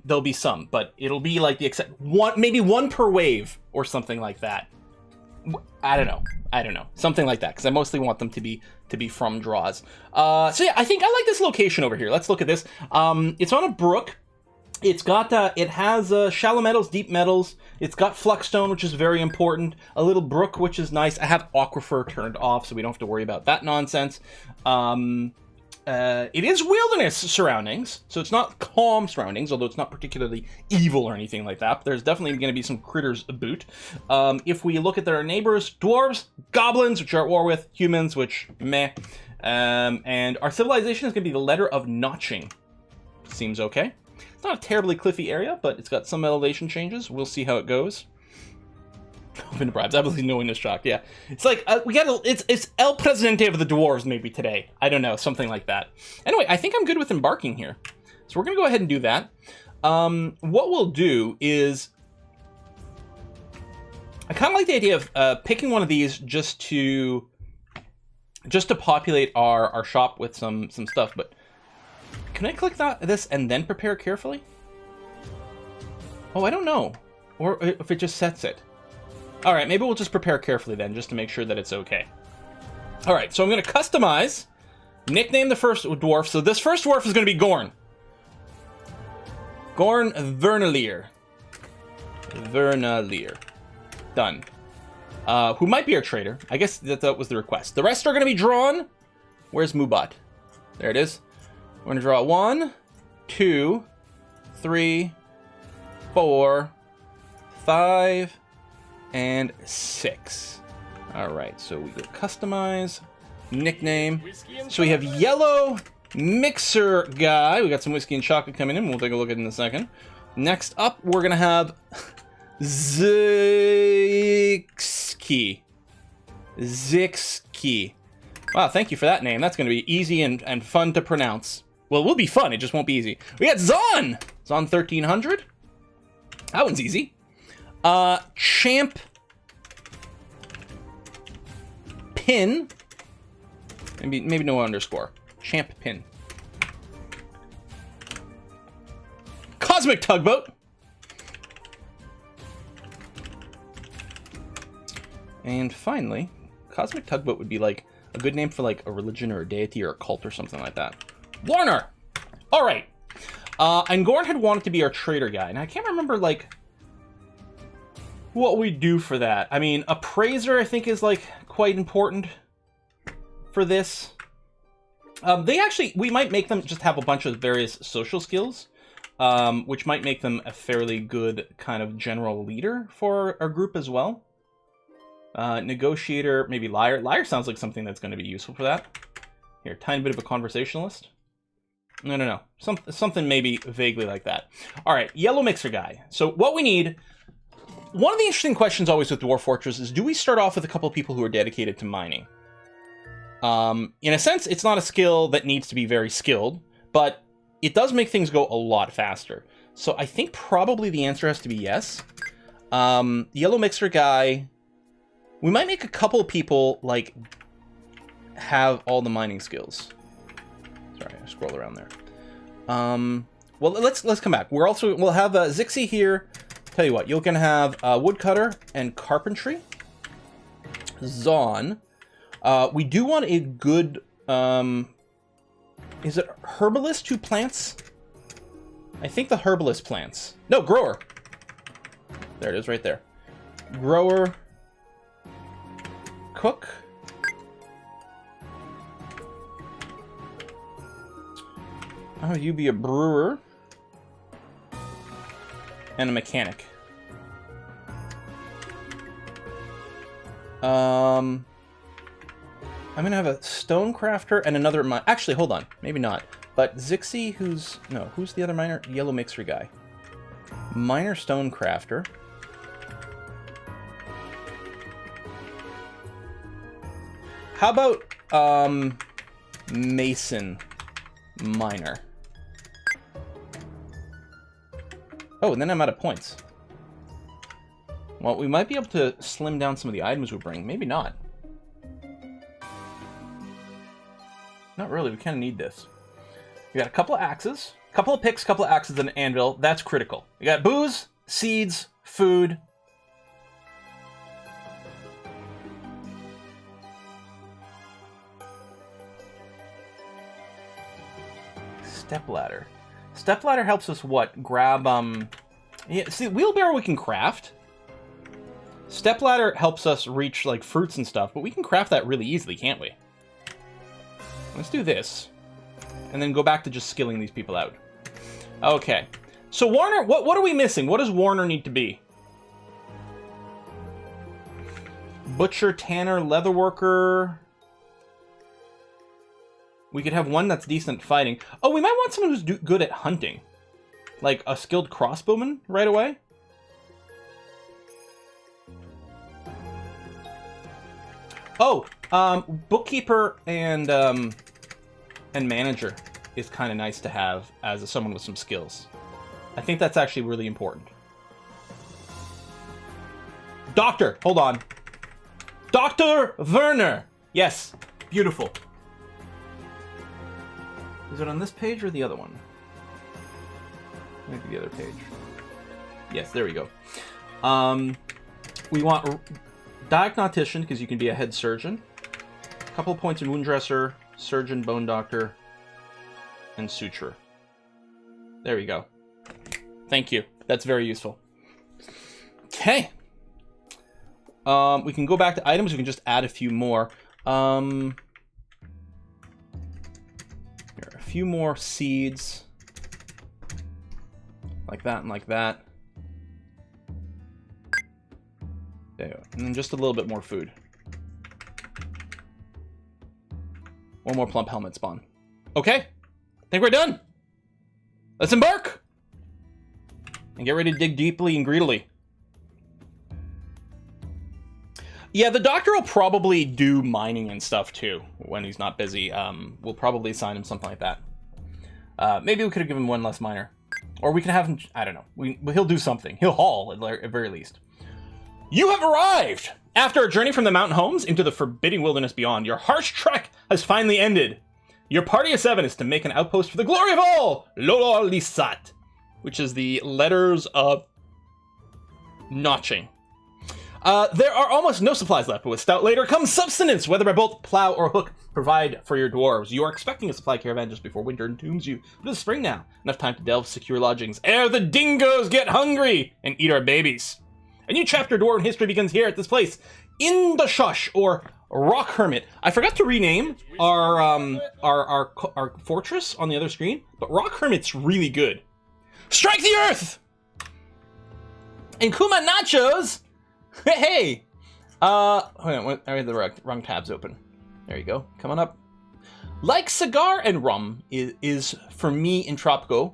there'll be some, but it'll be like the maybe one per wave or something like that. I don't know, something like that, because I mostly want them to be from draws. So yeah, I think I like this location over here. Let's look at this. It's on a brook. It's got it has shallow metals, deep metals. It's got fluxstone, which is very important. A little brook, which is nice. I have aquifer turned off, so we don't have to worry about that nonsense. It is wilderness surroundings, so it's not calm surroundings, although it's not particularly evil or anything like that. But there's definitely going to be some critters about. If we look at their neighbors, dwarves, goblins, which are at war with, humans, which meh. And our civilization is going to be the letter of notching. Seems okay. It's not a terribly cliffy area, but it's got some elevation changes. We'll see how it goes. Open bribes, absolutely no witness shock. Yeah, it's like it's El Presidente of the Dwarves maybe today. I don't know, something like that. Anyway, I think I'm good with embarking here, so we're gonna go ahead and do that. What we'll do is, I kind of like the idea of picking one of these just to populate our shop with some stuff. But can I click this and then prepare carefully? Oh, I don't know, or if it just sets it. All right, maybe we'll just prepare carefully then, just to make sure that it's okay. All right, so I'm going to customize, nickname the first dwarf. So this first dwarf is going to be Gorn. Gorn Vernalier. Done. Who might be our trader. I guess that was the request. The rest are going to be drawn. Where's Mubat? There it is. We're going to draw 1, 2, 3, 4, 5, and 6. All right, so we go customize, nickname. So we have yellow mixer guy. We got some whiskey and chocolate coming in. We'll take a look at it in a second. Next up, we're gonna have Zixki. Wow, thank you for that name. That's gonna be easy and fun to pronounce. Well, it will be fun. It just won't be easy. We got Zon. Zon 1300. That one's easy. Champ Pin. Maybe no underscore. Champ Pin. Cosmic Tugboat. And finally, Cosmic Tugboat would be like a good name for like a religion or a deity or a cult or something like that. Warner. All right. And Gorn had wanted to be our trader guy, and I can't remember like what we do for that. I mean, appraiser I think is like quite important for this. We might make them just have a bunch of various social skills, which might make them a fairly good kind of general leader for our group as well. Negotiator, maybe liar. Liar sounds like something that's going to be useful for that. Here, tiny bit of a conversationalist. No. Something maybe vaguely like that. All right, yellow mixer guy. So what we need. One of the interesting questions always with Dwarf Fortress is, do we start off with a couple of people who are dedicated to mining? In a sense, it's not a skill that needs to be very skilled, but it does make things go a lot faster. So I think probably the answer has to be yes. Yellow mixer guy. We might make a couple of people like have all the mining skills. Sorry, I scroll around there. Well, let's come back. We'll have Zixi here. Tell you what, you're gonna have woodcutter and carpentry. Zon. We do want a good. Is it herbalist who plants? I think the herbalist plants. No, grower. There it is, right there. Grower. Cook. Oh, you be a brewer. And a mechanic. I'm gonna have a stone crafter and another actually, hold on, maybe not. But Zixi, who's the other miner? Yellow mixer guy. Miner stone crafter. How about mason miner? Oh, and then I'm out of points. Well, we might be able to slim down some of the items we bring. Maybe not. Not really. We kind of need this. We got a couple of axes. Couple of picks, couple of axes, and an anvil. That's critical. You got booze, seeds, food. Stepladder. Stepladder helps us what? Grab, yeah, see, wheelbarrow we can craft. Stepladder helps us reach, like, fruits and stuff, but we can craft that really easily, can't we? Let's do this. And then go back to just skilling these people out. Okay. So, Warner, what are we missing? What does Warner need to be? Butcher, tanner, leatherworker. We could have one that's decent at fighting. Oh, we might want someone who's good at hunting. Like a skilled crossbowman right away. Oh, bookkeeper and manager is kind of nice to have as someone with some skills. I think that's actually really important. Doctor, hold on. Dr. Werner. Yes, beautiful. Is it on this page or the other one? Maybe the other page. Yes, there we go. We want diagnostician, because you can be a head surgeon. A couple of points in wound dresser, surgeon, bone doctor, and suturer. There we go. Thank you. That's very useful. Okay. We can go back to items. We can just add a few more. Here, a few more seeds. Like that and like that. There you go. And then just a little bit more food. One more plump helmet spawn. Okay. I think we're done. Let's embark. And get ready to dig deeply and greedily. Yeah, the doctor will probably do mining and stuff too when he's not busy. We'll probably assign him something like that. Maybe we could have given him one less miner. Or we can have him, I don't know. He'll do something. He'll haul at very least. You have arrived! After a journey from the mountain homes into the forbidding wilderness beyond, your harsh trek has finally ended. Your party of 7 is to make an outpost for the glory of all, Lolo Lisat, which is the letters of notching. There are almost no supplies left, but with stout later comes subsistence, whether by bolt, plow, or hook, provide for your dwarves. You are expecting a supply caravan just before winter entombs you, but it's spring now. Enough time to delve secure lodgings ere the dingoes get hungry and eat our babies. A new chapter of dwarven history begins here at this place, in the Shush, or Rock Hermit. I forgot to rename our fortress on the other screen, but Rock Hermit's really good. Strike the earth! And Kuma Nachos! Hey! Hold on, I had the wrong tabs open. There you go, coming up. Like cigar and rum is for me in Tropico,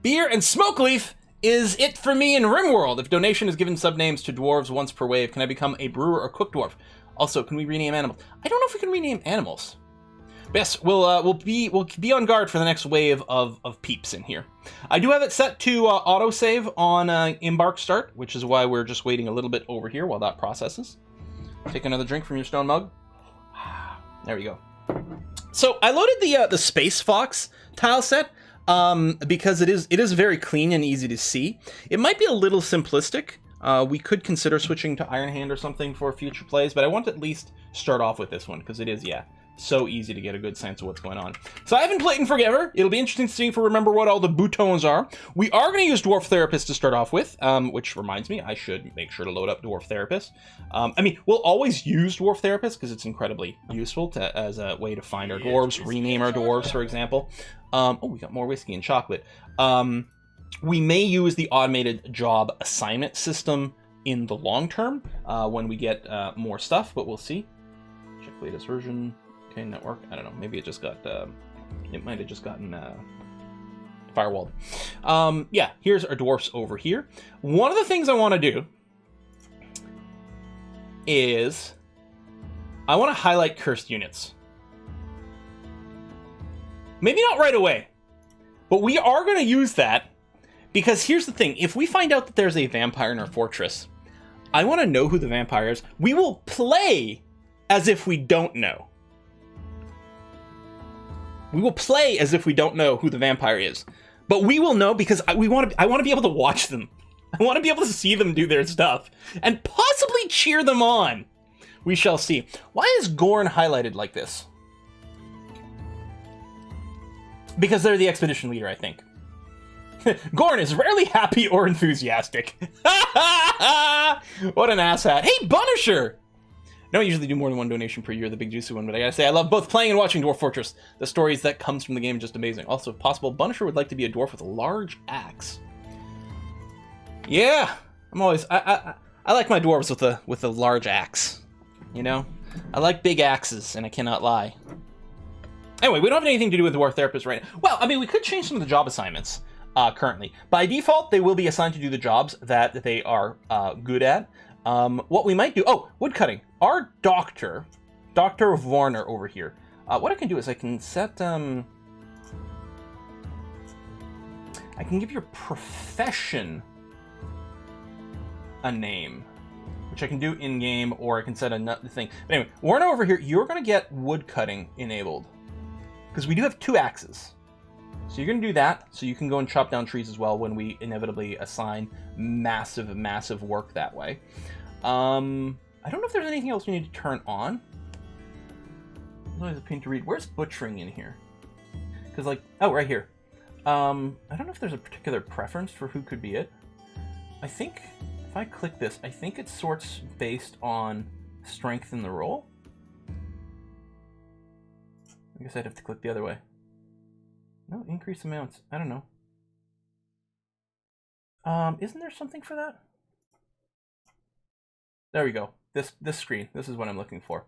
beer and smoke leaf is it for me in Rimworld. If donation is given subnames to dwarves once per wave, can I become a brewer or cook dwarf? Also, can we rename animals? I don't know if we can rename animals. But yes, we'll be on guard for the next wave of peeps in here. I do have it set to autosave on Embark start, which is why we're just waiting a little bit over here while that processes. Take another drink from your stone mug. There we go. So I loaded the Space Fox tile set because it is very clean and easy to see. It might be a little simplistic. We could consider switching to Iron Hand or something for future plays, but I want to at least start off with this one because it is, yeah, so easy to get a good sense of what's going on. So I haven't played in forever. It'll be interesting to see if we remember what all the boutons are. We are going to use Dwarf Therapist to start off with, which reminds me, I should make sure to load up Dwarf Therapist. I mean, we'll always use Dwarf Therapist because it's incredibly useful as a way to find our dwarves, rename our dwarves, for example. Oh, we got more whiskey and chocolate. We may use the automated job assignment system in the long term when we get more stuff, but we'll see. Check latest version. Okay, network. I don't know. Maybe it just got. It might have just gotten firewalled. Yeah, here's our dwarfs over here. One of the things I want to do is I want to highlight cursed units. Maybe not right away, but we are going to use that because here's the thing. If we find out that there's a vampire in our fortress, I want to know who the vampire is. We will play as if we don't know. We will play as if we don't know who the vampire is. But we will know because I want to be able to watch them. I want to be able to see them do their stuff and possibly cheer them on. We shall see. Why is Gorn highlighted like this? Because they're the expedition leader, I think. Gorn is rarely happy or enthusiastic. What an asshat. Hey, Bunisher! I don't usually do more than one donation per year, the big juicy one, but I gotta say, I love both playing and watching Dwarf Fortress. The stories that comes from the game are just amazing. Also, if possible, Bunisher would like to be a dwarf with a large axe. Yeah, I'm always... I like my dwarves with a large axe. You know? I like big axes, and I cannot lie. Anyway, we don't have anything to do with Dwarf Therapist right now. Well, I mean, we could change some of the job assignments currently. By default, they will be assigned to do the jobs that they are good at. What we might do... Oh, woodcutting. Our Dr. Warner over here. What I can do is I can set... I can give your profession a name, which I can do in-game, or I can set another thing. But anyway, Warner over here, you're going to get woodcutting enabled. Because we do have 2 axes. So you're going to do that, so you can go and chop down trees as well when we inevitably assign massive, massive work that way. I don't know if there's anything else we need to turn on. There's always a pain to read. Where's butchering in here? Because, like, oh, right here. I don't know if there's a particular preference for who could be it. I think if I click this, I think it sorts based on strength in the roll. I guess I'd have to click the other way. No, increase amounts. I don't know. Isn't there something for that? There we go. This screen. This is what I'm looking for.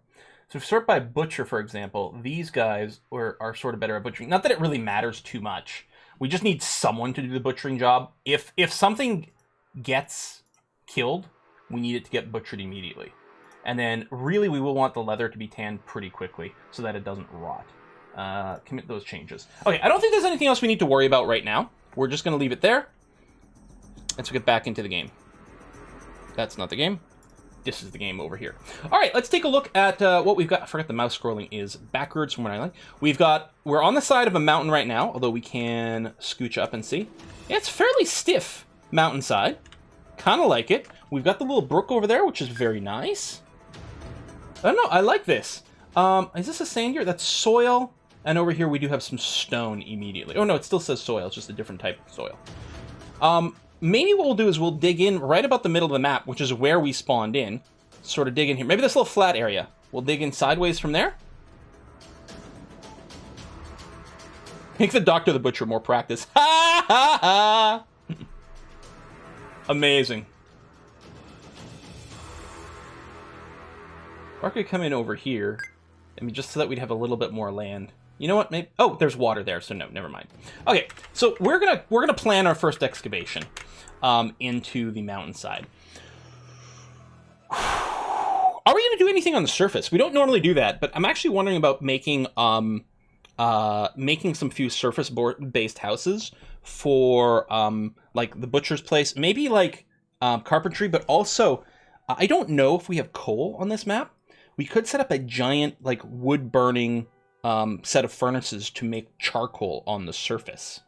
So if we sort by butcher, for example, these guys are sort of better at butchering. Not that it really matters too much. We just need someone to do the butchering job. If something gets killed, we need it to get butchered immediately. And then really we will want the leather to be tanned pretty quickly so that it doesn't rot. Commit those changes. Okay, I don't think there's anything else we need to worry about right now. We're just going to leave it there. Let's get back into the game. That's not the game. This is the game over here. All right, let's take a look at what we've got. I forgot the mouse scrolling is backwards from what I like. We're on the side of a mountain right now, although we can scooch up and see. Yeah, it's fairly stiff mountainside. Kind of like it. We've got the little brook over there, which is very nice. I don't know, I like this. Is this a sand here? That's soil. And over here we do have some stone immediately. Oh no, it still says soil, it's just a different type of soil. Maybe what we'll do is we'll dig in right about the middle of the map, which is where we spawned in. Sort of dig in here. Maybe this little flat area. We'll dig in sideways from there. Make the Doctor the Butcher more practice. Ha ha ha! Amazing. Or I could come in over here. I mean, just so that we'd have a little bit more land. You know what? Maybe. Oh, there's water there, so no, never mind. Okay, so we're gonna plan our first excavation into the mountainside. Are we gonna do anything on the surface? We don't normally do that, but I'm actually wondering about making some few surface-based houses for like the butcher's place, maybe like carpentry, but also I don't know if we have coal on this map. We could set up a giant like wood burning set of furnaces to make charcoal on the surface.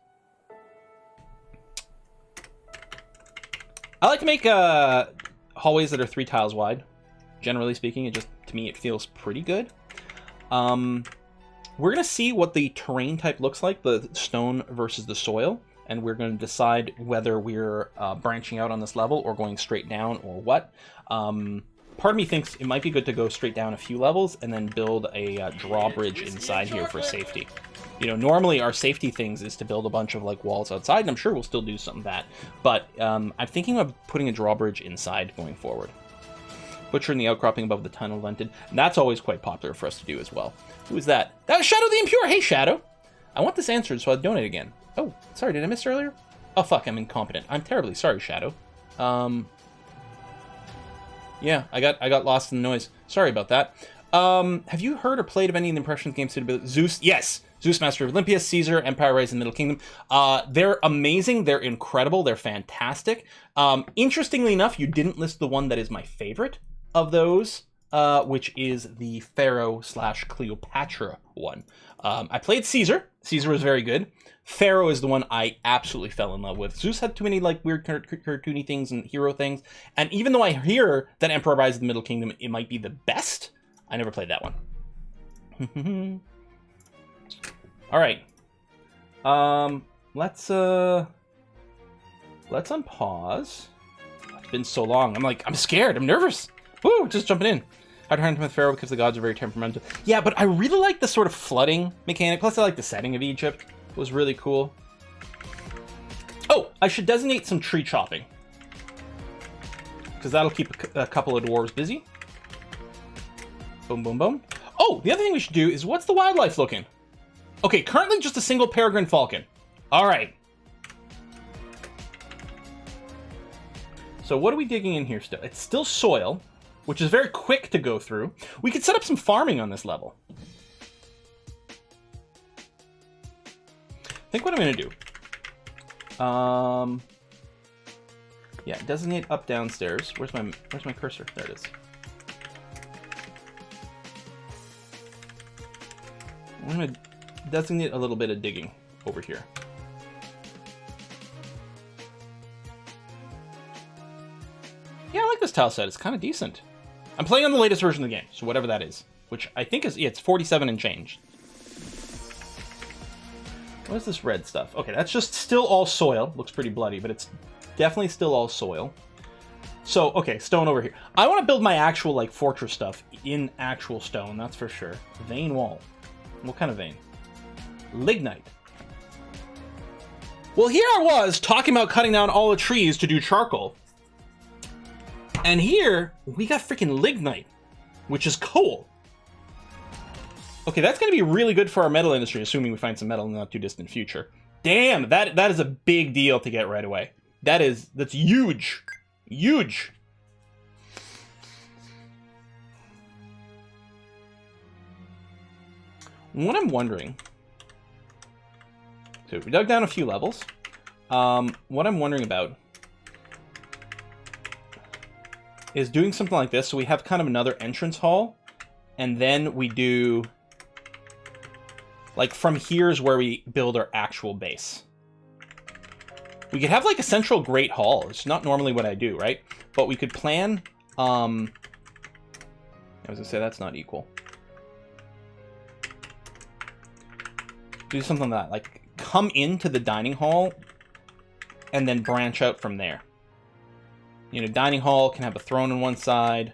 I like to make hallways that are 3 tiles wide. Generally speaking, to me it feels pretty good. We're gonna see what the terrain type looks like, the stone versus the soil, and we're going to decide whether we're branching out on this level or going straight down or what. Part of me thinks it might be good to go straight down a few levels and then build a drawbridge inside here for safety. You know, normally our safety things is to build a bunch of like walls outside, and I'm sure we'll still do some of that. But I'm thinking of putting a drawbridge inside going forward. Butcher in the outcropping above the tunnel vented. And that's always quite popular for us to do as well. Who is that? That was Shadow the Impure! Hey, Shadow! I want this answered, so I'll donate again. Oh, sorry, did I miss earlier? Oh, fuck, I'm incompetent. I'm terribly sorry, Shadow. Yeah, I got lost in the noise. Sorry about that. Have you heard or played of any of the Impressions game suitability? Zeus, yes! Zeus, Master of Olympia, Caesar, Empire Rise in the Middle Kingdom. They're amazing, they're incredible, they're fantastic. Interestingly enough, you didn't list the one that is my favorite of those which is the Pharaoh / Cleopatra one. I played Caesar. Caesar was very good. Pharaoh is the one I absolutely fell in love with. Zeus had too many like weird cartoony things and hero things. And even though I hear that Emperor Rise of the Middle Kingdom, it might be the best, I never played that one. All right. Let's unpause. It's been so long. I'm scared. I'm nervous. Woo, just jumping in. I'd hunt with Pharaoh because the gods are very temperamental. Yeah, but I really like the sort of flooding mechanic. Plus, I like the setting of Egypt. It was really cool. Oh, I should designate some tree chopping, because that'll keep a couple of dwarves busy. Boom, boom, boom. Oh, the other thing we should do is, what's the wildlife looking? Okay, currently just a single peregrine falcon. All right. So what are we digging in here still? It's still soil, which is very quick to go through. We could set up some farming on this level. I think what I'm going to do. Yeah, designate up downstairs. Where's my cursor? There it is. I'm going to designate a little bit of digging over here. Yeah, I like this tile set. It's kind of decent. I'm playing on the latest version of the game, so whatever that is, which I think is, yeah, it's 47 and change. What is this red stuff? Okay, that's just still all soil. Looks pretty bloody, but it's definitely still all soil. So, okay, stone over here. I want to build my actual, like, fortress stuff in actual stone, that's for sure. Vein wall. What kind of vein? Lignite. Well, here I was talking about cutting down all the trees to do charcoal. And here, we got freaking lignite, which is coal. Okay, that's going to be really good for our metal industry, assuming we find some metal in the not too distant future. Damn, that is a big deal to get right away. That's huge. Huge. What I'm wondering... So we dug down a few levels. What I'm wondering about is doing something like this, so we have kind of another entrance hall, and then we do... Like, from here's where we build our actual base. We could have, like, a central great hall. It's not normally what I do, right? But we could plan... I was gonna say, that's not equal. Do something like that. Like, come into the dining hall, and then branch out from there. You know, dining hall can have a throne on one side.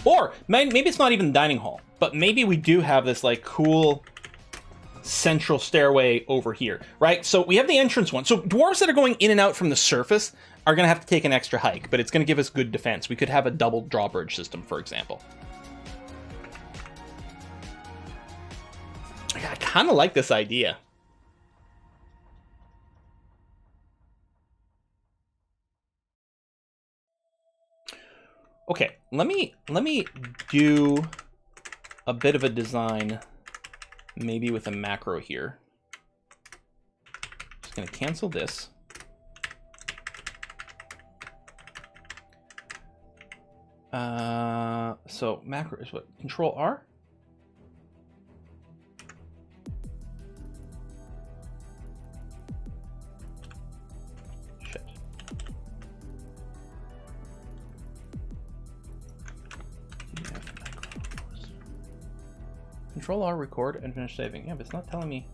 Or maybe it's not even the dining hall, but maybe we do have this like cool central stairway over here, right? So we have the entrance one. So dwarves that are going in and out from the surface are going to have to take an extra hike, but it's going to give us good defense. We could have a double drawbridge system, for example. Yeah, I kind of like this idea. Okay, let me do a bit of a design, maybe with a macro here. Just gonna cancel this. So macro is what? Control R? Control R, record, and finish saving. Yeah, but it's not telling me.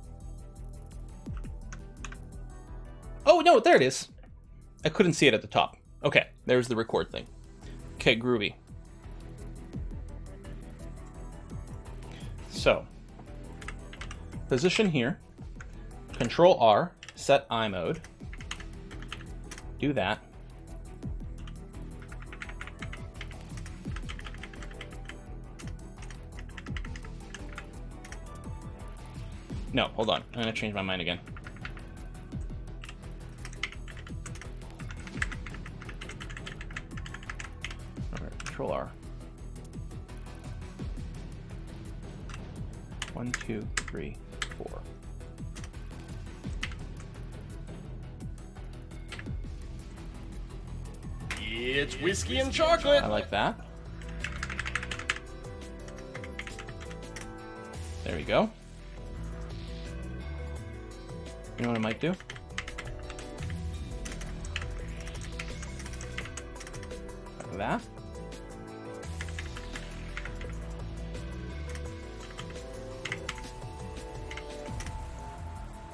Oh, no, there it is. I couldn't see it at the top. Okay, there's the record thing. Okay, groovy. So, position here. Control R, set eye mode. Do that. No, hold on. I'm going to change my mind again. Control R. 1, 2, 3, 4. It's whiskey and chocolate. I like that. There we go. You know what I might do? Like that.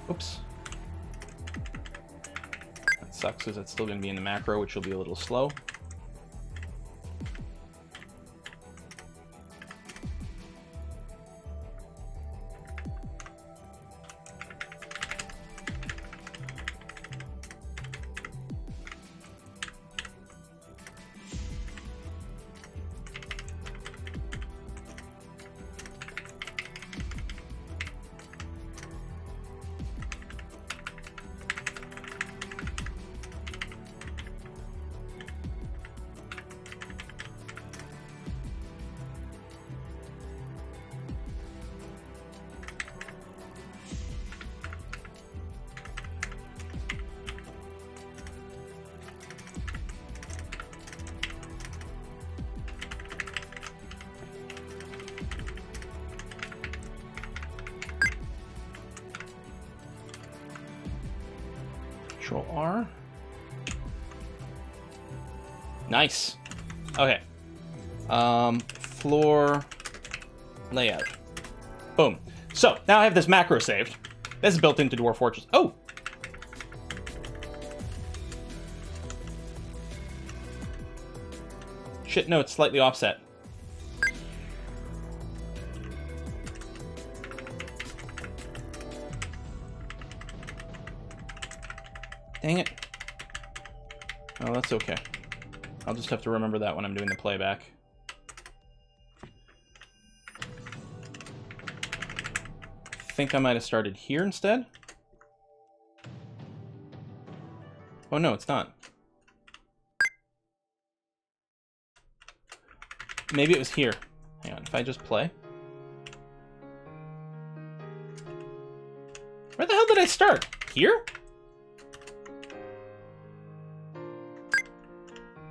Oops. That sucks because it's still going to be in the macro, which will be a little slow. Control R. Nice. Okay. Floor layout. Boom. So now I have this macro saved. This is built into Dwarf Fortress. Oh! Shit, no, it's slightly offset. Dang it. Oh, that's okay. I'll just have to remember that when I'm doing the playback. I think I might have started here instead. Oh no, it's not. Maybe it was here. Hang on, if I just play. Where the hell did I start? Here?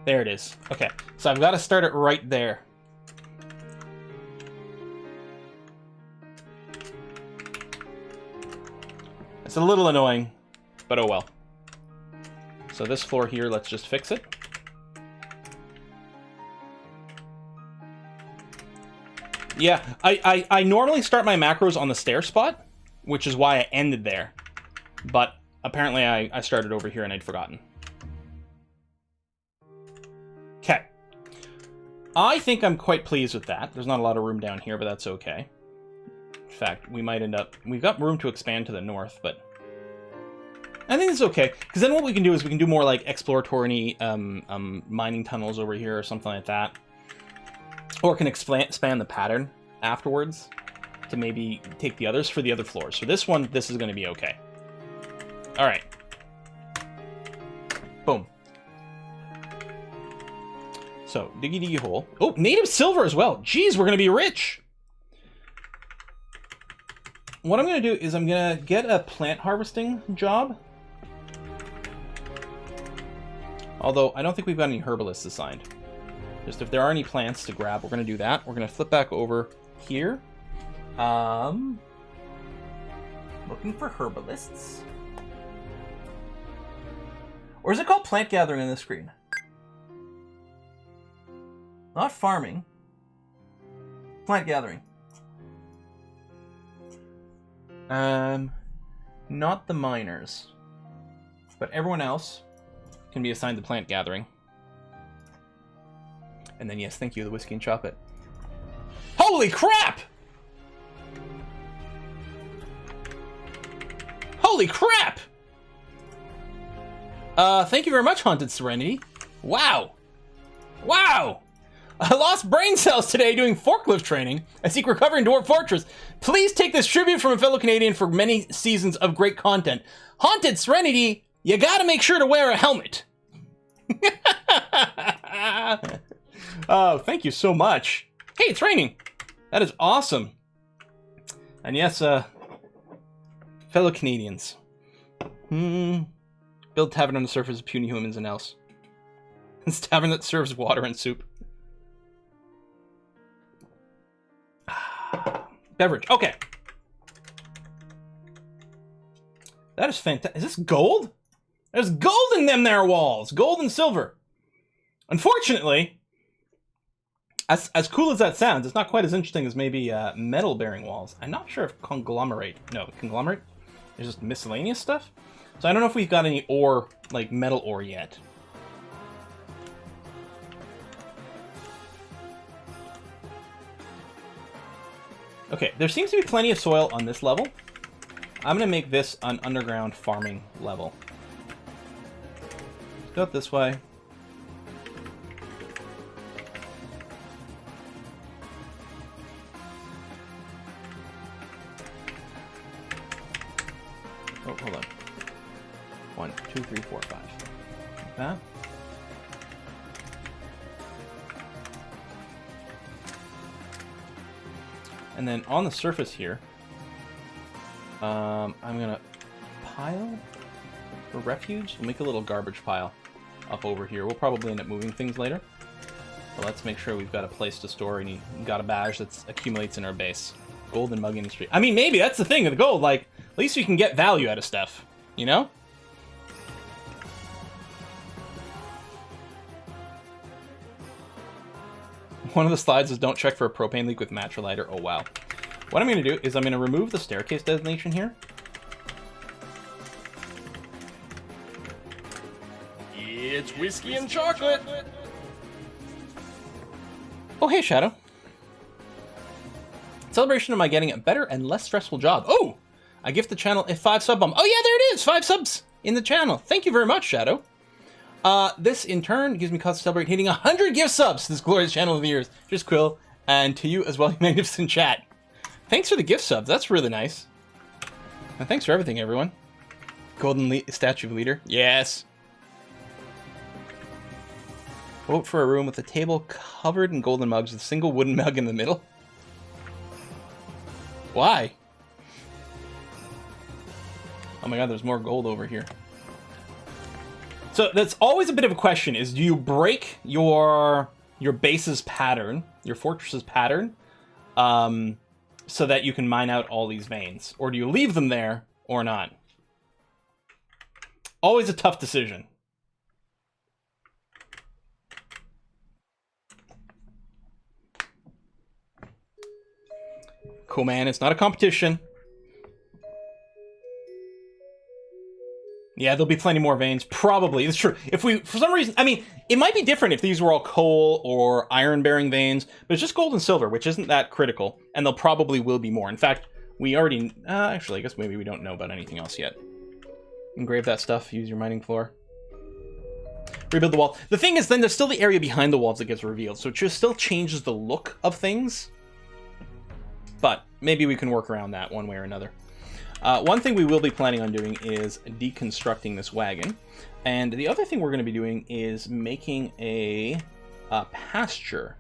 There it is. Okay, so I've got to start it right there. It's a little annoying, but oh well. So this floor here, let's just fix it. Yeah, I normally start my macros on the stair spot, which is why I ended there. But apparently I started over here and I'd forgotten. Okay. I think I'm quite pleased with that. There's not a lot of room down here, but that's okay. In fact, we might end up... We've got room to expand to the north, but... I think it's okay. Because then what we can do is we can do more like exploratory mining tunnels over here or something like that. Or can expand the pattern afterwards to maybe take the others for the other floors. For this one, this is going to be okay. All right. Boom. So, diggy diggy hole. Oh, native silver as well. Jeez, we're going to be rich. What I'm going to do is I'm going to get a plant harvesting job. Although, I don't think we've got any herbalists assigned. Just if there are any plants to grab, we're going to do that. We're going to flip back over here. Looking for herbalists. Or is it called plant gathering on this screen? Not farming. Plant gathering. Not the miners. But everyone else can be assigned to plant gathering. And then, yes, thank you, the whiskey and chocolate. Holy crap! Holy crap! Thank you very much, Haunted Serenity. Wow. Wow! I lost brain cells today doing forklift training. I seek recovery in Dwarf Fortress. Please take this tribute from a fellow Canadian for many seasons of great content. Haunted Serenity, you gotta make sure to wear a helmet. Oh, thank you so much. Hey, it's raining. That is awesome. And yes, fellow Canadians. Build tavern on the surface of puny humans and else. It's tavern that serves water and soup. Beverage. Okay. That is fantastic. Is this gold? There's gold in them there walls. Gold and silver. Unfortunately, as cool as that sounds, it's not quite as interesting as maybe metal-bearing walls. I'm not sure if conglomerate... No, conglomerate? There's just miscellaneous stuff? So I don't know if we've got any ore, like metal ore yet. Okay, there seems to be plenty of soil on this level. I'm going to make this an underground farming level. Let's go up this way. Oh, hold on. 1, 2, 3, 4, 5. Like that. And then on the surface here, I'm gonna pile for refuge. We'll make a little garbage pile up over here. We'll probably end up moving things later. But let's make sure we've got a place to store any garbage that accumulates in our base. Gold and mug industry. I mean, maybe that's the thing with the gold. Like, at least we can get value out of stuff, you know? One of the slides is don't check for a propane leak with match or lighter. Oh, wow. What I'm going to do is I'm going to remove the staircase designation here. It's whiskey and chocolate. Oh, hey, Shadow. Celebration of my getting a better and less stressful job. Oh, I gift the channel a 5 sub bump. Oh, yeah, there it is. 5 subs in the channel. Thank you very much, Shadow. This, in turn, gives me cause to celebrate hitting 100 gift subs to this glorious channel of the years. Just Quill, and to you as well, you magnificent chat. Thanks for the gift subs. That's really nice. And thanks for everything, everyone. Golden Statue of Leader. Yes. Vote for a room with a table covered in golden mugs with a single wooden mug in the middle. Why? Oh my god, there's more gold over here. So that's always a bit of a question, is do you break your base's pattern, your fortress's pattern, so that you can mine out all these veins? Or do you leave them there or not? Always a tough decision. Cool, man. It's not a competition. Yeah, there'll be plenty more veins. Probably. It's true. If we, for some reason, I mean, it might be different if these were all coal or iron-bearing veins, but it's just gold and silver, which isn't that critical, and there probably will be more. In fact, we already, actually, I guess maybe we don't know about anything else yet. Engrave that stuff, use your mining floor. Rebuild the wall. The thing is, then there's still the area behind the walls that gets revealed, so it just still changes the look of things. But maybe we can work around that one way or another. One thing we will be planning on doing is deconstructing this wagon. And the other thing we're going to be doing is making a pasture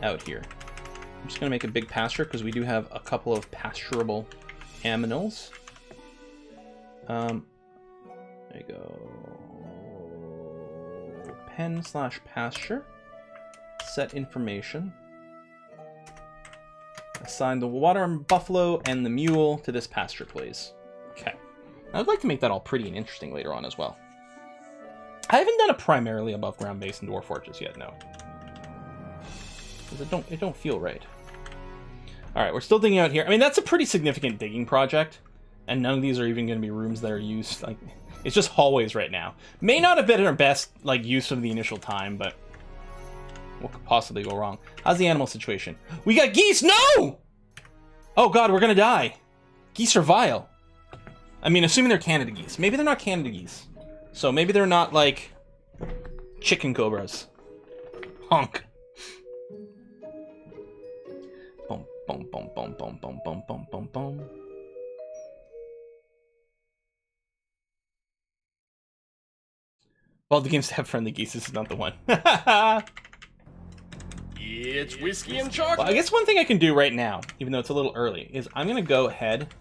out here. I'm just going to make a big pasture because we do have a couple of pasturable aminals. There you go. Pen/pasture. Set information. Assign the water buffalo and the mule to this pasture, please. Okay. I would like to make that all pretty and interesting later on as well. I haven't done a primarily above ground base in Dwarf Fortress yet, no. Because it don't feel right. Alright, we're still digging out here. I mean, that's a pretty significant digging project. And none of these are even going to be rooms that are used. Like, it's just hallways right now. May not have been our best like use of the initial time, but what could possibly go wrong? How's the animal situation? We got geese! No! Oh god, we're gonna die. Geese are vile. I mean, assuming they're Canada geese. Maybe they're not Canada geese. So maybe they're not, like, chicken cobras. Honk. Boom, boom, boom, boom, boom, boom, boom, boom, boom, boom. Well, the games have friendly geese. This is not the one. It's whiskey and chocolate. Well, I guess one thing I can do right now, even though it's a little early, is I'm going to go ahead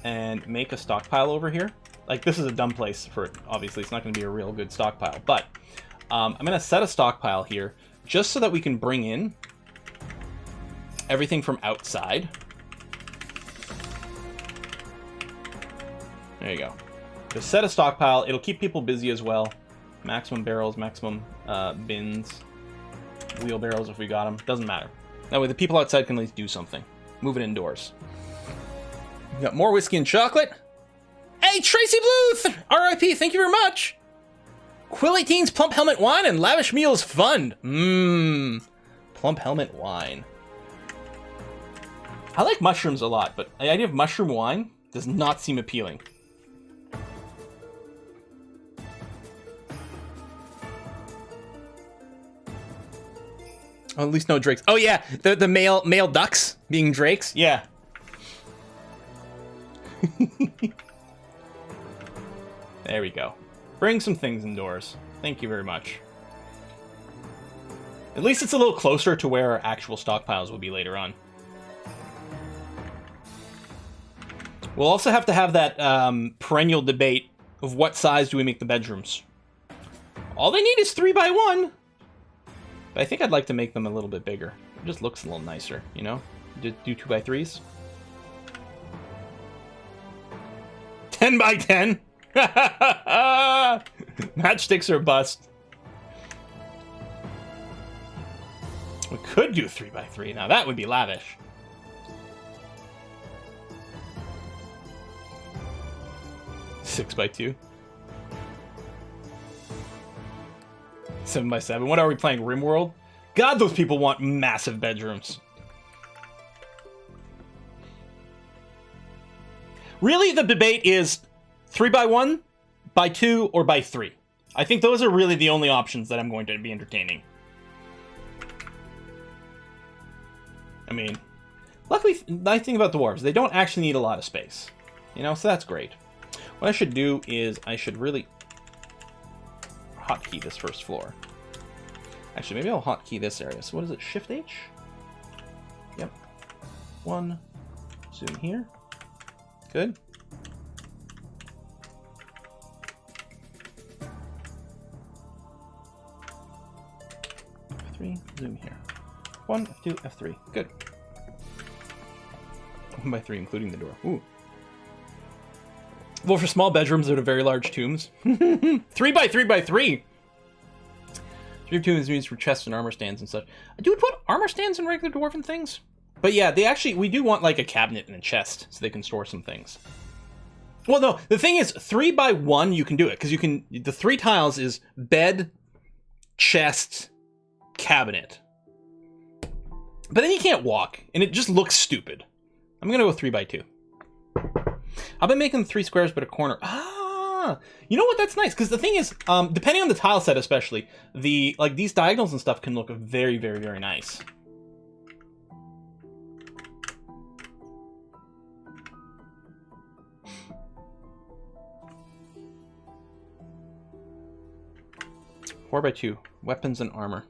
and make a stockpile over here. Like, this is a dumb place for it. Obviously, it's not going to be a real good stockpile. But I'm going to set a stockpile here just so that we can bring in everything from outside. There you go. Just set a stockpile. It'll keep people busy as well. Maximum barrels, maximum bins, wheelbarrows if we got them. Doesn't matter. That way the people outside can at least do something. Move it indoors. We got more whiskey and chocolate. Hey, Tracy Bluth! RIP, thank you very much. Quill 18's Plump Helmet Wine and Lavish Meals Fund. Plump Helmet Wine. I like mushrooms a lot, but the idea of mushroom wine does not seem appealing. Oh, at least no drakes. Oh yeah, the male ducks being drakes. Yeah. There we go. Bring some things indoors. Thank you very much. At least it's a little closer to where our actual stockpiles will be later on. We'll also have to have that perennial debate of what size do we make the bedrooms. All they need is 3x1. But I think I'd like to make them a little bit bigger. It just looks a little nicer, you know? Do 2x3s. 10x10. Matchsticks are a bust. We could do 3x3. Now that would be lavish. Six by 2. 7x7. What are we playing? RimWorld? God, those people want massive bedrooms. Really, the debate is 3x1, by 2, or by 3. I think those are really the only options that I'm going to be entertaining. I mean, luckily, the nice thing about dwarves, they don't actually need a lot of space. You know, so that's great. What I should do is I should really hotkey this first floor. Actually, maybe I'll hotkey this area. So what is it? Shift H? Yep. 1. Zoom here. Good. 3. Zoom here. 1, F2, F3. Good. 1x3, including the door. Ooh. Well, for small bedrooms that are very large tombs. 3x3x3! 3 tombs used for chests and armor stands and such. Do we put armor stands in regular dwarven things? But yeah, we do want like a cabinet and a chest so they can store some things. Well, no, the thing is, 3x1 you can do it, because the 3 tiles is bed, chest, cabinet. But then you can't walk, and it just looks stupid. I'm gonna go 3x2. I've been making 3 squares but a corner. You know what? That's nice, because the thing is, depending on the tile set especially, these diagonals and stuff can look very, very, very nice. Four by 2, weapons and armor.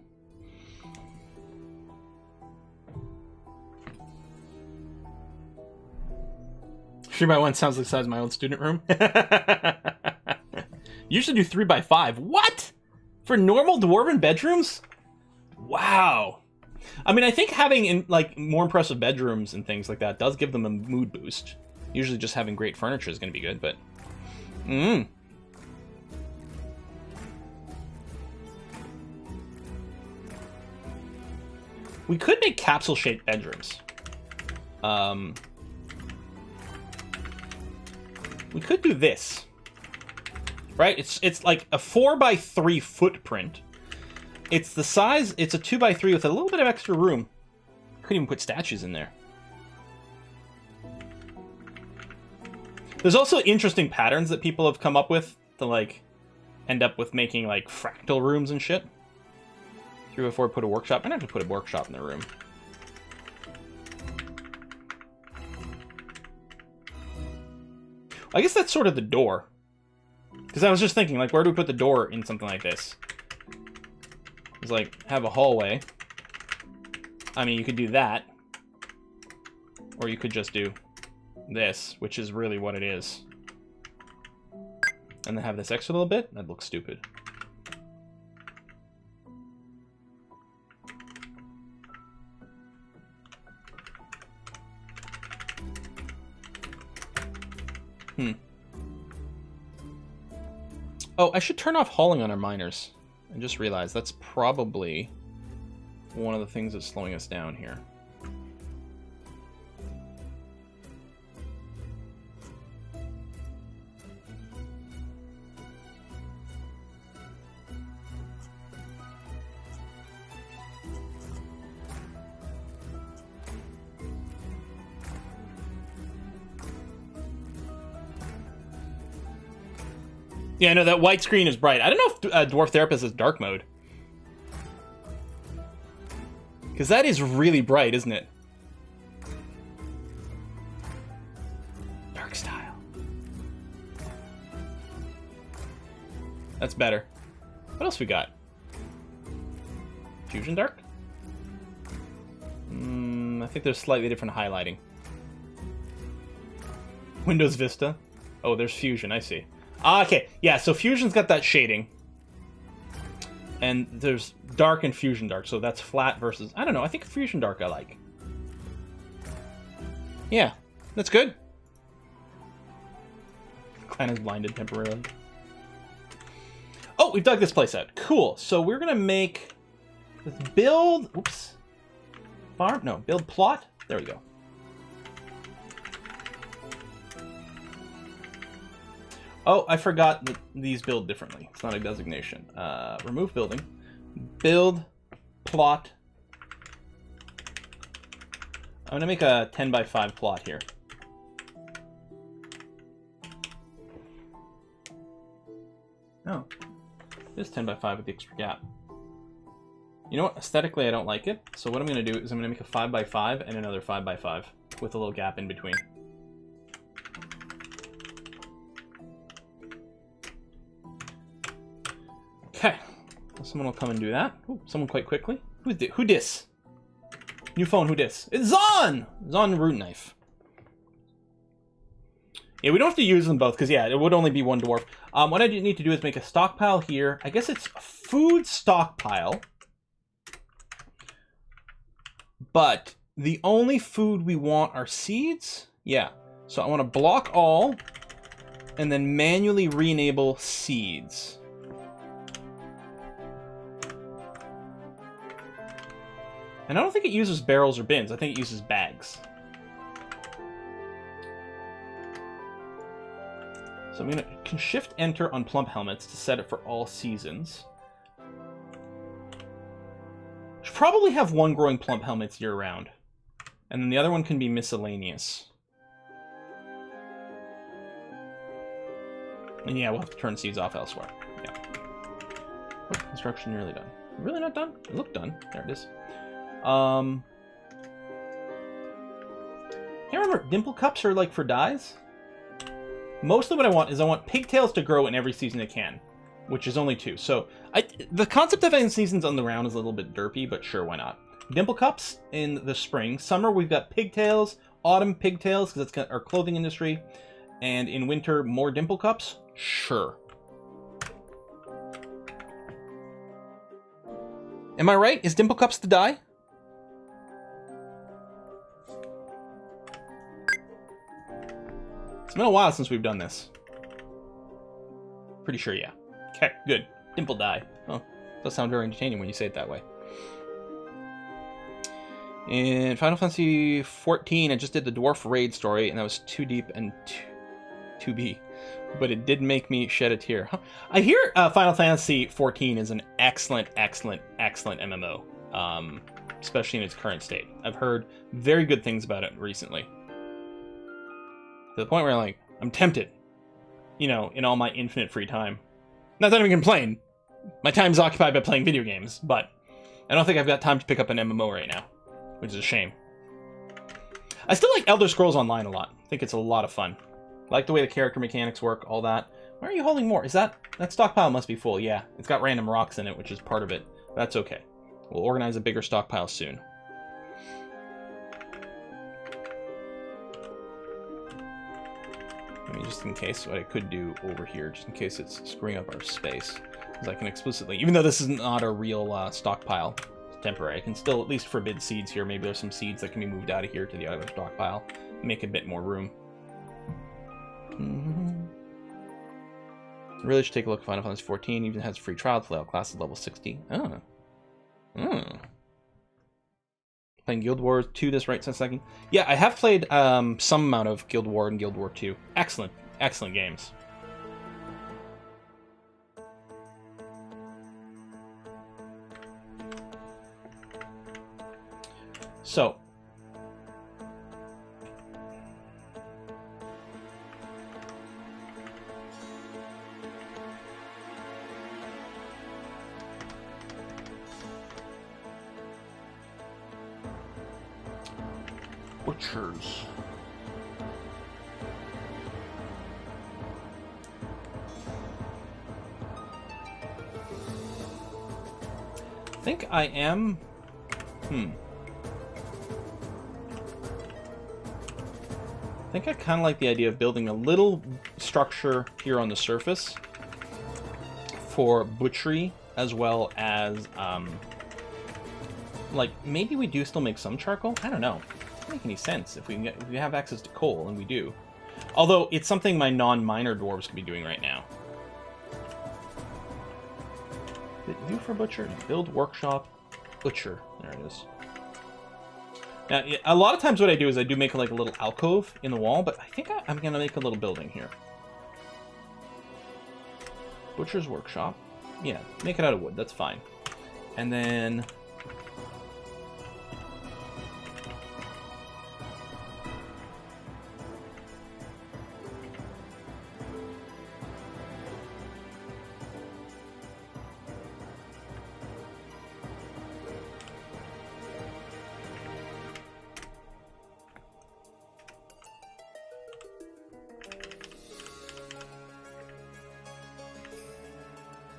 3x1 sounds like the size of my own student room. You should do 3x5. What? For normal dwarven bedrooms? Wow. I mean, I think having more impressive bedrooms and things like that does give them a mood boost. Usually just having great furniture is going to be good, but... We could make capsule-shaped bedrooms. We could do this. Right? It's like a 4x3 footprint. It's the size... It's a 2x3 with a little bit of extra room. Could even put statues in there. There's also interesting patterns that people have come up with to, end up with making, fractal rooms and shit. 3x4, put a workshop. I'm gonna have to put a workshop in the room. I guess that's sort of the door. Because I was just thinking, where do we put the door in something like this? It's have a hallway. I mean, you could do that. Or you could just do this, which is really what it is. And then have this extra little bit? That looks stupid. Oh, I should turn off hauling on our miners. I just realized that's probably one of the things that's slowing us down here. Yeah, no, that white screen is bright. I don't know if Dwarf Therapist is dark mode. Because that is really bright, isn't it? Dark style. That's better. What else we got? Fusion dark? I think there's slightly different highlighting. Windows Vista. Oh, there's Fusion, I see. Ah, okay, yeah, so Fusion's got that shading. And there's dark and Fusion dark, so that's flat versus... I don't know, I think Fusion dark I like. Yeah, that's good. Clan is blinded temporarily. Oh, we've dug this place out. Cool, so we're gonna make... Let's build... Oops. Farm? No, build plot. There we go. Oh, I forgot that these build differently. It's not a designation. Remove building. Build plot. I'm going to make a 10 by 5 plot here. Oh. It is 10 by 5 with the extra gap. You know what? Aesthetically, I don't like it. So what I'm going to do is I'm going to make a 5 by 5 and another 5 by 5 with a little gap in between. Okay, someone will come and do that. Ooh, someone quite quickly. Who dis? New phone, who dis? It's Zon! Zon Root Knife. Yeah, we don't have to use them both, because yeah, it would only be one dwarf. What I need to do is make a stockpile here. I guess it's a food stockpile. But the only food we want are seeds? Yeah, so I want to block all, and then manually re-enable seeds. And I don't think it uses barrels or bins. I think it uses bags. So I'm going to shift enter on plump helmets to set it for all seasons. Should probably have one growing plump helmets year round. And then the other one can be miscellaneous. And yeah, we'll have to turn seeds off elsewhere. Yeah. Oh, construction nearly done. Really not done? It looked done. There it is. Can't remember, dimple cups are like for dyes? Mostly what I want is I want pigtails to grow in every season it can, which is only 2. So the concept of having seasons on the round is a little bit derpy, but sure, why not? Dimple cups in the spring. Summer, we've got pigtails. Autumn, pigtails, because that's our clothing industry. And in winter, more dimple cups? Sure. Am I right? Is dimple cups the dye? It's been a while since we've done this. Pretty sure, yeah. Okay, good. Dimple dye. Oh, does sound very entertaining when you say it that way. In Final Fantasy XIV, I just did the Dwarf Raid story, and that was too deep and 2B. But it did make me shed a tear. Huh. I hear Final Fantasy XIV is an excellent, excellent, excellent MMO. Especially in its current state. I've heard very good things about it recently. To the point where I'm tempted, you know, in all my infinite free time. Not that I complain. My time's occupied by playing video games, but I don't think I've got time to pick up an MMO right now, which is a shame. I still like Elder Scrolls Online a lot. I think it's a lot of fun. I like the way the character mechanics work, all that. Why are you holding more? Is that stockpile must be full, yeah. It's got random rocks in it, which is part of it. That's okay. We'll organize a bigger stockpile soon. mean, just in case, what I could do over here, just in case it's screwing up our space, is I can explicitly, even though this is not a real stockpile, it's temporary, I can still at least forbid seeds here. Maybe there's some seeds that can be moved out of here to the other stockpile, make a bit more room. Really should take a look at Final Fantasy 14. Even has a free trial to level classes level 60. Oh. Playing Guild Wars 2 this right second. Yeah, I have played some amount of Guild War and Guild War 2. Excellent, excellent games. So, Butchers. I think I am. I think I kind of like the idea of building a little structure here on the surface for Butchery, as well as, like, maybe we do still make some charcoal? I don't know. Doesn't make any sense if we have access to coal, and we do. Although, it's something my non-miner dwarves could be doing right now. Do for Butcher? Build workshop, Butcher. There it is. Now, a lot of times what I do is I do make like a little alcove in the wall, but I think I'm going to make a little building here. Butcher's workshop. Yeah, make it out of wood. That's fine. And then...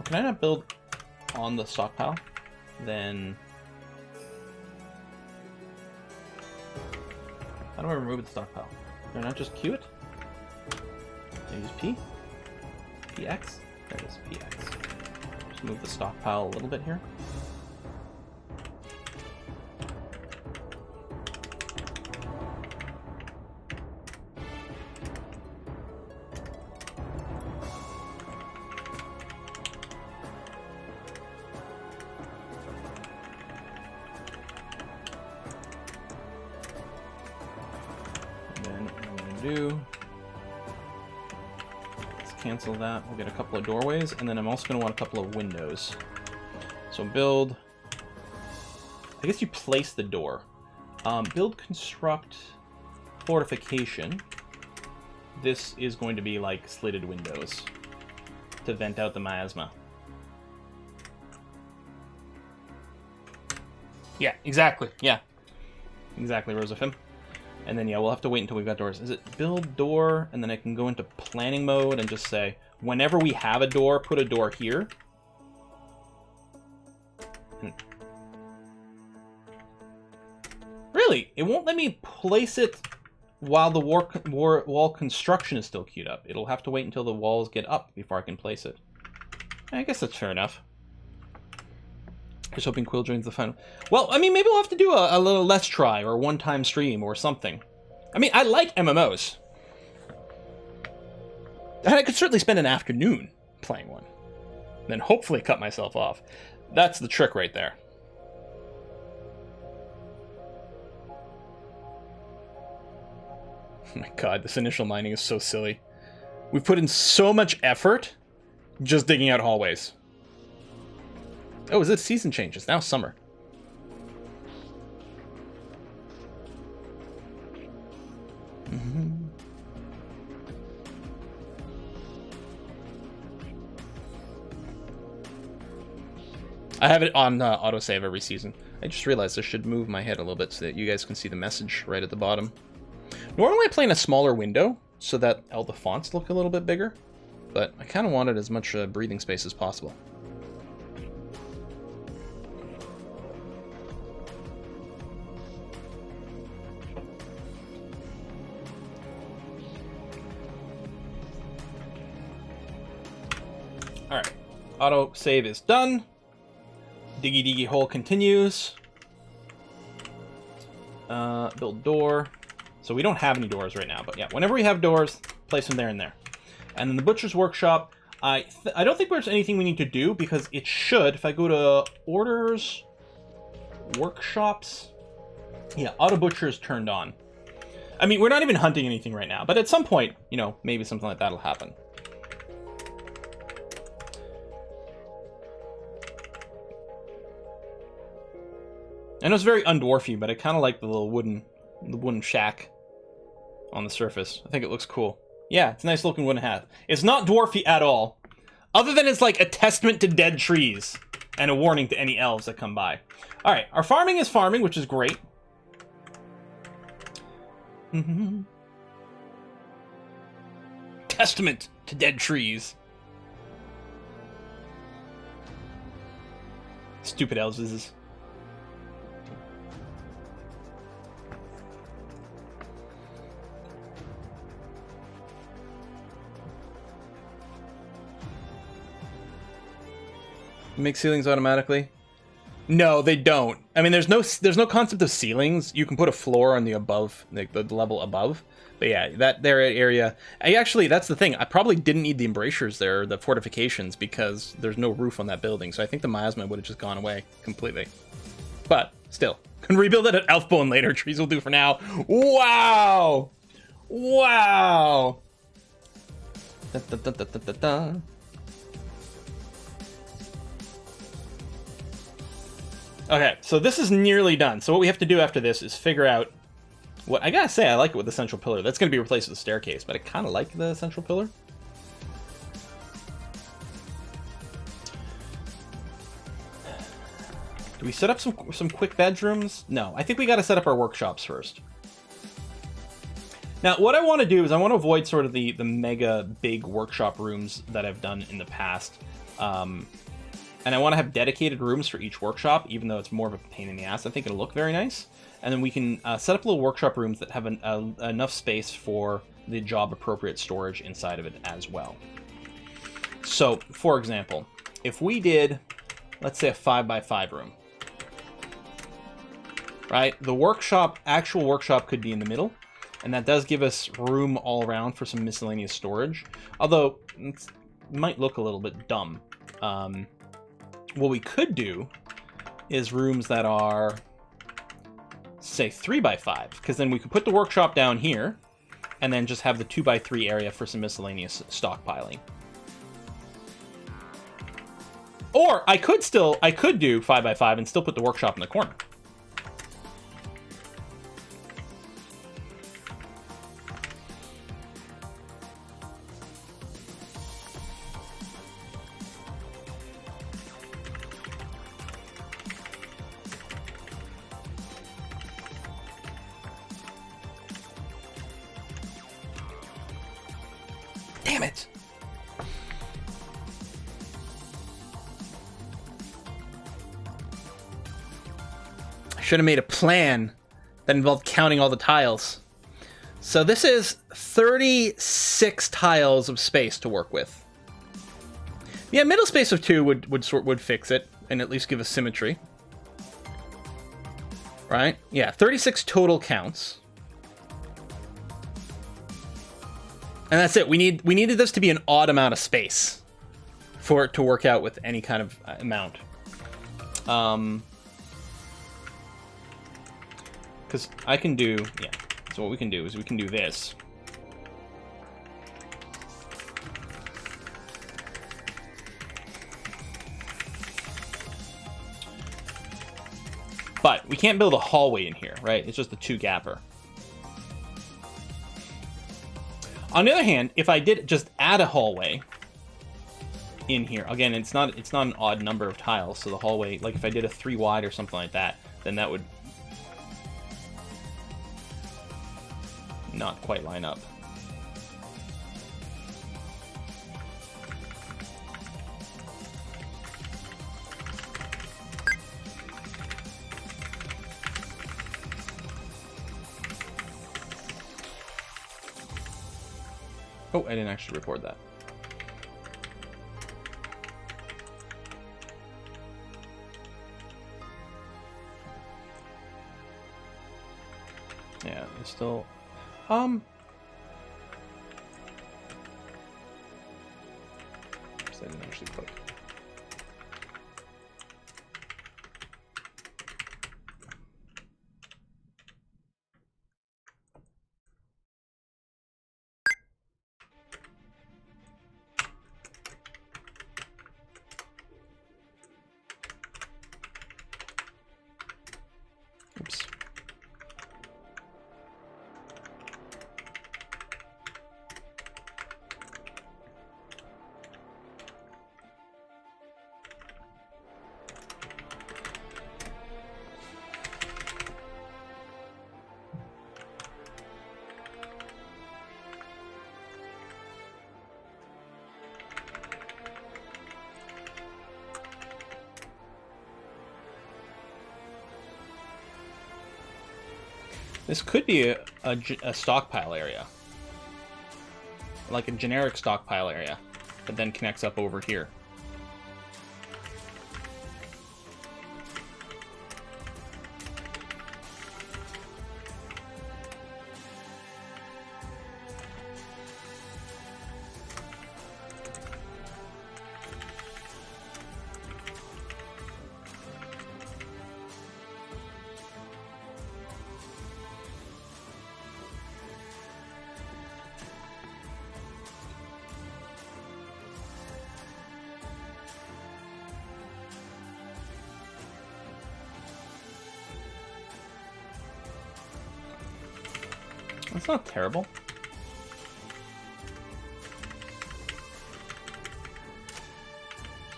Can I not build on the stockpile? Then... How do I remove the stockpile? Can I not just queue it? Can I use P? PX? There it is, PX. Just move the stockpile a little bit here. Cancel that. We'll get a couple of doorways, and then I'm also going to want a couple of windows. So build... I guess you place the door. Build, construct, fortification. This is going to be like slitted windows to vent out the miasma. Yeah, exactly. Yeah. Exactly, Rosafim. And then, yeah, we'll have to wait until we've got doors. Is it build door? And then I can go into planning mode and just say, whenever we have a door, put a door here. Really? It won't let me place it while the wall construction is still queued up. It'll have to wait until the walls get up before I can place it. I guess that's fair enough. Just hoping Quill joins the final. Well, I mean, maybe we'll have to do a little Let's Try or a one-time stream or something. I mean, I like MMOs. And I could certainly spend an afternoon playing one. Then hopefully cut myself off. That's the trick right there. Oh my god, this initial mining is so silly. We've put in so much effort just digging out hallways. Oh, is this season change? It's now summer. I have it on autosave every season. I just realized I should move my head a little bit so that you guys can see the message right at the bottom. Normally I play in a smaller window so that all the fonts look a little bit bigger, but I kind of wanted as much breathing space as possible. Alright. Auto save is done. Diggy diggy hole continues. Build door. So we don't have any doors right now, but yeah, whenever we have doors, place them there and there. And then the butcher's workshop, I don't think there's anything we need to do because it should, if I go to orders, workshops, yeah, auto butcher is turned on. I mean, we're not even hunting anything right now, but at some point, you know, maybe something like that'll happen. I know it's very undwarfy, but I kind of like the little wooden shack on the surface. I think it looks cool. Yeah, it's a nice looking wooden hat. It's not dwarfy at all, other than it's like a testament to dead trees and a warning to any elves that come by. All right, our farming is farming, which is great. Testament to dead trees. Stupid elves is this. Make ceilings automatically? No, they don't. I mean, there's no concept of ceilings. You can put a floor on the above, like the level above. But yeah, that there area. That's the thing. I probably didn't need the embrasures there, the fortifications, because there's no roof on that building. So I think the miasma would have just gone away completely. But still, can rebuild it at Elfbone later. Trees will do for now. Wow, wow. Da, da, da, da, da, da, da. Okay, so this is nearly done. So what we have to do after this is figure out what... I gotta say, I like it with the central pillar. That's gonna be replaced with the staircase, but I kind of like the central pillar. Do we set up some quick bedrooms? No, I think we gotta set up our workshops first. Now, what I want to do is I want to avoid sort of the mega big workshop rooms that I've done in the past. And I want to have dedicated rooms for each workshop, even though it's more of a pain in the ass. I think it'll look very nice. And then we can set up little workshop rooms that have enough space for the job-appropriate storage inside of it as well. So, for example, if we did, let's say, a 5x5 room, right? The workshop, actual workshop could be in the middle, and that does give us room all around for some miscellaneous storage, although it might look a little bit dumb. What we could do is rooms that are, say, 3x5, because then we could put the workshop down here, and then just have the 2x3 area for some miscellaneous stockpiling. Or I could do 5x5 and still put the workshop in the corner. Damn it! I should have made a plan that involved counting all the tiles. So this is 36 tiles of space to work with. Yeah, middle space of 2 would fix it and at least give us symmetry. Right? Yeah, 36 total counts. And that's it. We needed this to be an odd amount of space for it to work out with any kind of amount. Because I can do, yeah. So what we can do is we can do this. But we can't build a hallway in here, right? It's just a 2-gapper. On the other hand, if I did just add a hallway in here, again, it's not an odd number of tiles, so the hallway, like if I did a 3 wide or something like that, then that would not quite line up. Oh, I didn't actually record that. Yeah, it's still... I didn't actually click. Oops. This could be a stockpile area. Like a generic stockpile area that then connects up over here. That's not terrible.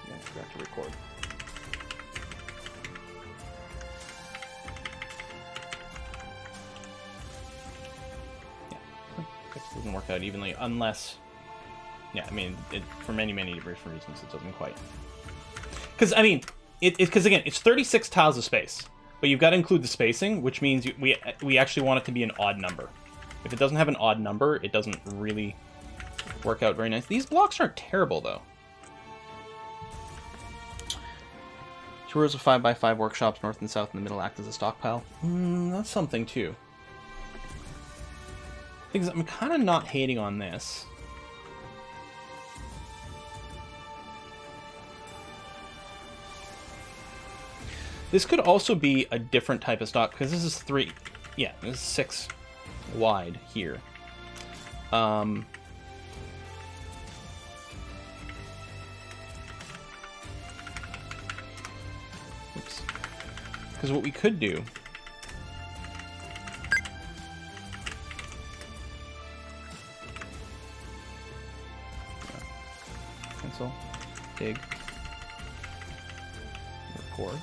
Yeah, I forgot to record. Yeah, it doesn't work out evenly unless... Yeah, I mean, for many different reasons, it doesn't quite. Because, I mean, because again, it's 36 tiles of space, but you've got to include the spacing, which means we actually want it to be an odd number. If it doesn't have an odd number, it doesn't really work out very nice. These blocks aren't terrible, though. 2 rows of 5x5 workshops, north and south, in the middle act as a stockpile. That's something, too. Things I'm kind of not hating on this. This could also be a different type of stock, because this is 3... Yeah, this is 6 wide here. Oops. Because what we could do... Cancel. Dig. Record.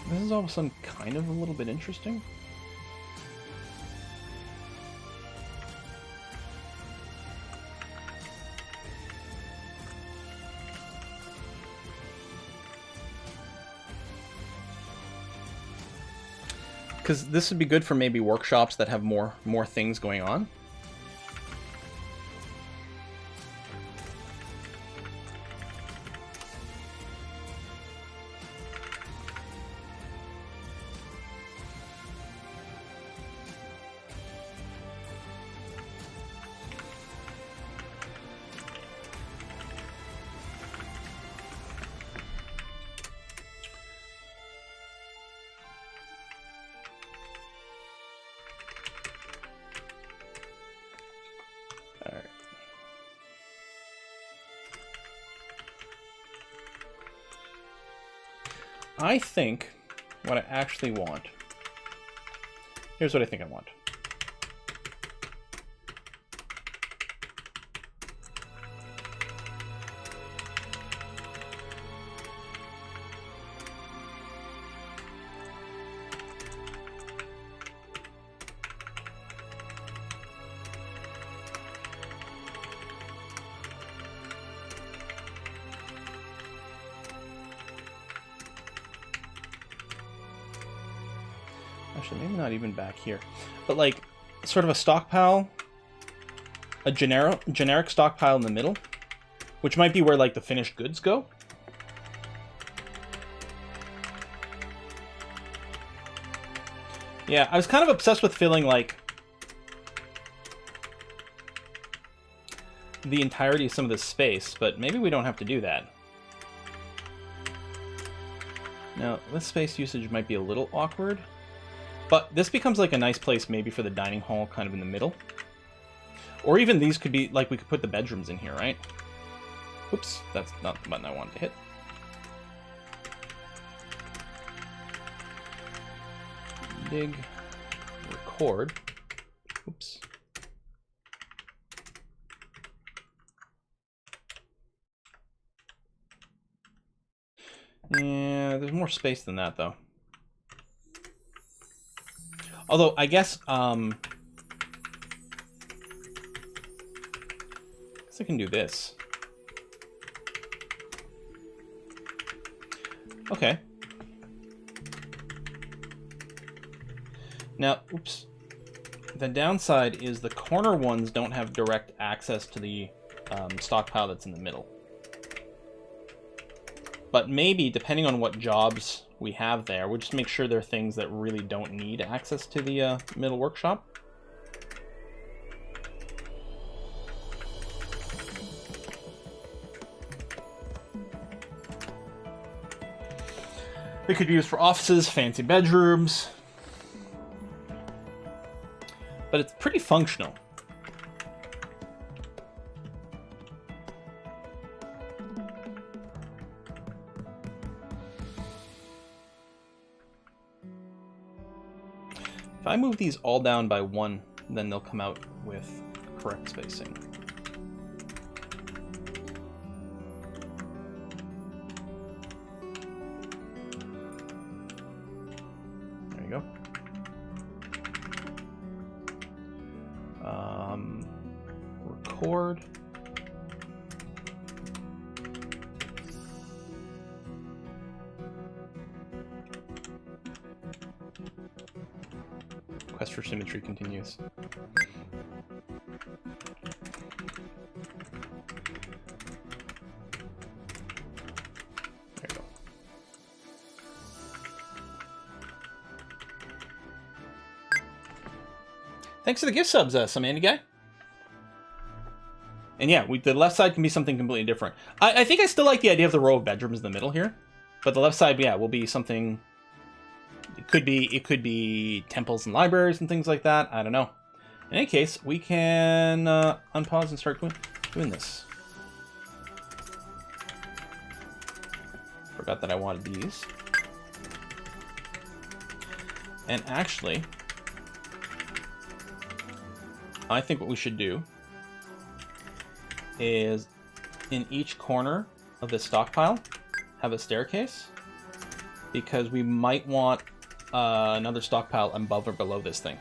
This is all of a sudden kind of a little bit interesting. Because this would be good for maybe workshops that have more things going on. I think what I actually want... Here's what I think I want. Actually, maybe not even back here. But like, sort of a stockpile, a generic stockpile in the middle, which might be where like the finished goods go. Yeah, I was kind of obsessed with filling like the entirety of some of this space, but maybe we don't have to do that. Now, this space usage might be a little awkward, but this becomes like a nice place maybe for the dining hall kind of in the middle. Or even these could be, like, we could put the bedrooms in here, right? Oops, that's not the button I wanted to hit. Dig, record. Oops. Yeah, there's more space than that, though. Although, I guess I can do this. Okay. Now, oops. The downside is the corner ones don't have direct access to the stockpile that's in the middle. But maybe, depending on what jobs we have there, we'll just make sure they're things that really don't need access to the middle workshop. They could be used for offices, fancy bedrooms. But it's pretty functional. If I move these all down by 1, then they'll come out with correct spacing. There you go. Record. Quest for symmetry continues. There you go. Thanks for the gift subs, Samantha guy. And yeah, the left side can be something completely different. I think I still like the idea of the row of bedrooms in the middle here, but the left side, yeah, will be something. It could be temples and libraries and things like that. I don't know. In any case, we can unpause and start doing this. Forgot that I wanted these. And actually, I think what we should do is in each corner of the stockpile have a staircase, because we might want another stockpile above or below this thing.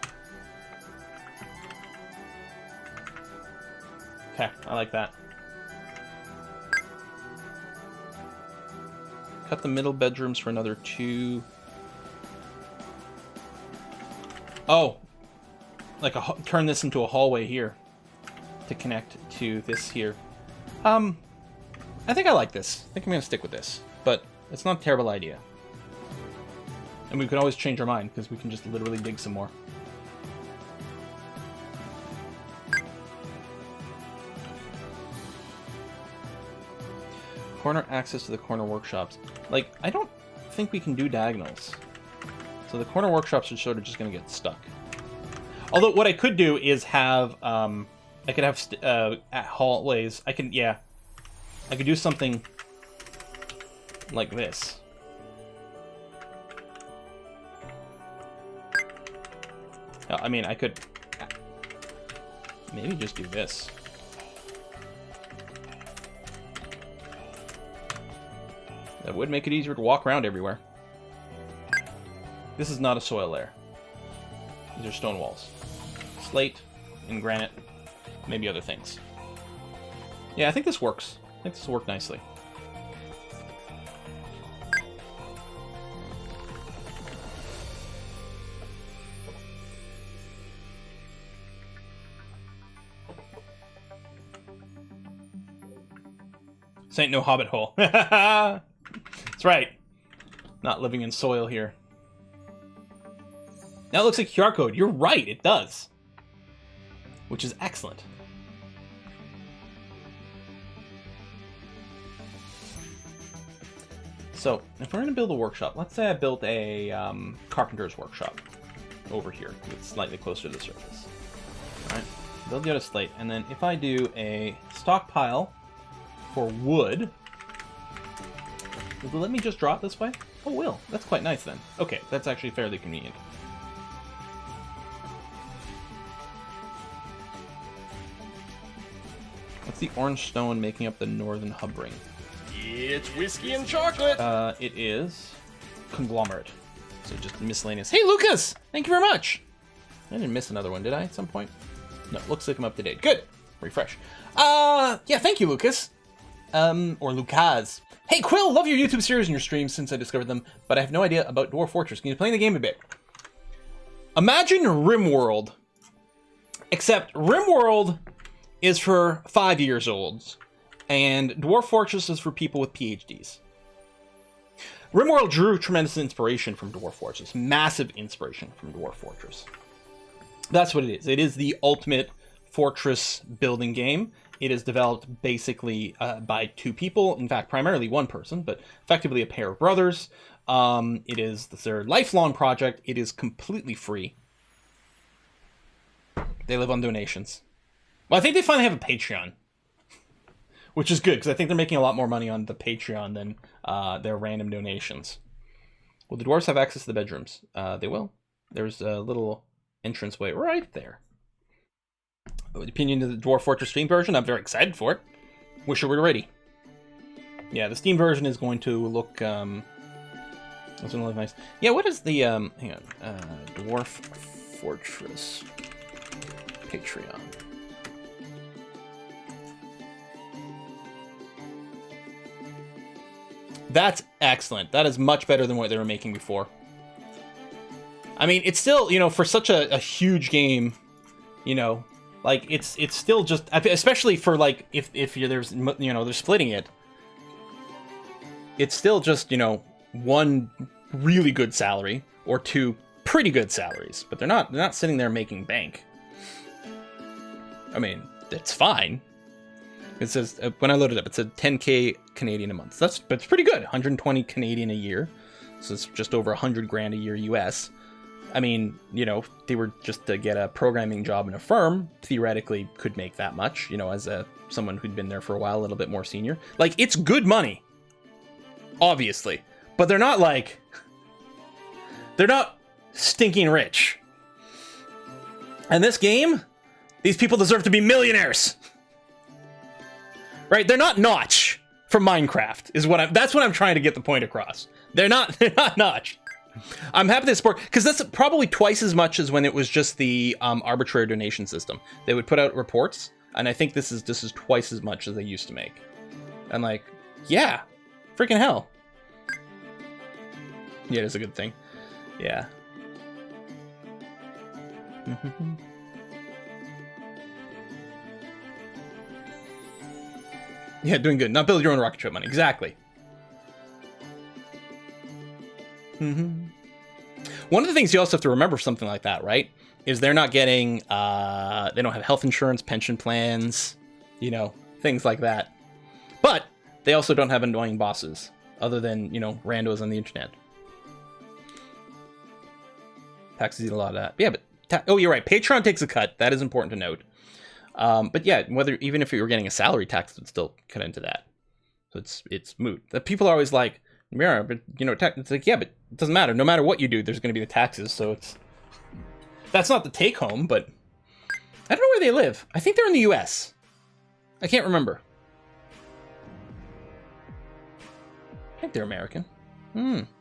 Okay, I like that. Cut the middle bedrooms for another 2. Oh, like turn this into a hallway here to connect to this here. I think I like this. I think I'm gonna stick with this, but it's not a terrible idea. And we can always change our mind, because we can just literally dig some more. Corner access to the corner workshops. Like, I don't think we can do diagonals. So the corner workshops are sort of just going to get stuck. Although what I could do is have, I could have hallways. I could do something like this. I mean, I could maybe just do this. That would make it easier to walk around everywhere. This is not a soil layer. These are stone walls. Slate and granite, maybe other things. Yeah, I think this works. I think this will work nicely. This ain't no hobbit hole. That's right. Not living in soil here. Now it looks like QR code. You're right, it does. Which is excellent. So, if we're going to build a workshop, let's say I built a carpenter's workshop over here. It's slightly closer to the surface. Alright, build the other slate, and then if I do a stockpile for wood, will it let me just draw it this way? Oh, it will. That's quite nice then. Okay, that's actually fairly convenient. What's the orange stone making up the northern hub ring? It's whiskey and chocolate. It is conglomerate. So just miscellaneous. Hey, Lucas! Thank you very much! I didn't miss another one, did I, at some point? No, looks like I'm up to date. Good! Refresh. Yeah, thank you, Lucas. Or Lucas. Hey, Quill! Love your YouTube series and your streams since I discovered them, but I have no idea about Dwarf Fortress. Can you play the game a bit? Imagine RimWorld. Except RimWorld is for 5-years-olds, and Dwarf Fortress is for people with PhDs. RimWorld drew tremendous inspiration from Dwarf Fortress. Massive inspiration from Dwarf Fortress. That's what it is. It is the ultimate fortress building game. It is developed basically by 2 people. In fact, primarily 1 person, but effectively a pair of brothers. It is their lifelong project. It is completely free. They live on donations. Well, I think they finally have a Patreon. Which is good, because I think they're making a lot more money on the Patreon than their random donations. Will the dwarves have access to the bedrooms? They will. There's a little entranceway right there. Opinion of the Dwarf Fortress Steam version? I'm very excited for it. Wish it were ready. Yeah, the Steam version is going to look... it's going to look nice. Yeah, what is the... hang on. Dwarf Fortress Patreon. That's excellent. That is much better than what they were making before. I mean, it's still, you know, for such a huge game, you know, like it's still just, especially for like if you're, there's, you know, they're splitting it. It's still just, you know, 1 really good salary or 2 pretty good salaries, but they're not sitting there making bank. I mean, it's fine. It says, when I loaded it up, it said 10K Canadian a month. That's pretty good. 120 Canadian a year. So it's just over 100 grand a year US. I mean, you know, they were just to get a programming job in a firm, theoretically could make that much, you know, as someone who'd been there for a while, a little bit more senior. Like, it's good money. Obviously. But they're not like... They're not stinking rich. And this game, these people deserve to be millionaires. Right? They're not Notch from Minecraft, is what that's what I'm trying to get the point across. They're not Notch. I'm happy to support, because that's probably twice as much as when it was just the arbitrary donation system. They would put out reports, and I think this is twice as much as they used to make. And like, yeah, freaking hell. Yeah, it's a good thing. Yeah. Yeah, doing good. Not build your own rocket ship money. Exactly. One of the things you also have to remember for something like that, right, is they're not getting, they don't have health insurance, pension plans, you know, things like that. But they also don't have annoying bosses, other than, you know, randos on the internet. Taxes eat a lot of that. Yeah, but, oh, you're right. Patreon takes a cut. That is important to note. But yeah, even if you were getting a salary tax, it would still cut into that. So it's moot. The people are always like, yeah, but you know, it's like, yeah, but it doesn't matter. No matter what you do, there's going to be the taxes. So that's not the take home, but I don't know where they live. I think they're in the US. I can't remember. I think they're American. No,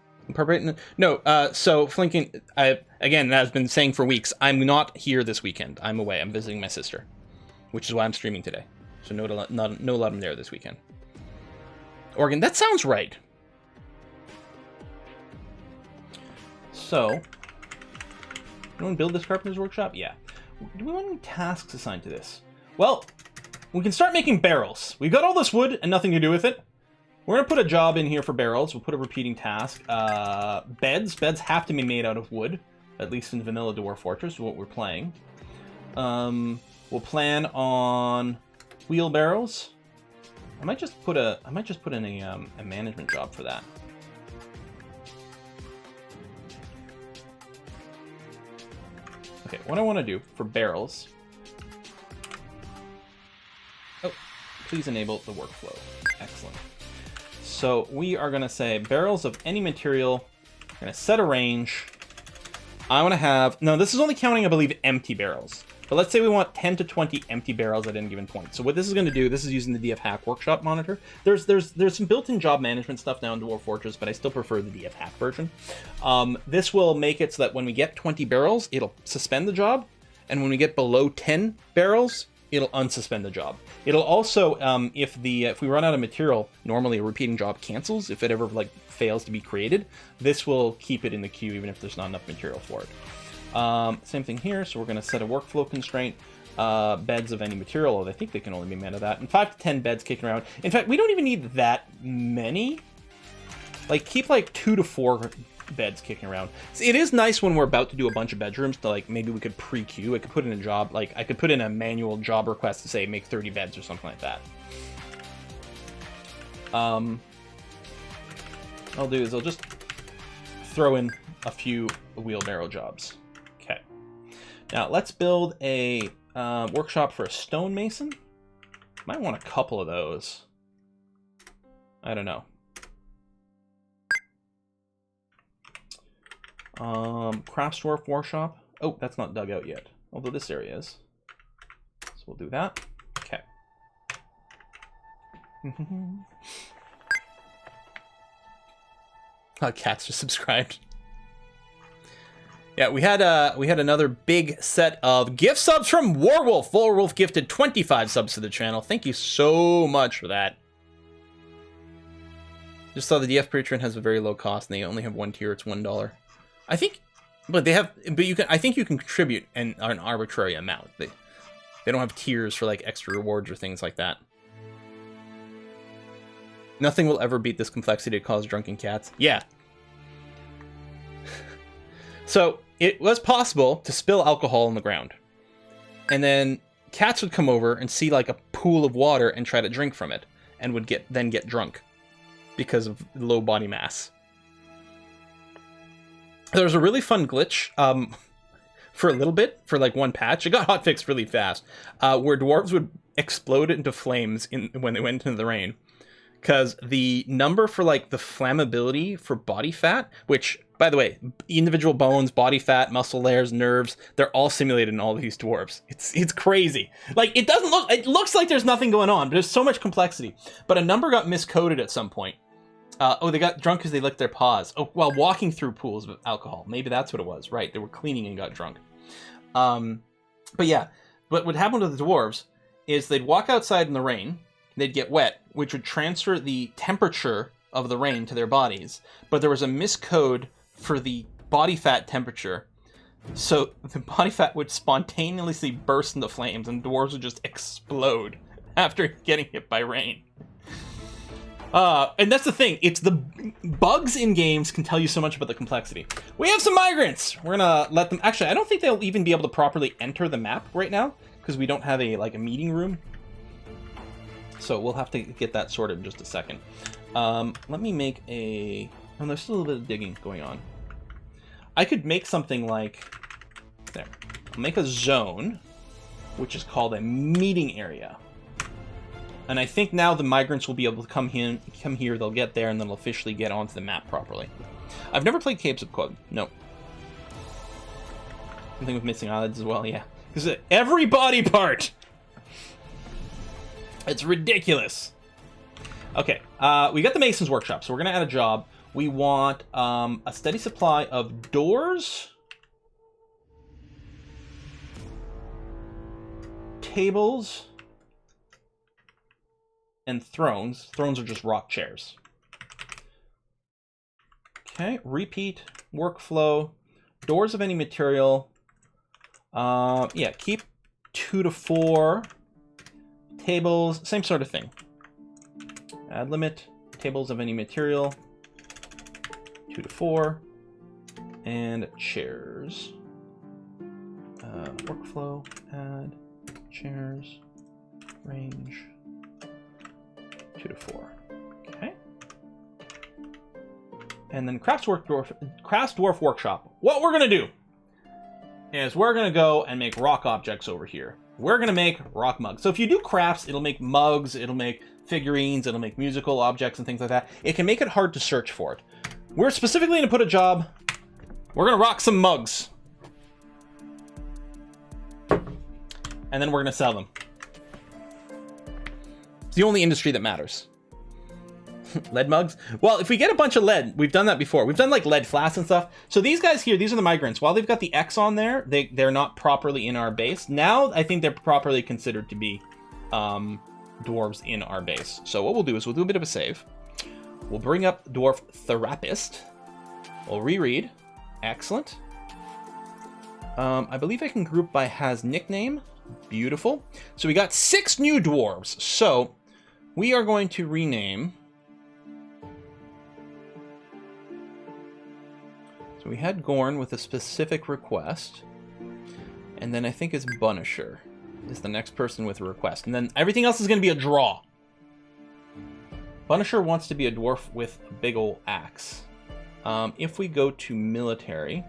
so Flinking, again, as I've been saying for weeks, I'm not here this weekend. I'm away. I'm visiting my sister, which is why I'm streaming today. So no lot I'm there this weekend. Oregon, that sounds right. So, do you want to build this carpenter's workshop? Yeah. Do we want any tasks assigned to this? Well, we can start making barrels. We've got all this wood and nothing to do with it. We're going to put a job in here for barrels. We'll put a repeating task. Beds. Beds have to be made out of wood, at least in vanilla Dwarf Fortress, what we're playing. We'll plan on wheelbarrows. I might just put in a management job for that. Okay, what I want to do for barrels. Oh, please enable the workflow. Excellent. So we are going to say barrels of any material. We're going to set a range. I want to have... No, this is only counting, I believe, empty barrels. But let's say we want 10 to 20 empty barrels at any given point. So what this is going to do, this is using the DF Hack Workshop monitor. There's some built-in job management stuff now in Dwarf Fortress, but I still prefer the DF Hack version. This will make it so that when we get 20 barrels, it'll suspend the job. And when we get below 10 barrels, it'll unsuspend the job. It'll also, if we run out of material, normally a repeating job cancels if it ever fails to be created. This will keep it in the queue even if there's not enough material for it. Same thing here, so we're going to set a workflow constraint. Beds of any material, although I think they can only be made of that. And 5 to 10 beds kicking around. In fact, we don't even need that many. Keep 2 to 4 beds kicking around. So it is nice when we're about to do a bunch of bedrooms to maybe we could pre-queue. I could put in a job, I could put in a manual job request to say make 30 beds or something like that. I'll do is I'll just throw in a few wheelbarrow jobs. Okay. Now let's build a workshop for a stonemason. Might want a couple of those. I don't know. Craft Dwarf workshop. Oh, that's not dug out yet. Although this area is. So we'll do that. Okay. Cats are subscribed. Yeah, we had another big set of gift subs from Warwolf. Warwolf gifted 25 subs to the channel. Thank you so much for that. Just saw the DF patron has a very low cost and they only have one tier. It's $1. I think, but you can. I think you can contribute an arbitrary amount. They don't have tiers for extra rewards or things like that. Nothing will ever beat this complexity to cause drunken cats. Yeah. So it was possible to spill alcohol on the ground, and then cats would come over and see a pool of water and try to drink from it, and would then get drunk because of low body mass. There was a really fun glitch for a little bit, for one patch. It got hotfixed really fast, where dwarves would explode into flames when they went into the rain. Because the number for the flammability for body fat, which, by the way, individual bones, body fat, muscle layers, nerves, they're all simulated in all of these dwarves. It's crazy. It looks like there's nothing going on, but there's so much complexity. But a number got miscoded at some point. They got drunk because they licked their paws. Oh, while walking through pools of alcohol. Maybe that's what it was. Right, they were cleaning and got drunk. But yeah, but what happened to the dwarves is they'd walk outside in the rain, they'd get wet, which would transfer the temperature of the rain to their bodies. But there was a miscode for the body fat temperature. So the body fat would spontaneously burst into flames and dwarves would just explode after getting hit by rain. And that's the thing. It's the bugs in games can tell you so much about the complexity. We have some migrants. We're gonna let them. Actually, I don't think they'll even be able to properly enter the map right now because we don't have a meeting room. So we'll have to get that sorted in just a second. Let me make a. Oh, there's still a little bit of digging going on. I could make something there. I'll make a zone, which is called a meeting area. And I think now the migrants will be able to come here, they'll get there, and then they'll officially get onto the map properly. I've never played Caves of Quod. No. Something with missing eyelids as well, yeah. This is every body part! It's ridiculous. Okay, we got the Mason's Workshop, so we're going to add a job. We want a steady supply of doors, tables, and thrones. Thrones are just rock chairs. Okay, repeat workflow. Doors of any material. Yeah, keep 2 to 4. Tables, same sort of thing. Add limit, tables of any material, 2 to 4. And chairs. Workflow, add, chairs, range, 2 to 4. Okay. And then Crafts Dwarf Workshop. What we're gonna do is we're gonna go and make rock objects over here. We're gonna make rock mugs. So if you do crafts, it'll make mugs, it'll make figurines, it'll make musical objects and things like that. It can make it hard to search for it. We're specifically gonna put a job. We're gonna rock some mugs. And then we're gonna sell them. It's the only industry that matters. Lead mugs? Well, if we get a bunch of lead, we've done that before. We've done like lead flasks and stuff. So these guys here, these are the migrants. While they've got the X on there, they're not properly in our base. Now I think they're properly considered to be dwarves in our base. So what we'll do is we'll do a bit of a save. We'll bring up Dwarf Therapist. We'll reread. Excellent. I believe I can group by has nickname. Beautiful. So we got 6 new dwarves. So we are going to rename. So we had Gorn with a specific request. And then I think it's Bunisher is the next person with a request. And then everything else is going to be a draw. Bunisher wants to be a dwarf with a big ol' axe. If we go to military,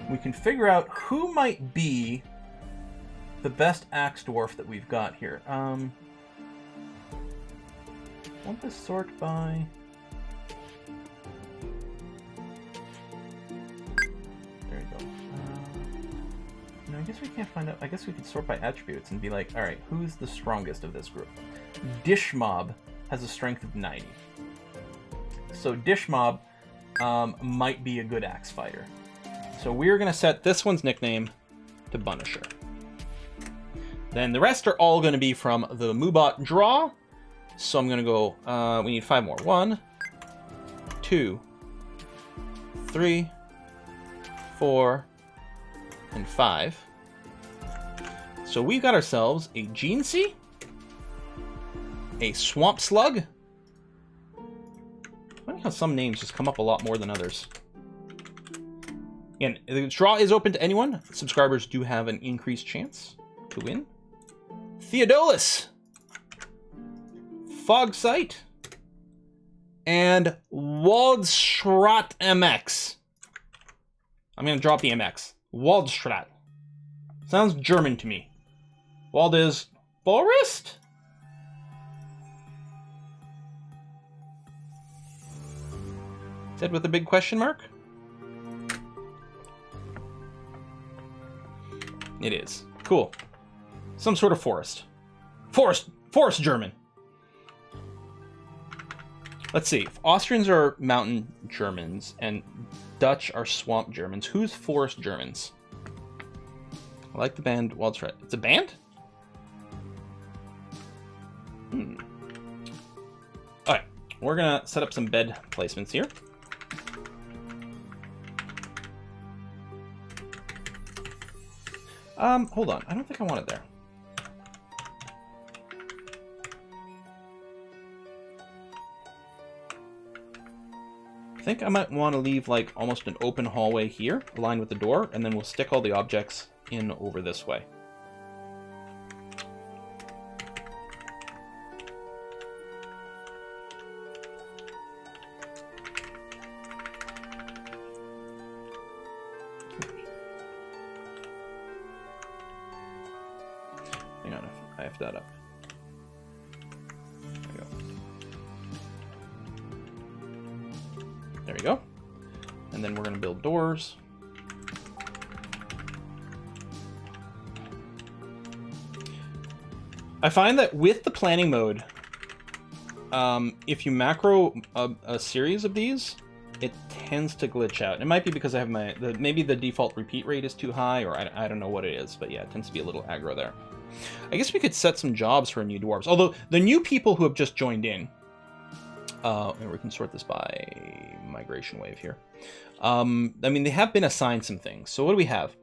we can figure out who might be the best axe dwarf that we've got here. Want to sort by... There you go. No, I guess we can't find out. I guess we could sort by attributes and be like, all right, who's the strongest of this group? Dishmob has a strength of 90. So Dishmob might be a good axe fighter. So we're going to set this one's nickname to Bunisher. Then the rest are all going to be from the Moobot draw. So I'm going to go, we need 5 more. 1, 2, 3, 4, and 5. So we've got ourselves a Genesi, a Swamp Slug. Funny how some names just come up a lot more than others. Again, the draw is open to anyone. Subscribers do have an increased chance to win. Theodolus, Fogsight, and Waldstrat MX. I'm going to drop the MX. Waldstrat. Sounds German to me. Wald is forest? Said with a big question mark? It is. Cool. Some sort of forest. Forest German. Let's see. If Austrians are mountain Germans and Dutch are swamp Germans, who's forest Germans? I like the band Waldstrat. It's a band? Alright. We're going to set up some bed placements here. Hold on. I don't think I want it there. I think I might want to leave like almost an open hallway here, aligned with the door, and then we'll stick all the objects in over this way. Hang on, I have that up. There we go. There we go. And then we're going to build doors. I find that with the planning mode, if you macro a series of these, it tends to glitch out. It might be because I have maybe the default repeat rate is too high, or I don't know what it is, but yeah, it tends to be a little aggro there. I guess we could set some jobs for new dwarves. Although the new people who have just joined in, and we can sort this by migration wave here. I mean, they have been assigned some things. So what do we have?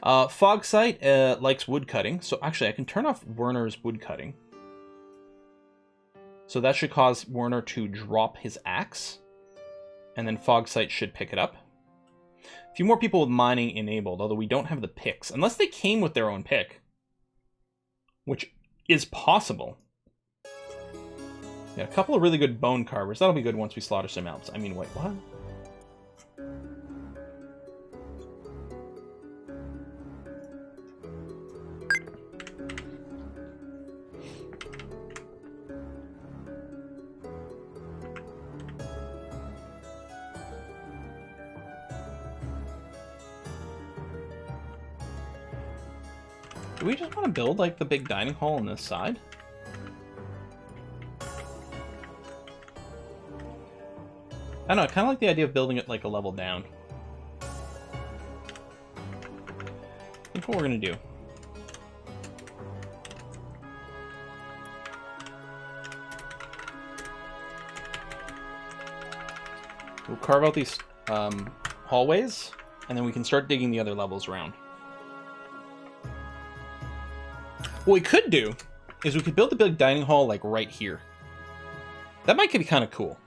Fogsight likes wood cutting. So actually, I can turn off Werner's wood cutting. So that should cause Warner to drop his axe. And then Fogsight should pick it up. A few more people with mining enabled, although we don't have the picks. Unless they came with their own pick. Which is possible. Yeah, a couple of really good bone carvers. That'll be good once we slaughter some elves. I mean, wait, what? Do we just want to build, like, the big dining hall on this side? I don't know, I kind of like the idea of building it, like, a level down. I think what we're going to do. We'll carve out these hallways, and then we can start digging the other levels around. What we could do is we could build the big dining hall like right here. That might be kind of cool.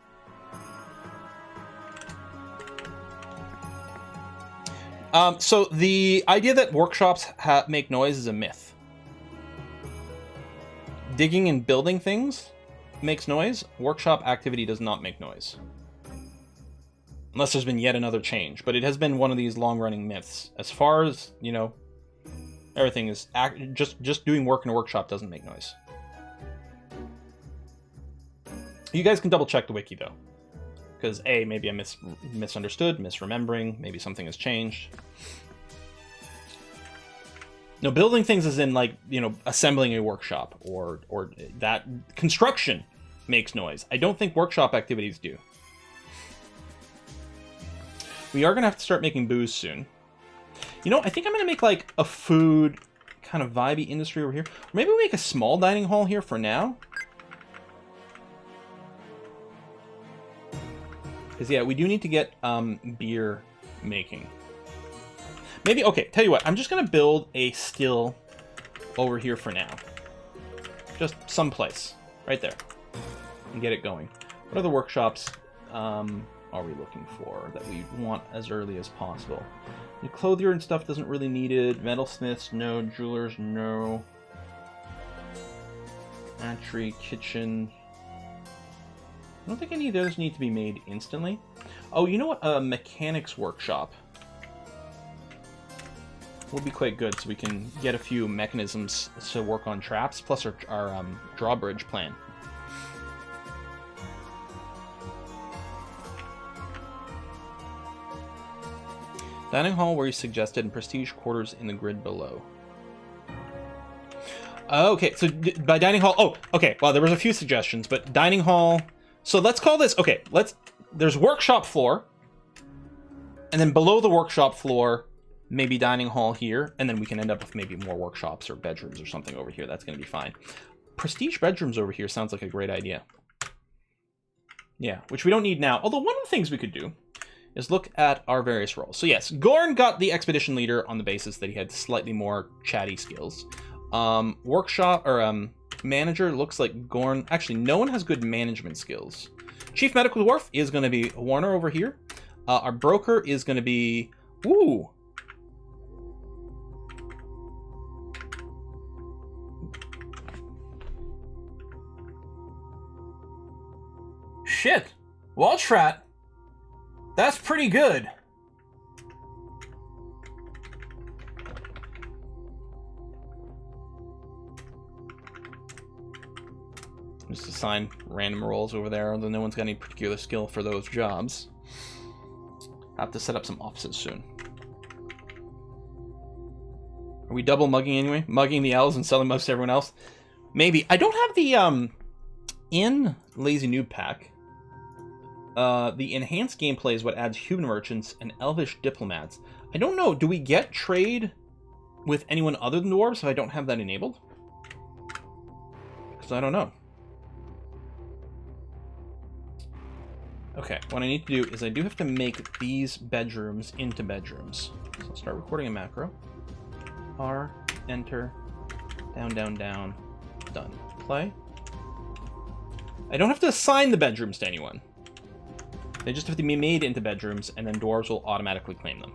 So the idea that workshops make noise is a myth. Digging and building things makes noise. Workshop activity does not make noise. Unless there's been yet another change. But it has been one of these long-running myths. As far as, you know, everything is... Just doing work in a workshop doesn't make noise. You guys can double-check the wiki, though. Because, A, maybe I misunderstood, misremembering, maybe something has changed. No, building things is in, like, you know, assembling a workshop, or that construction makes noise. I don't think workshop activities do. We are going to have to start making booze soon. You know, I think I'm going to make, like, a food kind of vibey industry over here. Or maybe we make a small dining hall here for now. Because, yeah, we do need to get beer making. Maybe, okay, tell you what. I'm just going to build a still over here for now. Just someplace. Right there. And get it going. What other workshops are we looking for that we want as early as possible? The clothier and stuff doesn't really need it. Metalsmiths, no. Jewelers, no. Hatchery, kitchen... I don't think any of those need to be made instantly. Oh, you know what? A mechanics workshop will be quite good, so we can get a few mechanisms to work on traps, plus our drawbridge plan. Dining hall where you suggested, and prestige quarters in the grid below. Okay, so by dining hall... Oh, okay, well, there was a few suggestions, but dining hall... So let's call this, okay, there's workshop floor, and then below the workshop floor, maybe dining hall here, and then we can end up with maybe more workshops or bedrooms or something over here. That's going to be fine. Prestige bedrooms over here sounds like a great idea. Yeah, which we don't need now. Although one of the things we could do is look at our various roles. So yes, Gorn got the expedition leader on the basis that he had slightly more chatty skills. Workshop, or manager, looks like Gorn... Actually, no one has good management skills. Chief Medical Dwarf is going to be Warner over here. Our broker is going to be... Ooh! Shit! Waltrat! That's pretty good! Just assign random roles over there, although no one's got any particular skill for those jobs. I'll have to set up some offices soon. Are we double mugging anyway? Mugging the elves and selling most to everyone else? Maybe. I don't have the, in Lazy Newb Pack, the enhanced gameplay is what adds human merchants and elvish diplomats. I don't know, do we get trade with anyone other than dwarves if I don't have that enabled? Because I don't know. Okay, what I need to do is I do have to make these bedrooms into bedrooms. So I'll start recording a macro. R, enter, down, down, down, done. Play. I don't have to assign the bedrooms to anyone. They just have to be made into bedrooms, and then dwarves will automatically claim them.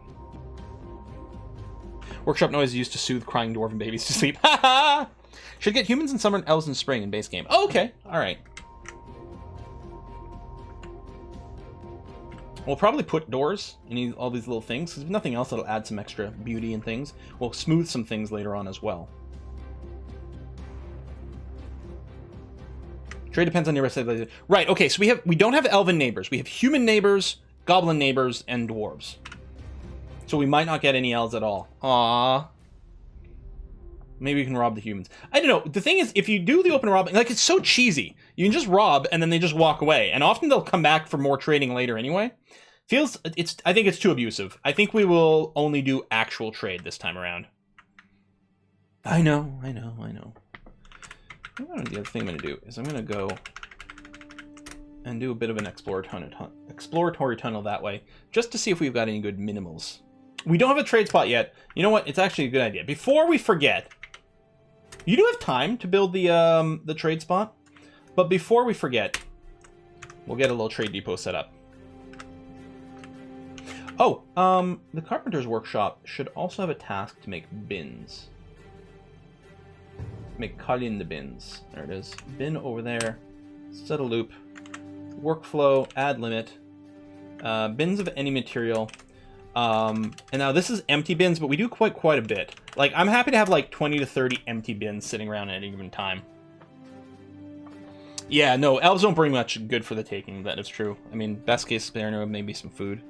Workshop noise is used to soothe crying dwarven babies to sleep. Ha ha! Should get humans in summer and elves in spring in base game. Oh, okay. Alright. We'll probably put doors in all these little things, because if nothing else, that'll add some extra beauty and things. We'll smooth some things later on as well. Trade depends on your rest of the... Right, okay, so we don't have elven neighbors. We have human neighbors, goblin neighbors, and dwarves. So we might not get any elves at all. Aww. Maybe we can rob the humans. I don't know. The thing is, if you do the open robbing, like, it's so cheesy. You can just rob, and then they just walk away. And often they'll come back for more trading later anyway. I think it's too abusive. I think we will only do actual trade this time around. I know. The other thing I'm going to do is I'm going to go and do a bit of an exploratory tunnel that way, just to see if we've got any good minimals. We don't have a trade spot yet. You know what? It's actually a good idea. Before we forget, you do have time to build the trade spot, but before we forget, we'll get a little trade depot set up. Oh, the carpenter's workshop should also have a task to make bins. Make cut in the bins. There it is. Bin over there. Set a loop. Workflow. Add limit. Bins of any material. And now this is empty bins, but we do quite a bit. Like, I'm happy to have like 20 to 30 empty bins sitting around at any given time. Yeah, no, elves don't bring much good for the taking. That is true. I mean, best case scenario, maybe some food.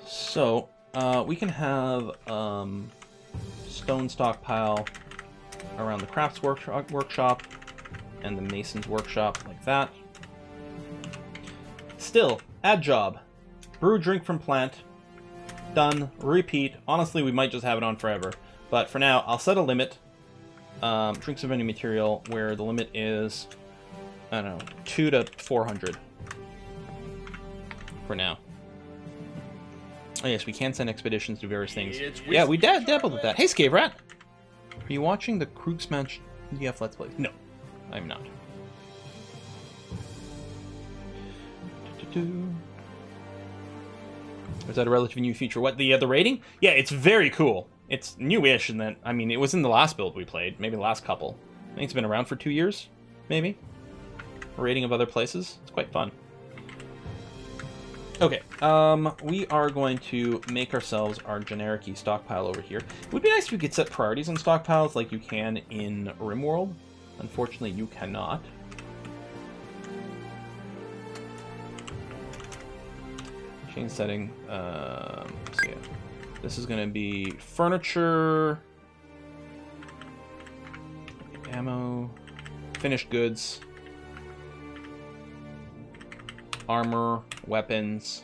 So, we can have stone stockpile around the crafts workshop and the mason's workshop, like that. Still, add job. Brew drink from plant. Done. Repeat. Honestly, we might just have it on forever. But for now, I'll set a limit. Drinks of any material, where the limit is, I don't know, 2 to 400. For now. Oh yes, we can send expeditions to various things. Yeah, we dabbled with that. Hey, Scave Rat! Are you watching the Krugsmatch DF Let's Play? No, I'm not. Is that a relatively new feature? What, the rating? Yeah, it's very cool. It's newish, and then, I mean, it was in the last build we played, maybe the last couple. I think it's been around for 2 years, maybe? Rating of other places. It's quite fun. Okay, we are going to make ourselves our generic-y stockpile over here. It would be nice if we could set priorities on stockpiles like you can in RimWorld. Unfortunately, you cannot. Change setting. So yeah, this is going to be furniture, ammo, finished goods, armor, weapons.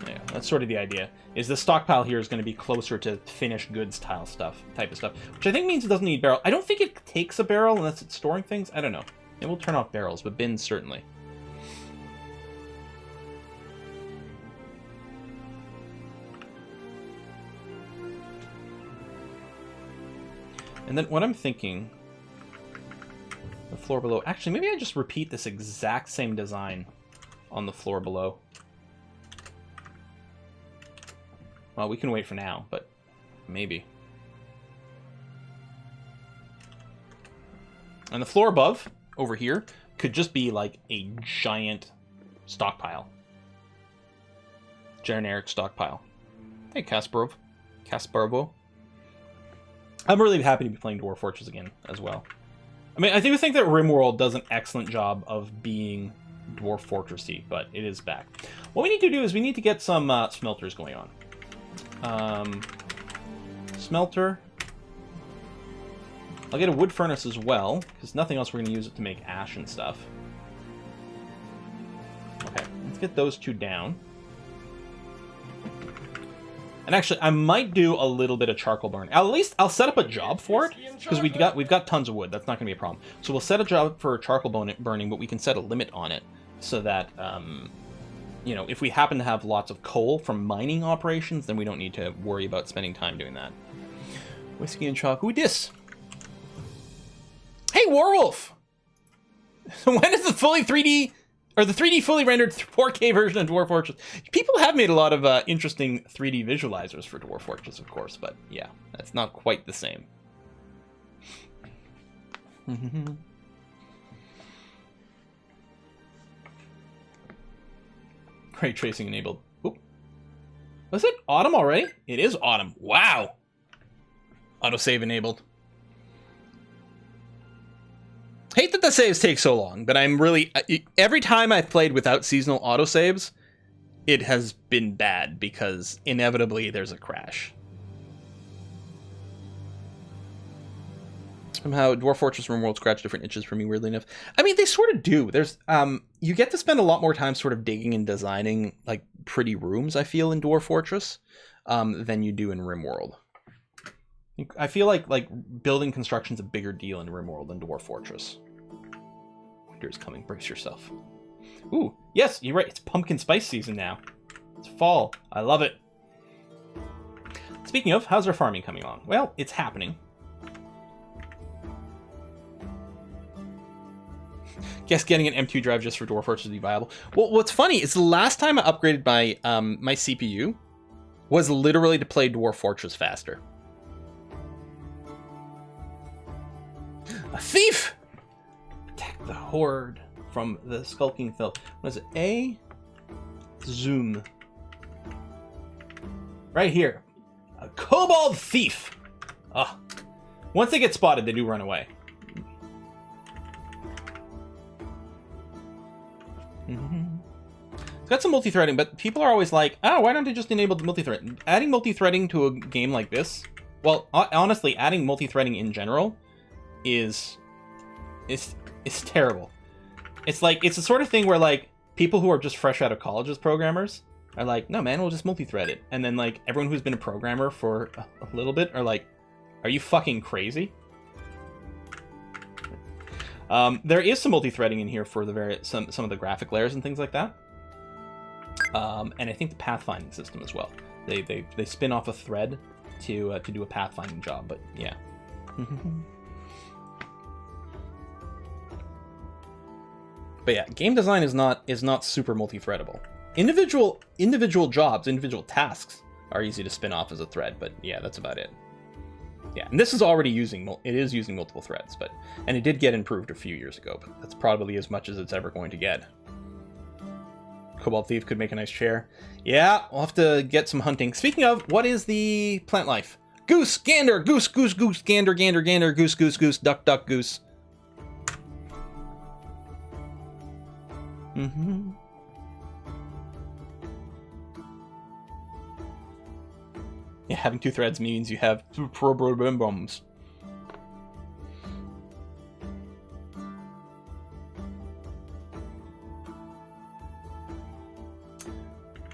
Yeah, that's sort of the idea. Is the stockpile here is going to be closer to finished goods type of stuff, which I think means it doesn't need barrel. I don't think it takes a barrel unless it's storing things. I don't know. It will turn off barrels, but bins certainly. And then what I'm thinking, the floor below. Actually, maybe I just repeat this exact same design on the floor below. Well, we can wait for now, but maybe. And the floor above, over here, could just be like a giant stockpile. Generic stockpile. Hey, Kasparbo. I'm really happy to be playing Dwarf Fortress again, as well. I mean, I do think that RimWorld does an excellent job of being Dwarf Fortressy, but it is back. What we need to do is we need to get some smelters going on. Smelter. I'll get a wood furnace as well, because nothing else we're going to use it to make ash and stuff. Okay, let's get those two down. And actually, I might do a little bit of charcoal burn. At least I'll set up a job for it, because we've got tons of wood. That's not going to be a problem. So we'll set a job for charcoal burning, but we can set a limit on it so that you know, if we happen to have lots of coal from mining operations, then we don't need to worry about spending time doing that. Whiskey and chalk. Ooh, this. Hey, Warwolf! When is the fully 3D, or the 3D fully rendered 4K version of Dwarf Fortress? People have made a lot of interesting 3D visualizers for Dwarf Fortress, of course, but yeah, that's not quite the same. Ray tracing enabled. Oop. Was it autumn already? It is autumn. Wow. Autosave enabled. Hate that the saves take so long, but I'm really... Every time I've played without seasonal autosaves, it has been bad, because inevitably there's a crash. Somehow, Dwarf Fortress and RimWorld scratch different itches for me, weirdly enough. I mean, they sort of do. There's, you get to spend a lot more time sort of digging and designing, like, pretty rooms, I feel, in Dwarf Fortress, than you do in RimWorld. I feel like building construction's a bigger deal in RimWorld than Dwarf Fortress. Winter's coming, brace yourself. Ooh, yes, you're right, it's pumpkin spice season now. It's fall, I love it. Speaking of, how's our farming coming on? Well, it's happening. Guess getting an M2 drive just for Dwarf Fortress would be viable. Well, what's funny is the last time I upgraded my my CPU was literally to play Dwarf Fortress faster. A thief! Protect the horde from the skulking thief. What is it? A zoom. Right here. A kobold thief. Ah. Once they get spotted, they do run away. It's got some multi-threading, but people are always like, oh, why don't they just enable the multi-thread? Adding multi-threading to a game like this, well, honestly, adding multi-threading in general is terrible. It's like, it's the sort of thing where, like, people who are just fresh out of college as programmers are like, no, man, we'll just multi-thread it. And then, like, everyone who's been a programmer for a little bit are like, are you fucking crazy? There is some multi-threading in here for the some of the graphic layers and things like that. And I think the pathfinding system as well. They spin off a thread to do a pathfinding job, but yeah. But yeah, game design is not super multi-threadable. Individual jobs, individual tasks are easy to spin off as a thread, but yeah, that's about it. Yeah, and this is already using multiple threads, and it did get improved a few years ago, but that's probably as much as it's ever going to get. Cobalt Thief could make a nice chair. Yeah, we'll have to get some hunting. Speaking of, what is the plant life? Goose, gander, goose, goose, goose, gander, gander, gander, goose, goose, goose, duck, duck, goose. Yeah, having two threads means you have two problems.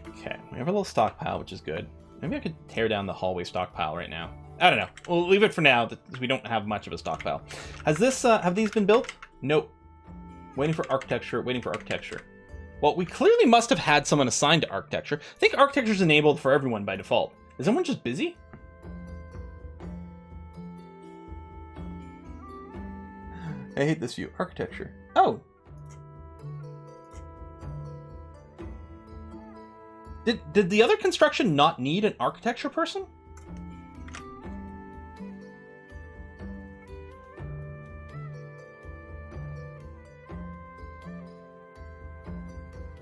Okay, we have a little stockpile, which is good. Maybe I could tear down the hallway stockpile right now. I don't know. We'll leave it for now, because we don't have much of a stockpile. Has this, have these been built? Nope. Waiting for architecture, waiting for architecture. Well, we clearly must have had someone assigned to architecture. I think architecture is enabled for everyone by default. Is someone just busy? I hate this view. Architecture. Oh! Did the other construction not need an architecture person?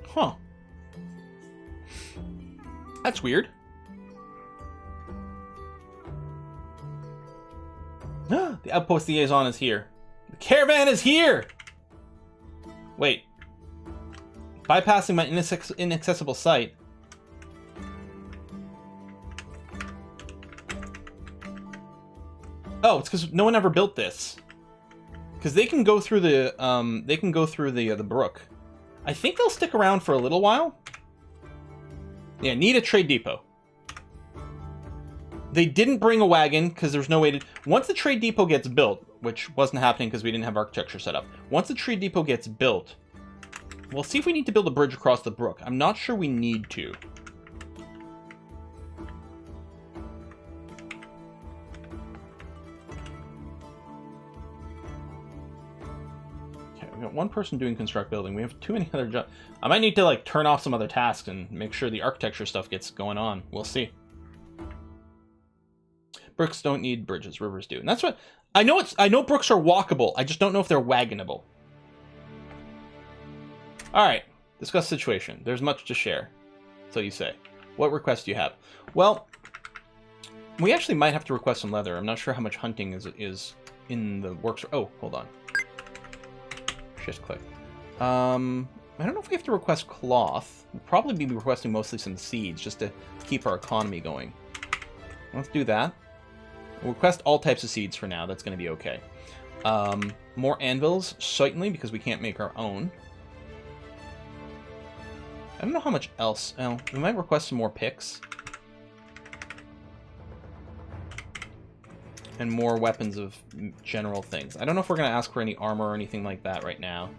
Huh. That's weird. The outpost liaison is here. The caravan is here! Wait. Bypassing my inaccessible site. Oh, it's because no one ever built this. Because they can go through the the brook. I think they'll stick around for a little while. Yeah, need a trade depot. They didn't bring a wagon because there's no way to... Once the trade depot gets built, which wasn't happening because we didn't have architecture set up. Once the trade depot gets built, We'll see if we need to build a bridge across the brook. I'm not sure we need to. Okay, we got one person doing construct building. We have too many other jobs. I might need to like turn off some other tasks and make sure the architecture stuff gets going on. We'll see. Brooks don't need bridges, rivers do. And that's what I know. I know brooks are walkable. I just don't know if they're wagonable. All right, discuss situation. There's much to share. So you say. What request do you have? Well, we actually might have to request some leather. I'm not sure how much hunting is in the works. Oh, hold on. Shift click. I don't know if we have to request cloth. We'll probably be requesting mostly some seeds just to keep our economy going. Let's do that. We'll request all types of seeds for now. That's going to be okay. More anvils, certainly, because we can't make our own. I don't know how much else. Oh, we might request some more picks. And more weapons of general things. I don't know if we're going to ask for any armor or anything like that right now.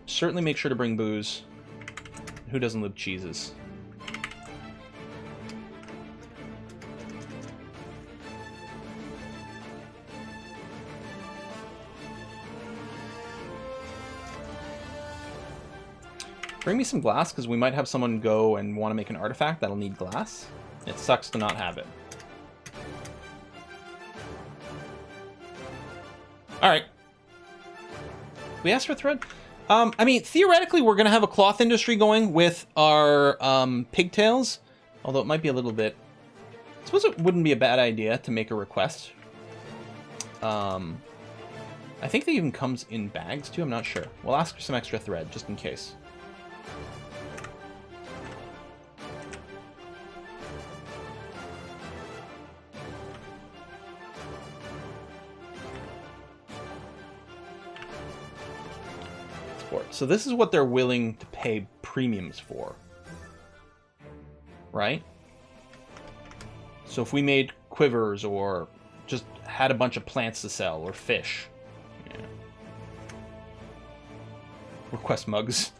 Certainly make sure to bring booze. Who doesn't love cheeses? Bring me some glass, because we might have someone go and want to make an artifact that'll need glass. It sucks to not have it. Alright. We asked for thread? I mean, theoretically, we're going to have a cloth industry going with our pigtails. Although it might be a little bit... I suppose it wouldn't be a bad idea to make a request. I think that even comes in bags, too. I'm not sure. We'll ask for some extra thread, just in case. So this is what they're willing to pay premiums for. Right? So if we made quivers or just had a bunch of plants to sell or fish. Yeah. Request mugs.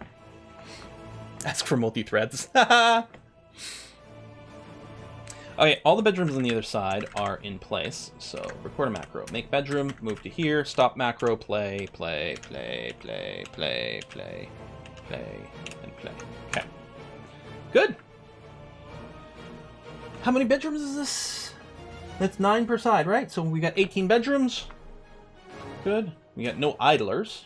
Ask for multi-threads. Okay, all the bedrooms on the other side are in place. So record a macro. Make bedroom, move to here, stop macro, play, play, play, play, play, play, play, and play. Okay. Good. How many bedrooms is this? That's 9 per side, right? So we got 18 bedrooms. Good. We got no idlers.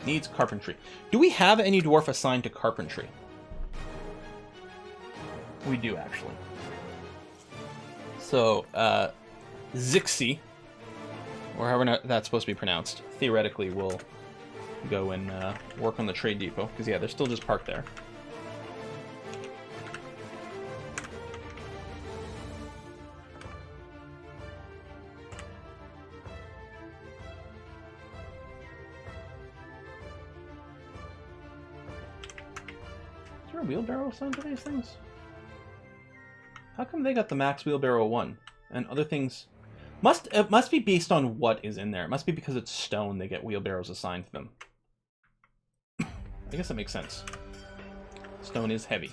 Needs carpentry. Do we have any dwarf assigned to carpentry? We do, actually. So, Zixi, or however that's supposed to be pronounced, theoretically will go and work on the trade depot. Because, yeah, they're still just parked there. Is there a wheelbarrow assigned to these things? How come they got the max wheelbarrow 1 and other things? It must be based on what is in there. It must be because it's stone they get wheelbarrows assigned to them. I guess that makes sense. Stone is heavy.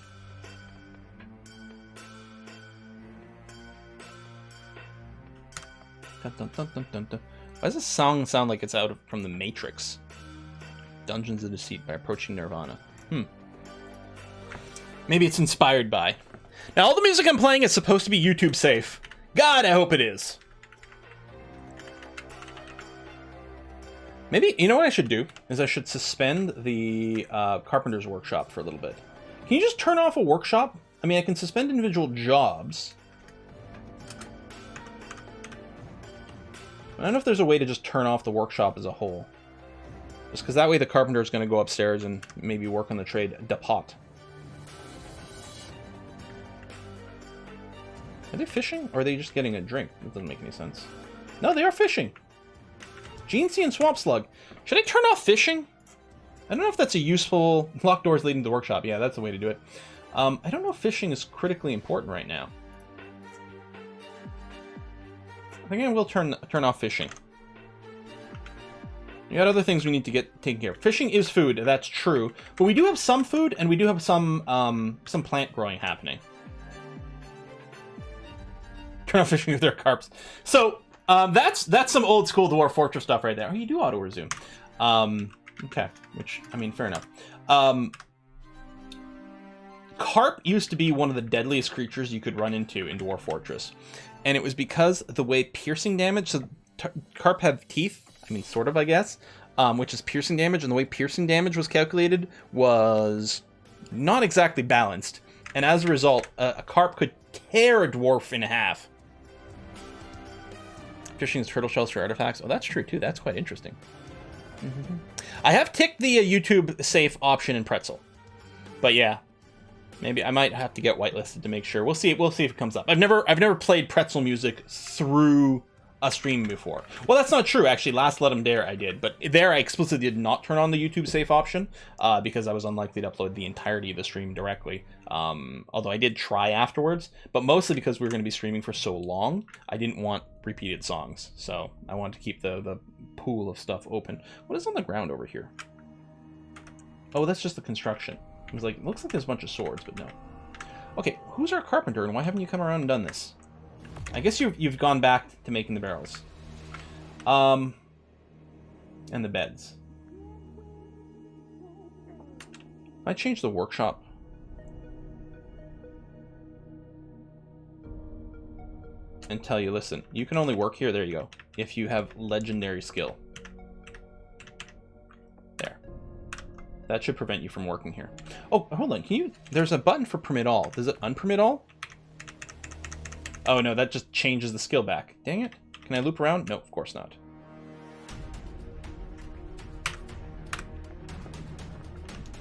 Dun, dun, dun, dun, dun, dun. Why does this song sound like it's out from the Matrix? Dungeons of Deceit by Approaching Nirvana. Maybe it's inspired by. Now, all the music I'm playing is supposed to be YouTube safe. God, I hope it is. Maybe, you know what I should do? Is I should suspend the carpenter's workshop for a little bit. Can you just turn off a workshop? I mean, I can suspend individual jobs. I don't know if there's a way to just turn off the workshop as a whole. Just because that way the carpenter is going to go upstairs and maybe work on the trade depot. Are they fishing, or are they just getting a drink? That doesn't make any sense. No, they are fishing. Gene and Swamp Slug. Should I turn off fishing? I don't know if that's a useful... Locked doors leading to the workshop. Yeah, that's the way to do it. I don't know if fishing is critically important right now. I think I will turn off fishing. We got other things we need to get taken care of. Fishing is food, that's true. But we do have some food, and we do have some plant growing happening. Turn off fishing with their carps. So, that's some old school Dwarf Fortress stuff right there. Oh, you do auto-resume. Okay, which, I mean, fair enough. Carp used to be one of the deadliest creatures you could run into in Dwarf Fortress. And it was because the way piercing damage... So carp have teeth, I mean, sort of, I guess, which is piercing damage. And the way piercing damage was calculated was not exactly balanced. And as a result, a carp could tear a dwarf in half. Fishing is turtle shells for artifacts. Oh, that's true, too. That's quite interesting. Mm-hmm. I have ticked the YouTube safe option in Pretzel. But yeah, maybe I might have to get whitelisted to make sure. We'll see. We'll see if it comes up. I've never played Pretzel music through a stream before. Well, that's not true, actually. Last Let 'Em Dare I did, but there I explicitly did not turn on the YouTube safe option because I was unlikely to upload the entirety of the stream directly. Although I did try afterwards, but mostly because we were going to be streaming for so long, I didn't want repeated songs. So I wanted to keep the pool of stuff open. What is on the ground over here? Oh, that's just the construction. It was like, looks like there's a bunch of swords, but no. Okay, who's our carpenter, and why haven't you come around and done this? I guess you've gone back to making the barrels. And the beds. I changed the workshop. And tell you, listen, you can only work here, there you go, if you have legendary skill. There. That should prevent you from working here. Oh, hold on, can you... There's a button for permit all. Does it unpermit all? Oh no, that just changes the skill back. Dang it. Can I loop around? No, of course not.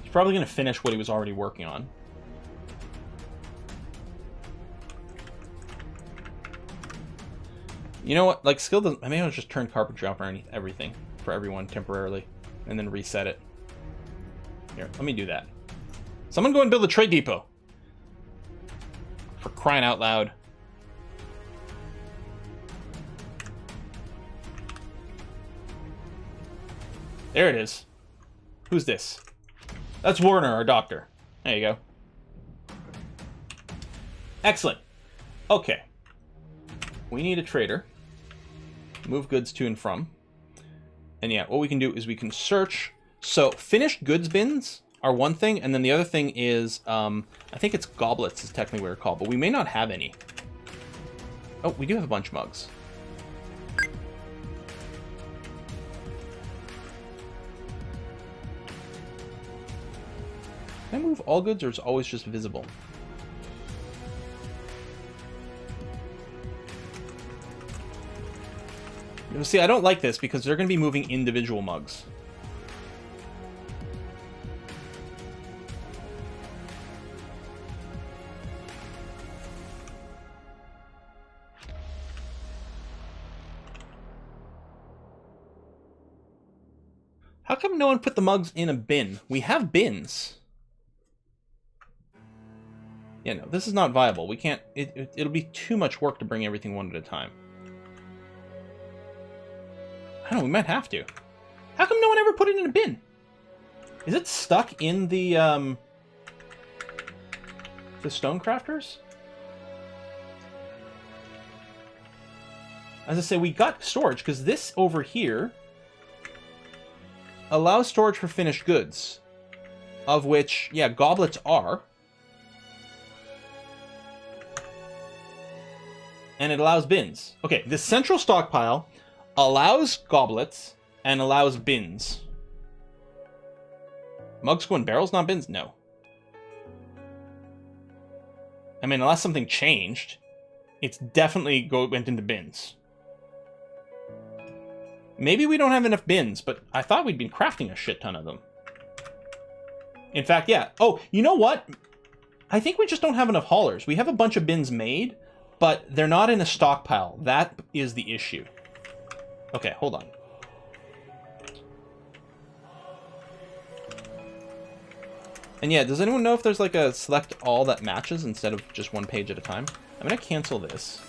He's probably going to finish what he was already working on. You know what? Like, skill doesn't... I may as well just turn carpentry off underneath everything for everyone temporarily. And then reset it. Here, let me do that. Someone go and build a trade depot. For crying out loud. There it is. Who's this? That's Warner, our doctor. There you go. Excellent. Okay. We need a trader. Move goods to and from. And yeah, what we can do is we can search. So, finished goods bins are one thing, and then the other thing is, I think it's goblets is technically what they're called, but we may not have any. Oh, we do have a bunch of mugs. Can I move all goods, or is it always just visible? You see, I don't like this because they're going to be moving individual mugs. How come no one put the mugs in a bin? We have bins. Yeah, no, this is not viable. We can't... It'll be too much work to bring everything one at a time. I don't know, we might have to. How come no one ever put it in a bin? Is it stuck in the stone crafters? As I say, we got storage, because this over here allows storage for finished goods. Of which, yeah, goblets are. And it allows bins. Okay, the central stockpile allows goblets and allows bins. Mugs go in barrels, not bins? No. I mean, unless something changed, it's definitely went into bins. Maybe we don't have enough bins, but I thought we'd been crafting a shit ton of them. In fact, yeah. Oh, you know what? I think we just don't have enough haulers. We have a bunch of bins made, but they're not in a stockpile. That is the issue. Okay, hold on. And yeah, does anyone know if there's like a select all that matches instead of just one page at a time? I'm gonna cancel this.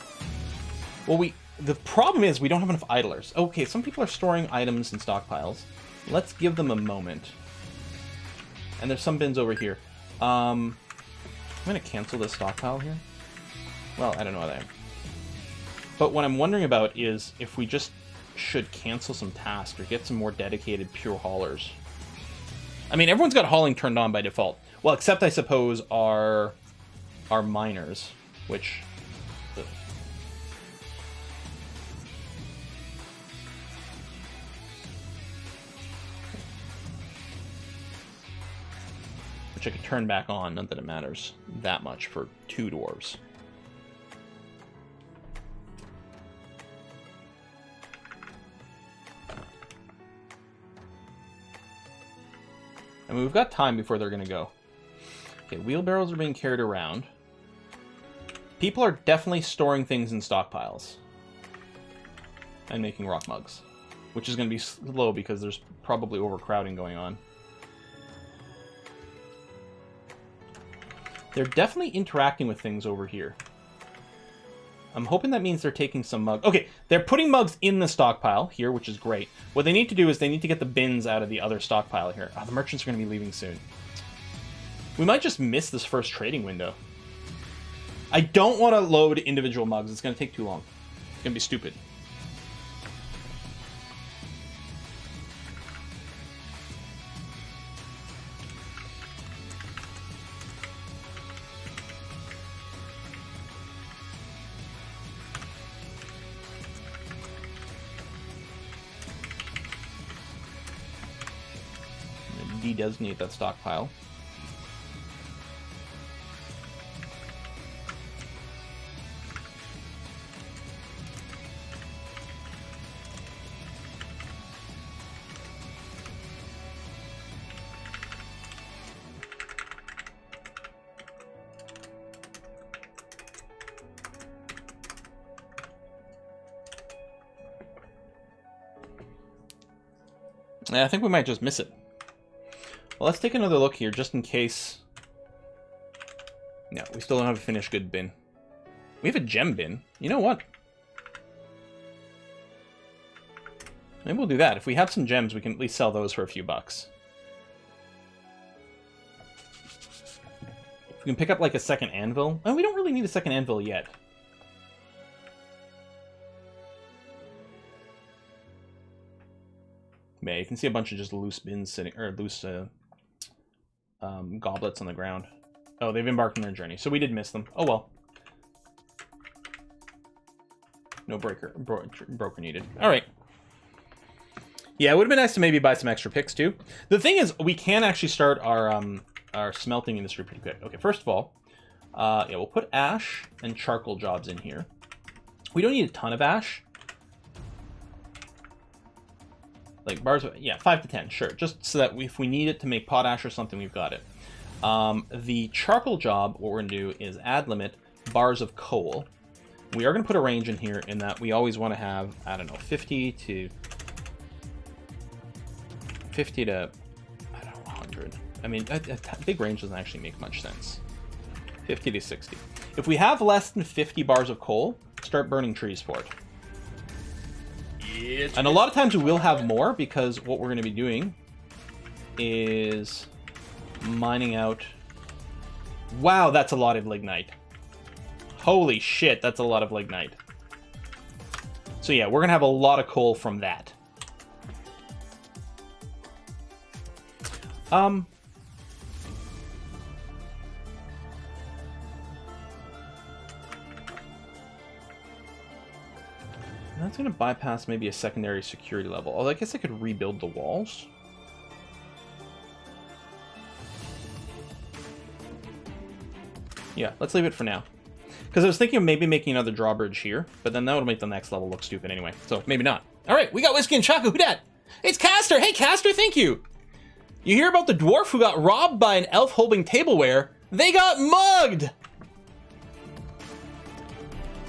Well, The problem is we don't have enough idlers. Okay, some people are storing items in stockpiles. Let's give them a moment. And there's some bins over here. I'm going to cancel this stockpile here. Well, I don't know what I am. But what I'm wondering about is if we just should cancel some tasks or get some more dedicated pure haulers. I mean, everyone's got hauling turned on by default. Well, except I suppose our miners, which... which I could turn back on, not that it matters that much for 2 dwarves. I mean, we've got time before they're going to go. Okay, wheelbarrows are being carried around. People are definitely storing things in stockpiles. And making rock mugs. Which is going to be slow because there's probably overcrowding going on. They're definitely interacting with things over here. I'm hoping that means they're taking some mugs. Okay, they're putting mugs in the stockpile here, which is great. What they need to do is they need to get the bins out of the other stockpile here. Oh, the merchants are going to be leaving soon. We might just miss this first trading window. I don't want to load individual mugs. It's going to take too long. It's going to be stupid. De-designate that stockpile. I think we might just miss it. Well, let's take another look here, just in case... No, we still don't have a finished good bin. We have a gem bin. You know what? Maybe we'll do that. If we have some gems, we can at least sell those for a few bucks. If we can pick up, like, a second anvil... Oh, we don't really need a second anvil yet. Yeah, you can see a bunch of just loose bins sitting... Or loose... goblets on the ground. Oh, they've embarked on their journey, so we did miss them. Oh well. No broker needed. All right. Yeah, it would have been nice to maybe buy some extra picks too. The thing is, we can actually start our smelting industry pretty quick. Okay, first of all, yeah, we'll put ash and charcoal jobs in here. We don't need a ton of ash. Like bars of, yeah, 5 to 10, sure. Just so that if we need it to make potash or something, we've got it. The charcoal job, what we're going to do is add limit bars of coal. We are going to put a range in here in that we always want to have, I don't know, 50 to, I don't know, 100. I mean, a big range doesn't actually make much sense. 50 to 60. If we have less than 50 bars of coal, start burning trees for it. And a lot of times we will have more because what we're going to be doing is mining out... Wow, that's a lot of lignite. Holy shit, that's a lot of lignite. So yeah, we're going to have a lot of coal from that. That's going to bypass maybe a secondary security level. Although I guess I could rebuild the walls. Yeah, let's leave it for now. Because I was thinking of maybe making another drawbridge here, but then that would make the next level look stupid anyway. So maybe not. All right, we got Whiskey and Chocolate. Who dat? It's Caster. Hey, Caster, thank you. You hear about the dwarf who got robbed by an elf holding tableware? They got mugged!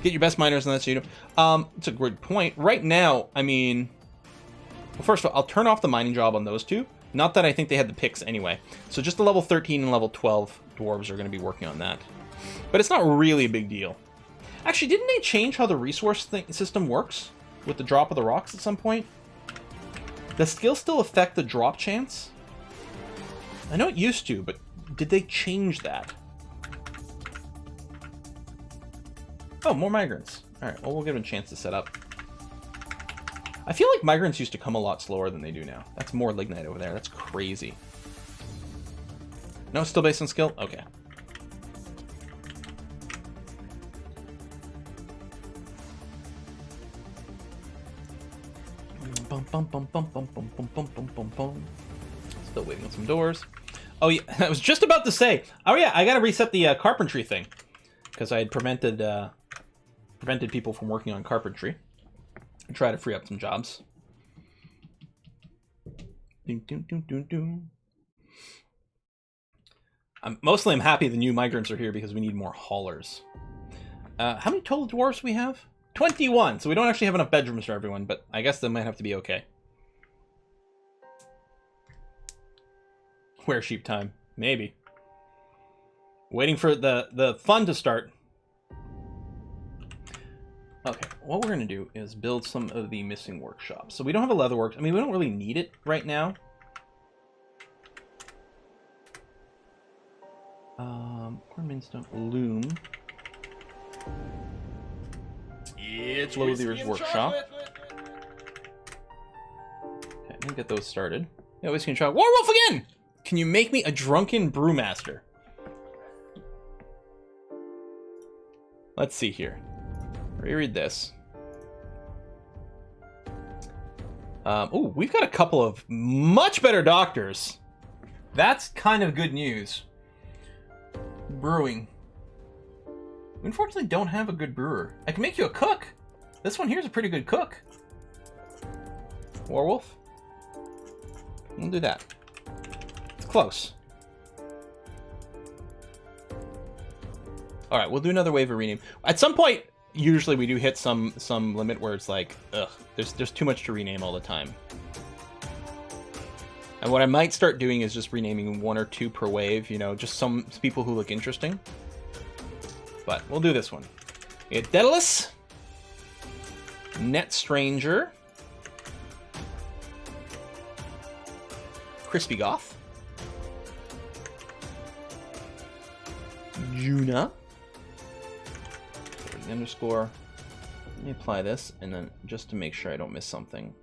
Get your best miners on that, so you know. It's a good point. Right now, I mean... Well, first of all, I'll turn off the mining job on those two. Not that I think they had the picks anyway. So just the level 13 and level 12 dwarves are going to be working on that. But it's not really a big deal. Actually, didn't they change how the resource system works with the drop of the rocks at some point? Does skill still affect the drop chance? I know it used to, but did they change that? Oh, more migrants. Alright, well, we'll give them a chance to set up. I feel like migrants used to come a lot slower than they do now. That's more lignite over there. That's crazy. No, still based on skill? Okay. Still waiting on some doors. Oh yeah, I was just about to say. Oh yeah, I gotta reset the carpentry thing because I had prevented people from working on carpentry. And try to free up some jobs. Mostly I'm happy the new migrants are here because we need more haulers. How many total dwarves we have? 21, so we don't actually have enough bedrooms for everyone, but I guess that might have to be okay. Wear sheep time. Maybe. Waiting for the fun to start. Okay, what we're going to do is build some of the missing workshops. So we don't have a leather work. I mean, we don't really need it right now. Corn, minstone, loom. It's Clothier's workshop. Okay, I'm gonna get those started. Yeah, whiskey and chocolate. Warwolf again! Can you make me a drunken brewmaster? Let's see here. Reread this. Oh, we've got a couple of much better doctors. That's kind of good news. Brewing. We unfortunately don't have a good brewer. I can make you a cook. This one here's a pretty good cook. Warwolf. We'll do that. It's close. All right, we'll do another wave of rename. At some point, usually we do hit some limit where it's like, ugh, there's too much to rename all the time. And what I might start doing is just renaming 1 or 2 per wave, you know, just some people who look interesting. But we'll do this one. We have Daedalus, Net Stranger, Crispy Goth, Juna, the underscore. Let me apply this, and then just to make sure I don't miss something,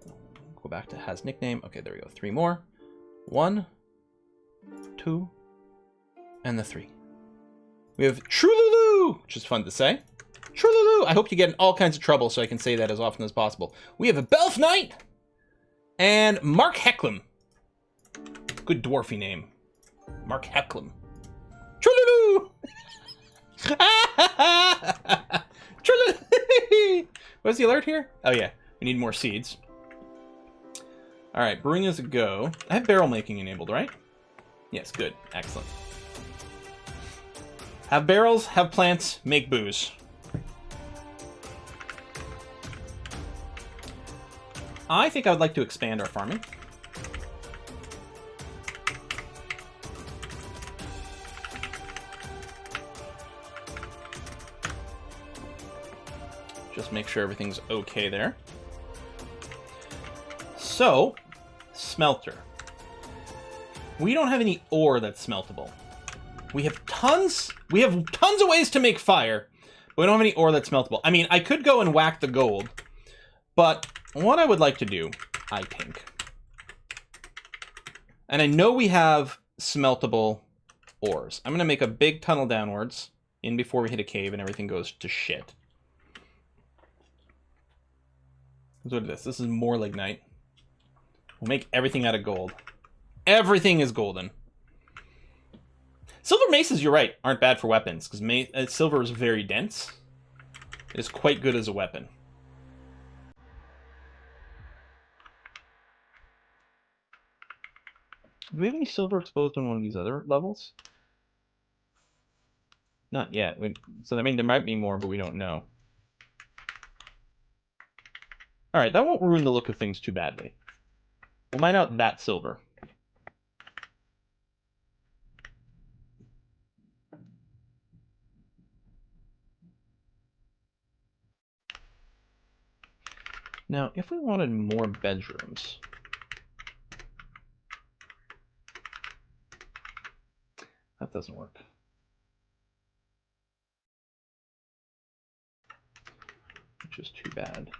go back to has nickname. Okay, there we go. 3 more. 1, 2, and the 3. We have Trululu, which is fun to say. Trululu! I hope you get in all kinds of trouble so I can say that as often as possible. We have a Belf Knight and Mark Hecklem. Good dwarfy name. Mark Hecklem. Trululu! Trululu! What's the alert here? Oh yeah, we need more seeds. Alright, brewing is a go. I have barrel making enabled, right? Yes, good. Excellent. Have barrels, have plants, make booze. I think I would like to expand our farming. Just make sure everything's okay there. So, smelter. We don't have any ore that's smeltable. We have tons of ways to make fire, but we don't have any ore that's smeltable. I mean, I could go and whack the gold, but what I would like to do, I think, and I know we have smeltable ores. I'm going to make a big tunnel downwards in before we hit a cave and everything goes to shit. Let's look at this. This is more lignite. We'll make everything out of gold. Everything is golden. Silver maces, you're right, aren't bad for weapons, because silver is very dense. It is quite good as a weapon. Do we have any silver exposed on one of these other levels? Not yet. So, I mean, there might be more, but we don't know. Alright, that won't ruin the look of things too badly. We'll mine out that silver. Now, if we wanted more bedrooms... That doesn't work. Which is too bad.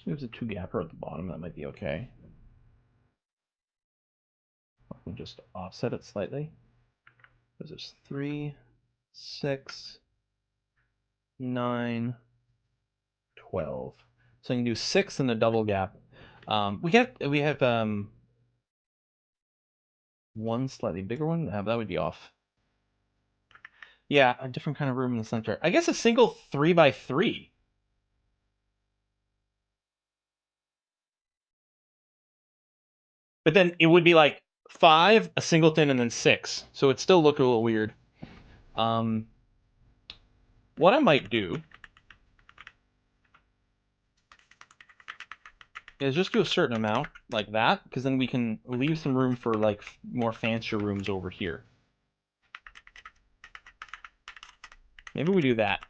There's a 2-gapper at the bottom. That might be okay. We'll just offset it slightly. There's 3, 6, 9, 12. So you can do 6 in the double gap. We have one slightly bigger one. That would be off. Yeah, a different kind of room in the center. I guess a single 3x3. But then it would be like 5, a singleton, and then 6. So it'd still look a little weird. What I might do is just do a certain amount, like that, because then we can leave some room for like more fancier rooms over here. Maybe we do that.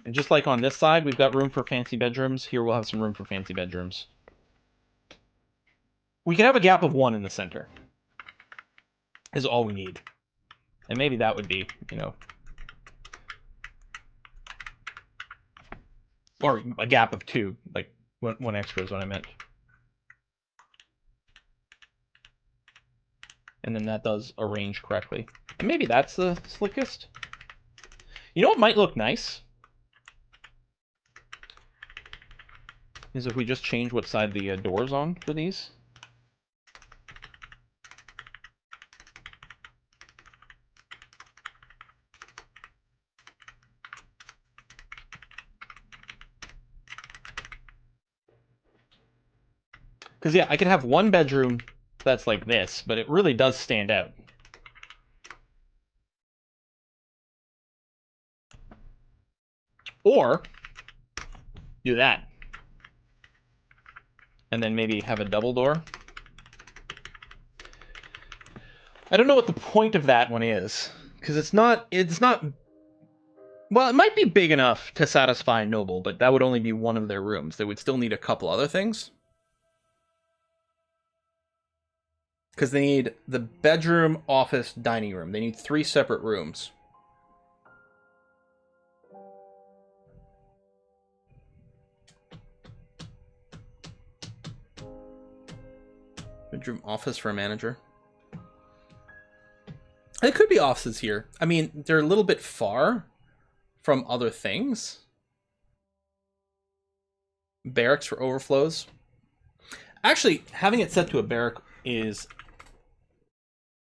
And just like on this side, we've got room for fancy bedrooms. Here we'll have some room for fancy bedrooms. We can have a gap of 1 in the center. Is all we need. And maybe that would be, you know... Or a gap of 2. Like, 1 extra is what I meant. And then that does arrange correctly. And maybe that's the slickest. You know what might look nice? Is if we just change what side the door's on for these. Because, yeah, I could have 1 bedroom that's like this, but it really does stand out. Or, do that. And then maybe have a double door. I don't know what the point of that one is. Because it's not... Well, it might be big enough to satisfy Noble, but that would only be one of their rooms. They would still need a couple other things. Because they need the bedroom, office, dining room. They need 3 separate rooms. Bedroom, office for a manager. It could be offices here. I mean, they're a little bit far from other things. Barracks for overflows. Actually, having it set to a barrack is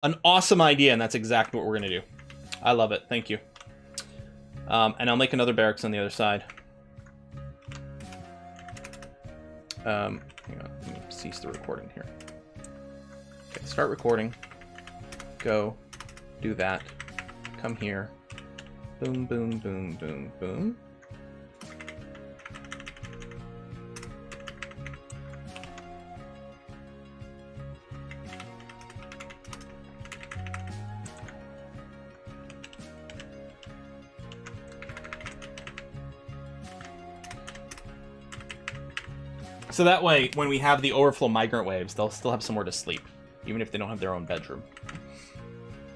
an awesome idea, and that's exactly what we're going to do. I love it. Thank you. And I'll make another barracks on the other side. Hang on. Let me cease the recording here. Okay, start recording. Go. Do that. Come here. Boom, boom, boom, boom, boom. So that way, when we have the overflow migrant waves, they'll still have somewhere to sleep, even if they don't have their own bedroom.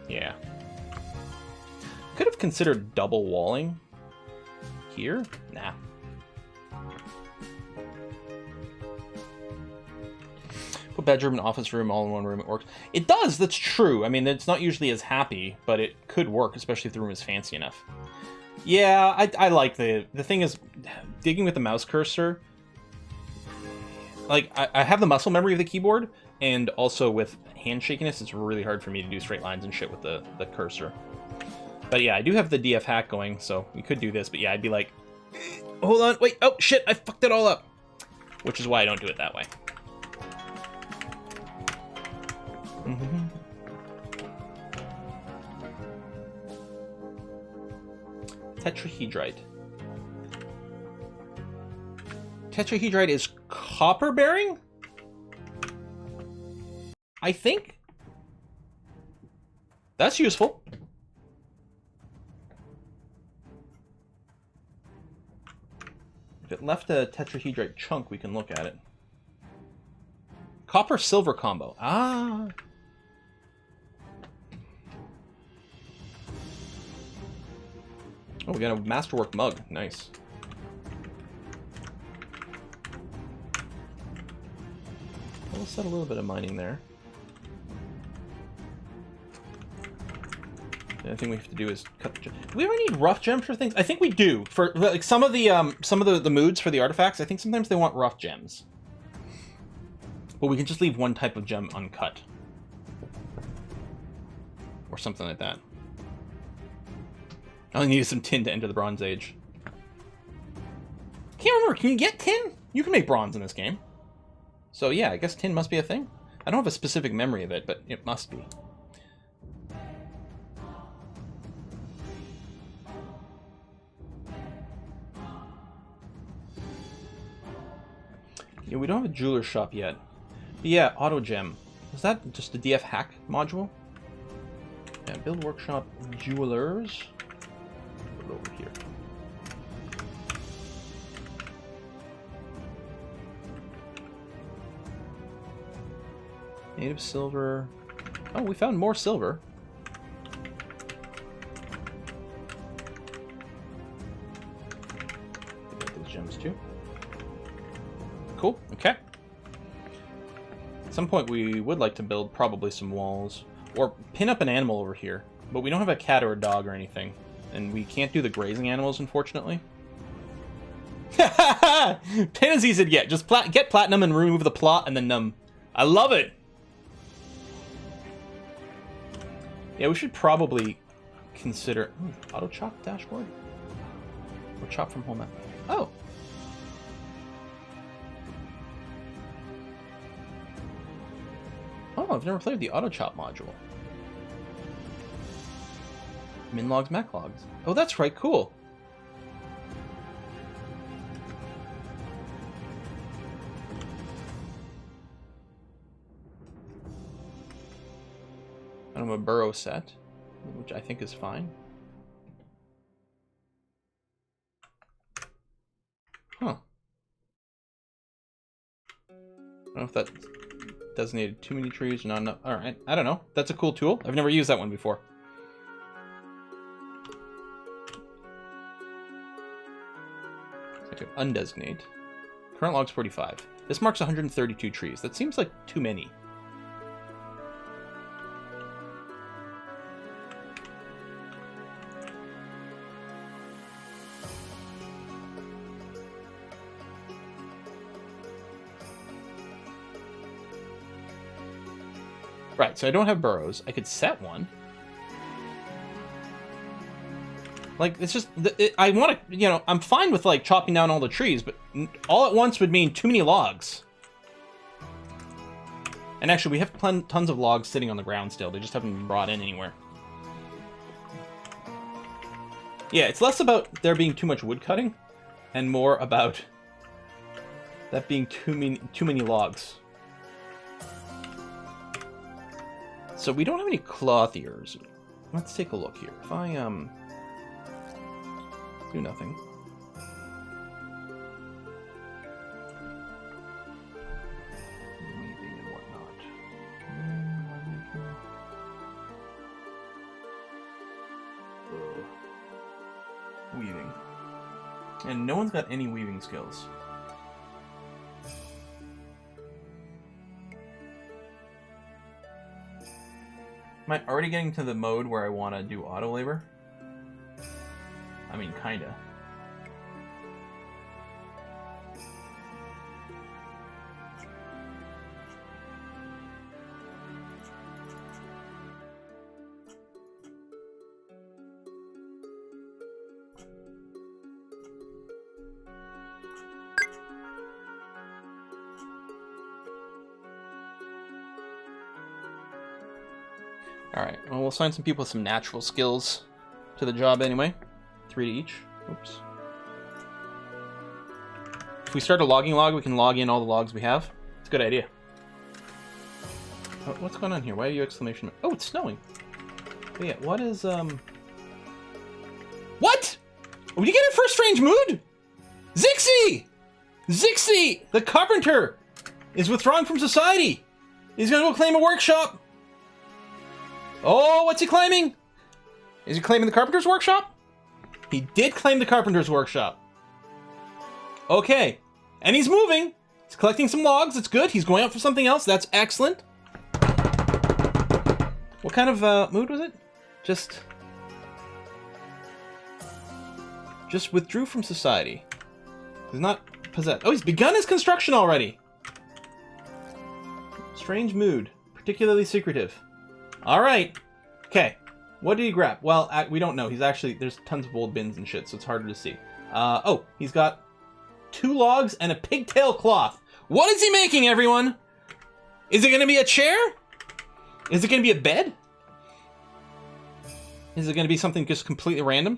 Yeah. Could have considered double walling here. Nah. Put bedroom and office room all in one room. It works. It does. That's true. I mean, it's not usually as happy, but it could work, especially if the room is fancy enough. Yeah, I like the thing is, digging with the mouse cursor. Like, I have the muscle memory of the keyboard, and also with hand shakiness, it's really hard for me to do straight lines and shit with the cursor. But yeah, I do have the DF hack going, so we could do this, but yeah, I'd be like, hold on, wait, oh shit, I fucked it all up. Which is why I don't do it that way. Tetrahedrite. Tetrahedrite is copper bearing? I think. That's useful. If it left a tetrahedrite chunk, we can look at it. Copper-silver combo. Ah. Oh, we got a masterwork mug. Nice. We'll set a little bit of mining there. The other thing we have to do is cut the gem. Do we ever need rough gems for things? I think we do. For like some of the moods for the artifacts, I think sometimes they want rough gems. But we can just leave one type of gem uncut. Or something like that. I only needed some tin to enter the Bronze Age. Can't remember, can you get tin? You can make bronze in this game. So yeah, I guess tin must be a thing. I don't have a specific memory of it, but it must be. Yeah, we don't have a jeweler shop yet. But yeah, auto gem. Is that just a DF hack module? Yeah, build workshop jewelers. Put it over here. Native silver. Oh, we found more silver. Get those gems too. Cool. Okay. At some point we would like to build probably some walls. Or pin up an animal over here. But we don't have a cat or a dog or anything. And we can't do the grazing animals, unfortunately. Panazee said, yeah, just get platinum and remove the plot and then numb. I love it! Yeah, we should probably consider... auto chop dashboard? Or chop from home map? Oh! Oh, I've never played with the auto chop module. Min logs, mac logs. Oh, that's right, cool. I have a burrow set, which I think is fine. Huh. I don't know if that designated too many trees or not enough. Alright, I don't know. That's a cool tool. I've never used that one before. I could undesignate. Current log's 45. This marks 132 trees. That seems like too many. Right, so I don't have burrows. I could set one. Like, it's just... I want to... You know, I'm fine with, like, chopping down all the trees, but all at once would mean too many logs. And actually, we have tons of logs sitting on the ground still. They just haven't been brought in anywhere. Yeah, it's less about there being too much wood cutting, and more about that being too many logs. So we don't have any clothiers. Let's take a look here. If I do nothing. Weaving and whatnot. Weaving. And no one's got any weaving skills. Am I already getting to the mode where I want to do auto labor? I mean, kinda. Alright, well, we'll assign some people with some natural skills to the job anyway. 3 to each. Oops. If we start a logging log, we can log in all the logs we have. It's a good idea. Oh, what's going on here? Why are you exclamation? Oh, it's snowing. But yeah, what is What? Did you get it for a strange mood? Zixie! Zixie, the carpenter, is withdrawing from society. He's gonna go claim a workshop. Oh, what's he claiming? Is he claiming the carpenter's workshop? He did claim the carpenter's workshop. Okay, and he's moving. He's collecting some logs. It's good. He's going out for something else. That's excellent. What kind of mood was it? Just withdrew from society. He's not possessed. Oh, he's begun his construction already. Strange mood. Particularly secretive. Alright. Okay. What did he grab? Well, we don't know. He's actually... There's tons of old bins and shit, so it's harder to see. Oh, he's got 2 logs and a pigtail cloth. What is he making, everyone? Is it going to be a chair? Is it going to be a bed? Is it going to be something just completely random?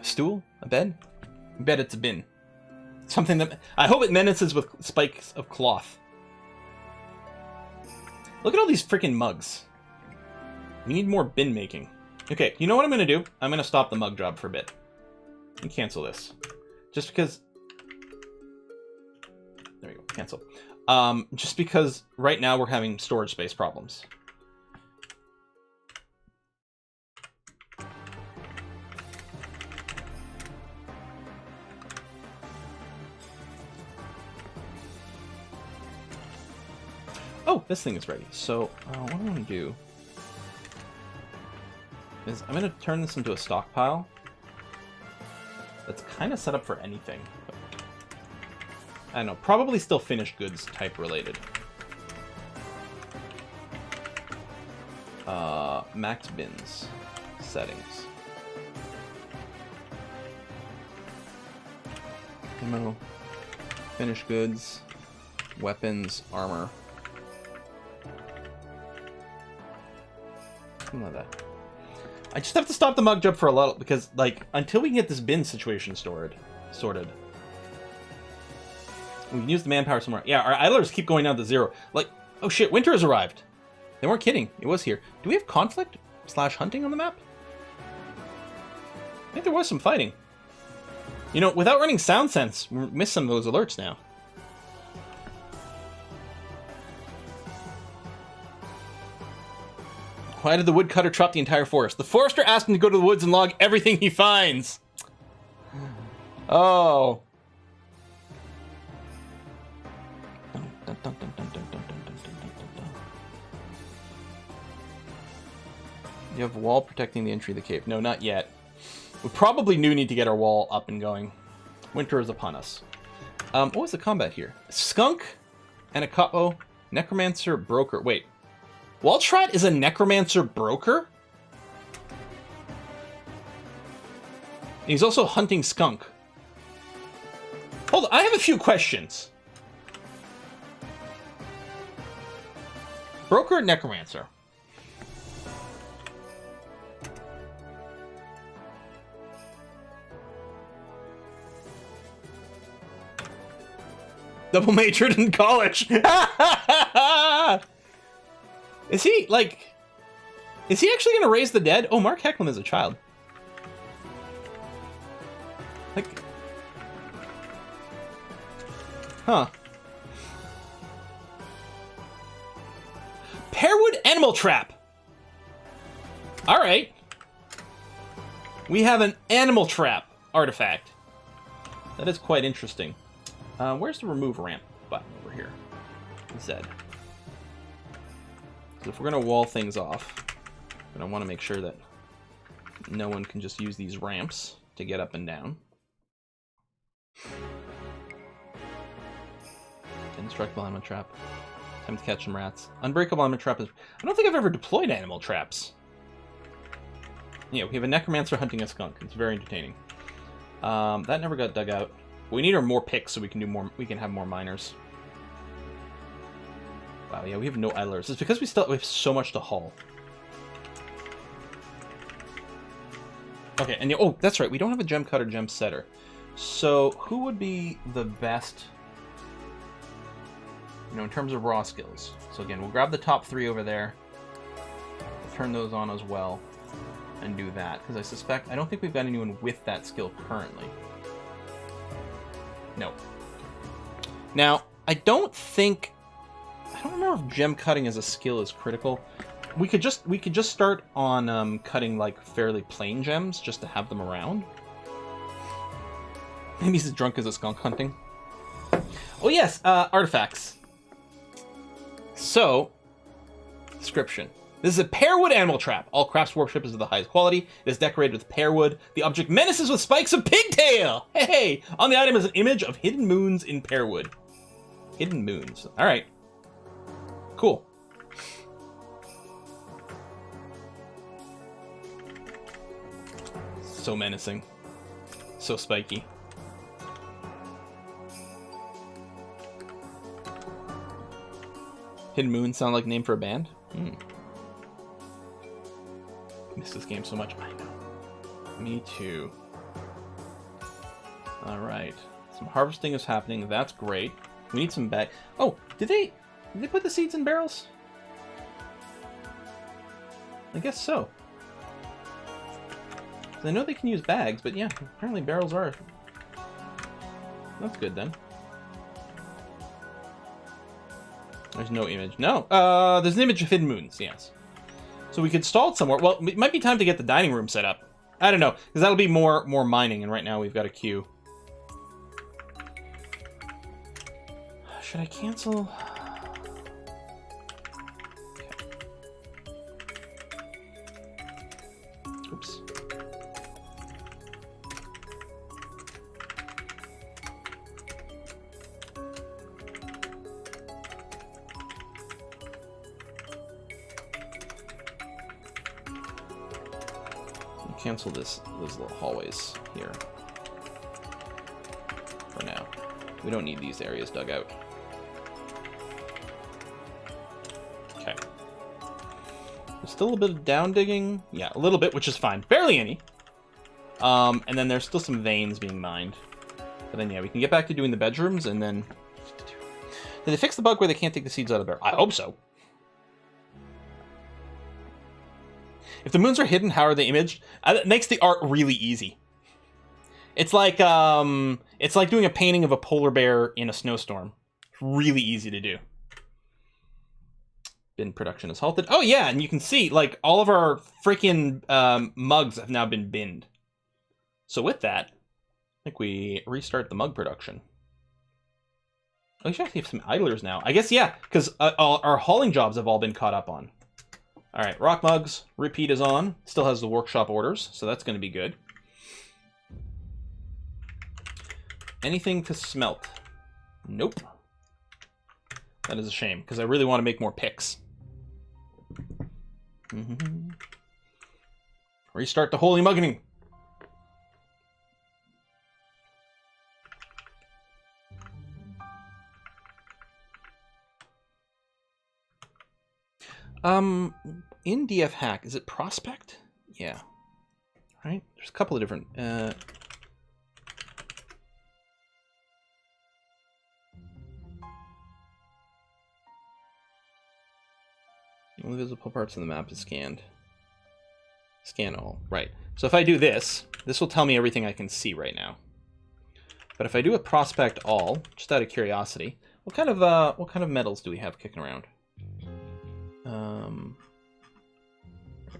A stool? A bed? I bet it's a bin. Something that... I hope it menaces with spikes of cloth. Look at all these freaking mugs. We need more bin making. Okay, you know what I'm going to do? I'm going to stop the mug job for a bit. And cancel this. Just because... There we go. Cancel. Just because right now we're having storage space problems. Oh, this thing is ready. So, what I'm going to do is I'm going to turn this into a stockpile that's kind of set up for anything. I don't know, probably still finished goods type related. Max bins. Settings. Ammo. Finished goods. Weapons. Armor. Something like that. I just have to stop the mug job for a little, because, like, until we can get this bin situation sorted. We can use the manpower somewhere. Yeah, our idlers keep going down to 0. Like, oh shit, winter has arrived. They weren't kidding. It was here. Do we have conflict / hunting on the map? I think there was some fighting. You know, without running Sound Sense, we missed some of those alerts now. Why did the woodcutter chop the entire forest? The forester asked him to go to the woods and log everything he finds. Oh. You have a wall protecting the entry of the cave. No, not yet. We probably do need to get our wall up and going. Winter is upon us. What was the combat here? Skunk and a capo. Necromancer, broker. Wait. Waltrat is a necromancer broker? He's also hunting skunk. Hold on, I have a few questions. Broker and necromancer. Double majored in college. Is he, like... Is he actually going to raise the dead? Oh, Mark Hecklam is a child. Like... Huh. Pearwood Animal Trap. Alright. We have an animal trap artifact. That is quite interesting. Where's the remove ramp button over here? Z. If we're going to wall things off, then I want to make sure that no one can just use these ramps to get up and down. Indestructible animal trap. Time to catch some rats. Unbreakable animal trap is... I don't think I've ever deployed animal traps. Yeah, we have a necromancer hunting a skunk. It's very entertaining. That never got dug out. We need more picks so we can do more. We can have more miners. Wow, yeah, we have no idlers. It's because we have so much to haul. Okay, and oh, that's right. We don't have a gem cutter, gem setter. So who would be the best, you know, in terms of raw skills? So again, we'll grab the top 3 over there. Turn those on as well. And do that. Because I suspect, I don't think we've got anyone with that skill currently. No. Now, I don't remember if gem cutting as a skill is critical. We could just start on cutting like fairly plain gems just to have them around. Maybe he's as drunk as a skunk hunting. Oh yes, artifacts. So, description. This is a pearwood animal trap. All crafts workshop is of the highest quality. It is decorated with pearwood. The object menaces with spikes of pigtail. Hey! On the item is an image of hidden moons in pearwood. Hidden moons. All right. Cool. So menacing. So spiky. Hidden Moon sound like a name for a band? Miss this game so much. I know. Me too. Alright. Some harvesting is happening. That's great. We need some bag. Oh, did they put the seeds in barrels? I guess so. I know they can use bags, but yeah, apparently barrels are. That's good then. There's no image. No, there's an image of hidden moons, yes. So we could stall it somewhere. Well, it might be time to get the dining room set up. I don't know, because that'll be more mining, and right now we've got a queue. Should I cancel? Okay. Oops. Cancel those little hallways here for now. We don't need these areas dug out. Okay. There's still a little bit of down digging. Yeah, a little bit, which is fine. Barely any. And then there's still some veins being mined. But then, yeah, we can get back to doing the bedrooms, and then... Did they fix the bug where they can't take the seeds out of the barrel? I hope so. If the moons are hidden, how are they imaged? It makes the art really easy. It's like doing a painting of a polar bear in a snowstorm. It's really easy to do. Bin production is halted. Oh yeah, and you can see like all of our freaking mugs have now been binned. So with that, I think we restart the mug production. Oh, we should actually have some idlers now. I guess yeah, because our hauling jobs have all been caught up on. All right, rock mugs, repeat is on. Still has the workshop orders, so that's going to be good. Anything to smelt? Nope. That is a shame, because I really want to make more picks. Restart the holy mugging. In DF hack, is it prospect? Yeah. Right? There's a couple of different, only visible parts of the map is scanned. Scan all. Right. So if I do this, this will tell me everything I can see right now. But if I do a prospect all, just out of curiosity, what kind of metals do we have kicking around?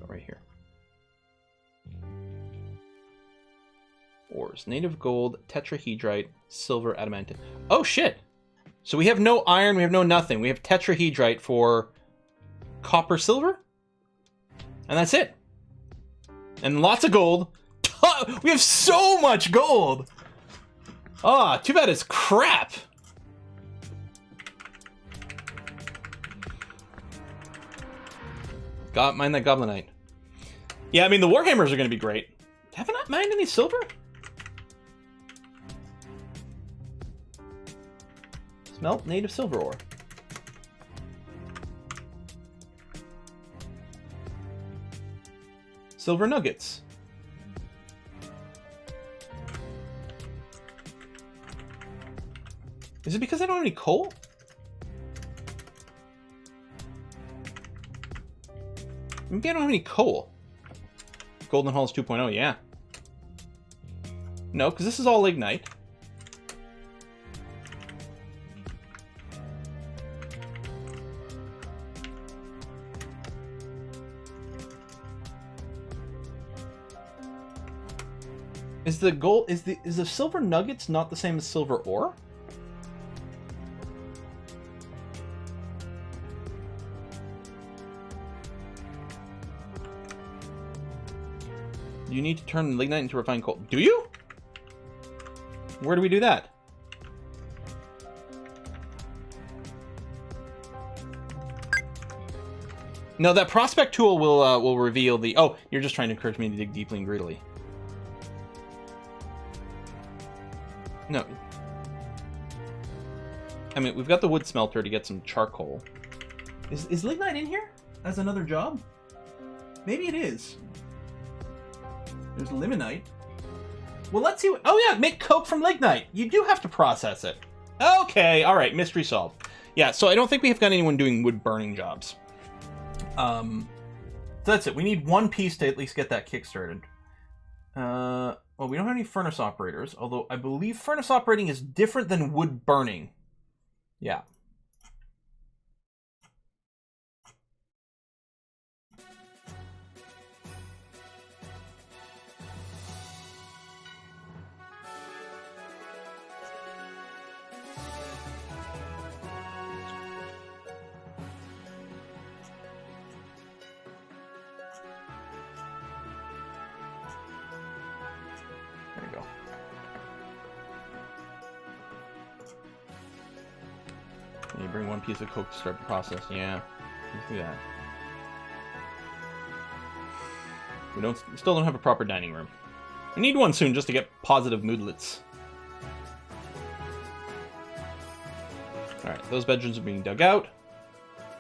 Right here. Ores. Native gold, tetrahedrite, silver, adamantine. Oh shit! So we have no iron, we have no nothing. We have tetrahedrite for copper, silver? And that's it. And lots of gold. We have so much gold! Ah, too bad it's crap. Mine that goblinite. Yeah, I mean, the Warhammers are going to be great. Haven't I mined any silver? Smelt native silver ore. Silver nuggets. Is it because I don't have any coal? Maybe I don't have any coal. Golden Halls 2.0, yeah. No, because this is all lignite. Is the gold is the silver nuggets not the same as silver ore? You need to turn lignite into refined coal. Do you? Where do we do that? No, that prospect tool will reveal the... Oh, you're just trying to encourage me to dig deeply and greedily. No. I mean, we've got the wood smelter to get some charcoal. Is lignite in here as another job? Maybe it is. There's limonite. Well, let's see what... Oh, yeah, make coke from lignite. You do have to process it. Okay, all right, mystery solved. Yeah, so I don't think we have got anyone doing wood burning jobs. So that's it. We need one piece to at least get that kick-started. Well, we don't have any furnace operators, although I believe furnace operating is different than wood burning. Yeah. There you go. You bring one piece of coke to start the process. Yeah, let's do that. We still don't have a proper dining room. We need one soon just to get positive moodlets. All right, those bedrooms are being dug out.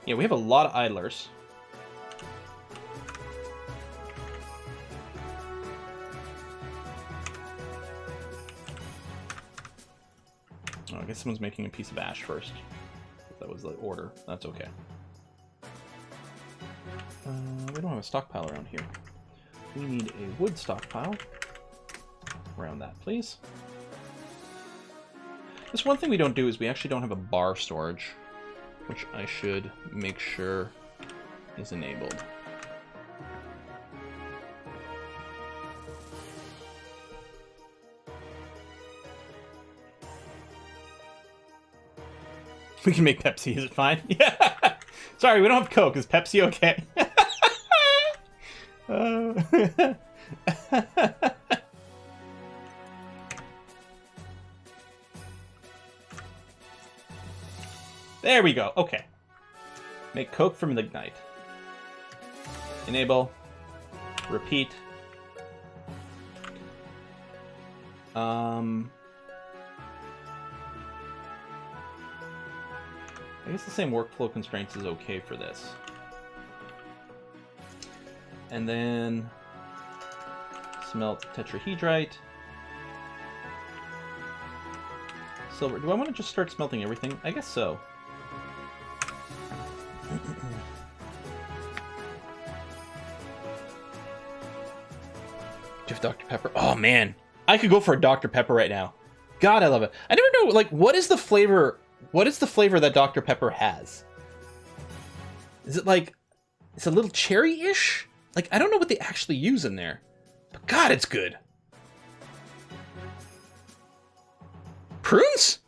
Yeah, we have a lot of idlers. Oh, I guess someone's making a piece of ash first. That was the order. That's okay. We don't have a stockpile around here. We need a wood stockpile. Around that, please. This one thing we don't do is we actually don't have a bar storage, which I should make sure is enabled. We can make Pepsi, is it fine? Yeah! Sorry, we don't have Coke. Is Pepsi okay? There we go. Okay. Make Coke from lignite. Enable. Repeat. I guess the same workflow constraints is okay for this. And then smelt tetrahedrite. Silver. Do I want to just start smelting everything? I guess so. Do you have Dr. Pepper? Oh man, I could go for a Dr. Pepper right now. God, I love it. I never know, like, what is the flavor? What is the flavor that Dr. Pepper has? Is it like, it's a little cherry-ish? Like, I don't know what they actually use in there. But God, it's good. Prunes?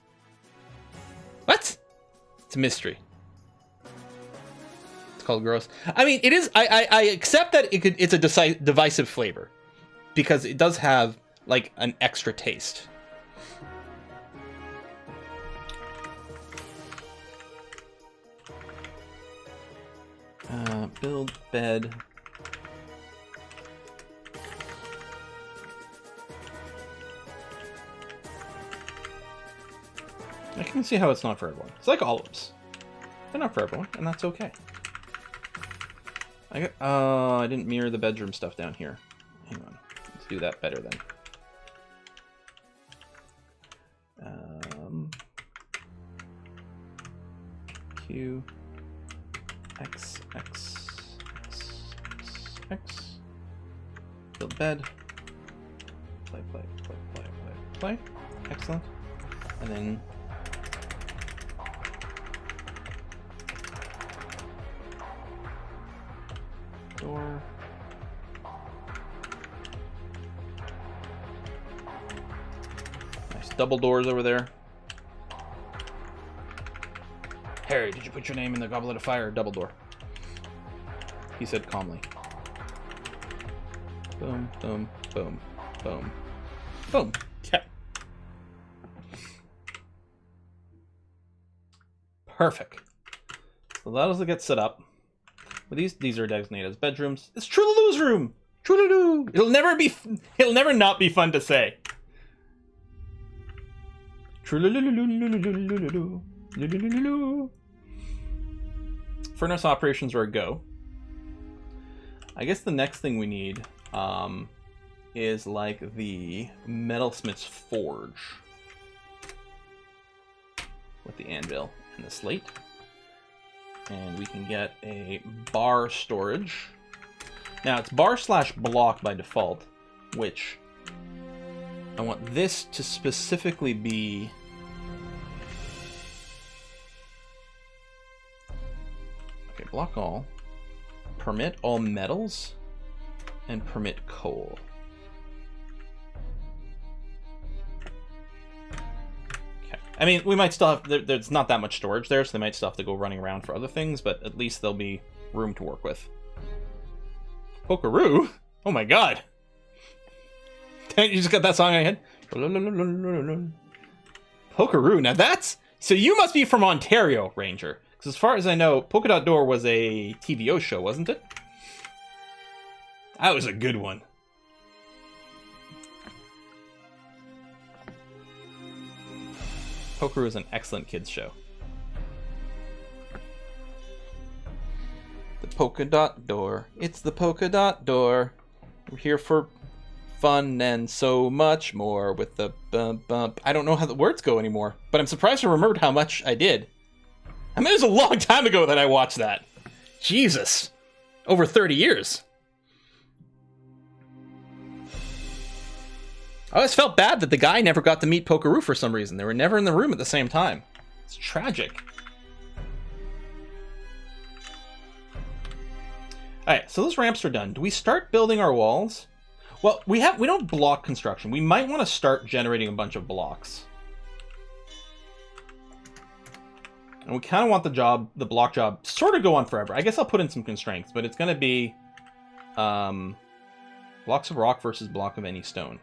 What? It's a mystery. It's called gross. I mean, it is, I accept that it's a divisive flavor. Because it does have, like, an extra taste. Build bed. I can see how it's not for everyone. It's like olives. They're not for everyone, and that's okay. I didn't mirror the bedroom stuff down here. Hang on. Let's do that better then. Q, X, X, X, X, X. Build bed. Play, play, play, play, play, play. Excellent. And then door. Nice double doors over there. Harry, did you put your name in the goblet of fire? Double door. He said calmly. Boom, boom, boom, boom, boom. Yeah. Perfect. So that was to get set up. But these are designated as bedrooms. It's Trulaloo's room. Trulaloo. It'll never not be fun to say. Trulaloo. Furnace operations are a go. I guess the next thing we need is like the metalsmith's forge with the anvil and the slate. And we can get a bar storage. Now it's bar/block by default, which I want this to specifically be okay, block all, permit all metals, and permit coal. Okay. I mean, we might still have, there's not that much storage there, so they might still have to go running around for other things, but at least there'll be room to work with. Pokeroo? Oh my god. You just got that song in your head? Pokeroo. Now that's... So you must be from Ontario, Ranger. Because as far as I know, Polka Dot Door was a TVO show, wasn't it? That was a good one. Pokeroo is an excellent kids show. The Polka Dot Door. It's the Polka Dot Door. We're here for fun and so much more with the bump bump. I don't know how the words go anymore, but I'm surprised I remembered how much I did. I mean, it was a long time ago that I watched that. Jesus. Over 30 years. I always felt bad that the guy never got to meet Pokeroo for some reason. They were never in the room at the same time. It's tragic. Alright, so those ramps are done. Do we start building our walls? Well, we don't block construction. We might want to start generating a bunch of blocks. And we kind of want the block job sort of go on forever. I guess I'll put in some constraints, but it's going to be blocks of rock versus block of any stone.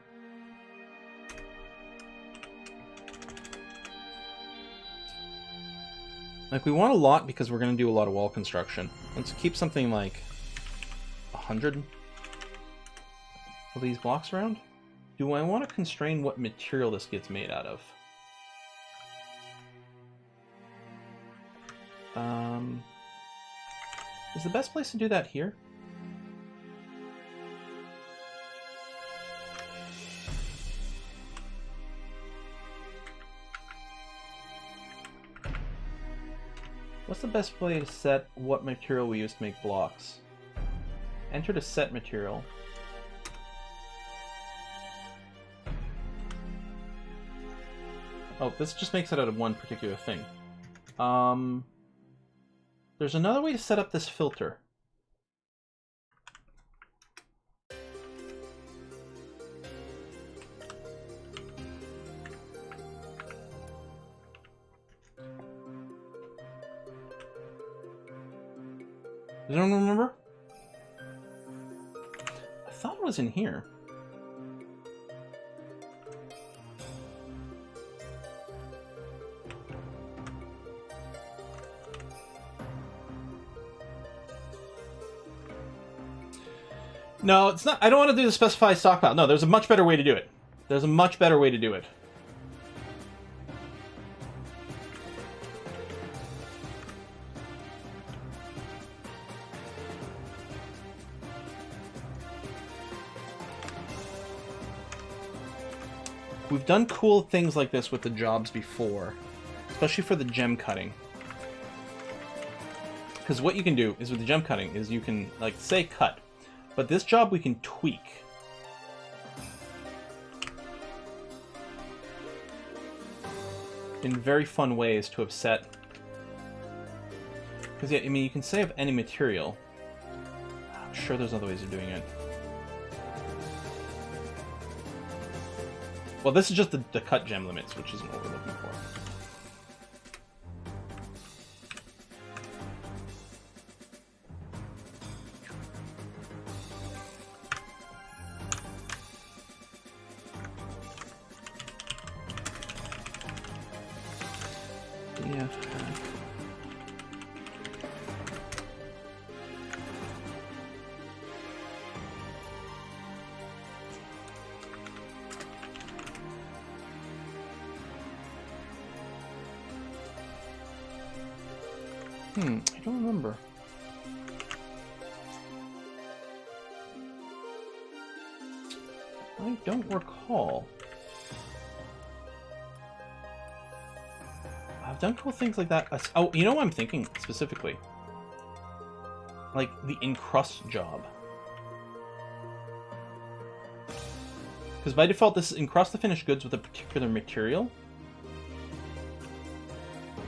Like, we want a lot because we're going to do a lot of wall construction. Let's keep something like 100 of these blocks around. Do I want to constrain what material this gets made out of? Is the best place to do that here? What's the best way to set what material we use to make blocks? Enter to set material. Oh, this just makes it out of one particular thing. There's another way to set up this filter. Does anyone remember? I thought it was in here. No, it's not. I don't want to do the specify stockpile. No, there's a much better way to do it. There's a much better way to do it. We've done cool things like this with the jobs before, especially for the gem cutting. Because what you can do is with the gem cutting is you can, like, say cut. But this job we can tweak. In very fun ways to upset. Because, yeah, I mean, you can save any material. I'm sure there's other ways of doing it. Well, this is just the cut gem limits, which isn't what we're looking for. Yeah. I don't remember. I don't recall. I've done cool things like that. Oh, you know what I'm thinking specifically? Like the encrust job. Because by default, this is encrust the finished goods with a particular material.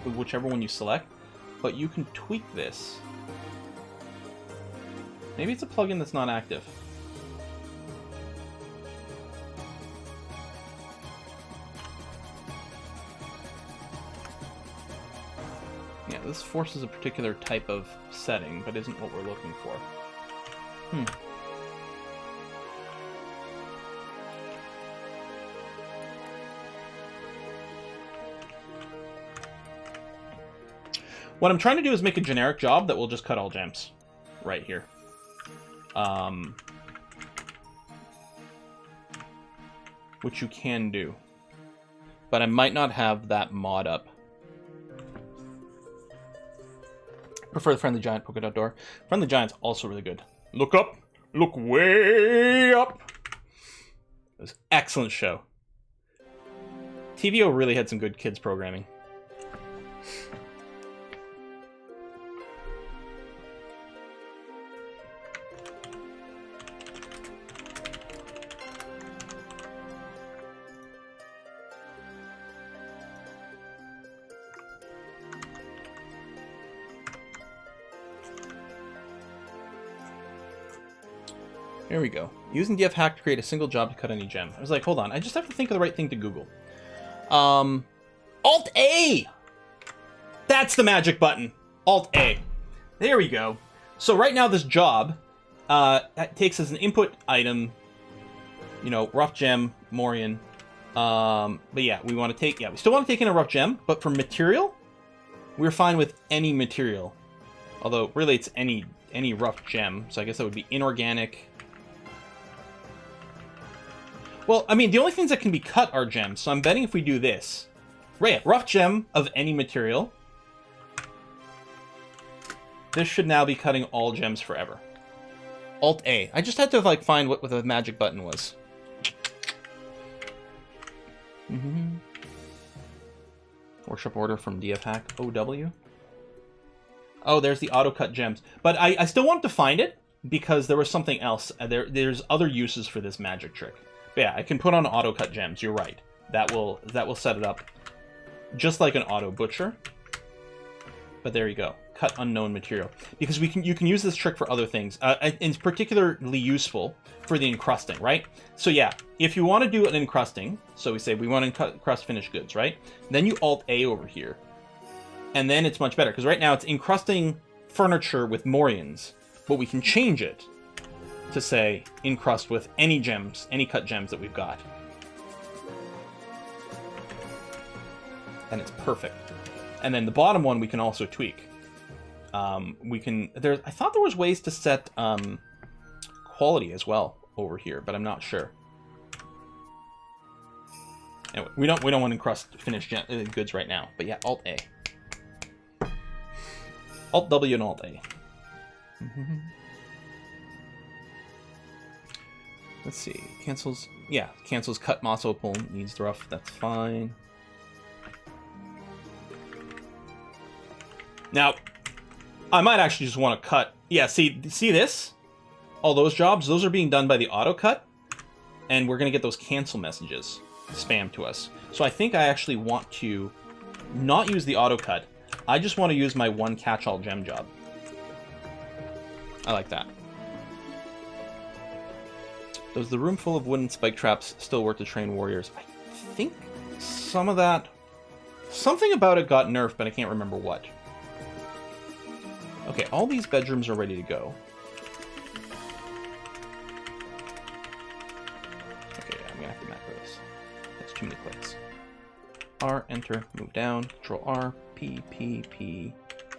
Whichever one you select. But you can tweak this. Maybe it's a plugin that's not active. Yeah, this forces a particular type of setting, but isn't what we're looking for. What I'm trying to do is make a generic job that will just cut all gems. Right here. Which you can do. But I might not have that mod up. Prefer the Friendly Giant Polka Dot Door. Friendly Giant's also really good. Look up! Look way up! It was an excellent show. TVO really had some good kids programming. Here we go. Using DF hack to create a single job to cut any gem. I was like, hold on, I just have to think of the right thing to Google. Alt-A! That's the magic button. Alt-A. There we go. So right now this job takes as an input item, you know, rough gem, Morian. But yeah, we want to take, we still want to take in a rough gem, but for material, we're fine with any material. Although, really, it's any rough gem, so I guess that would be inorganic. Well, I mean, the only things that can be cut are gems, so I'm betting if we do this. Right, rough gem of any material. This should now be cutting all gems forever. Alt-A. I just had to, like, find what the magic button was. Workshop order from DF hack. OW. Oh, there's the auto-cut gems. But I still want to find it, because there was something else. There's other uses for this magic trick. But yeah, I can put on auto-cut gems, you're right. That will set it up just like an auto-butcher. But there you go. Cut unknown material. Because you can use this trick for other things. It's particularly useful for the encrusting, right? So yeah, if you want to do an encrusting, so we say we want to encrust finished goods, right? Then you Alt-A over here. And then it's much better, because right now it's encrusting furniture with Morians, but we can change it to say encrust with any gems, any cut gems that we've got. And it's perfect. And then the bottom one we can also tweak. I thought there was ways to set quality as well over here, but I'm not sure. Anyway, we don't want to encrust finished goods right now, but yeah, Alt-A. Alt-W and Alt-A. Let's see. Cancels cut moss opal. Needs the rough. That's fine. Now, I might actually just want to cut. Yeah, see this? All those jobs, those are being done by the auto cut, and we're going to get those cancel messages spammed to us. So I think I actually want to not use the auto cut. I just want to use my one catch-all gem job. I like that. Does the room full of wooden spike traps still work to train warriors? I think some of that... Something about it got nerfed, but I can't remember what. Okay, all these bedrooms are ready to go. Okay, I'm gonna have to macro this. That's too many clicks. R, enter, move down, Control R, P, P, P,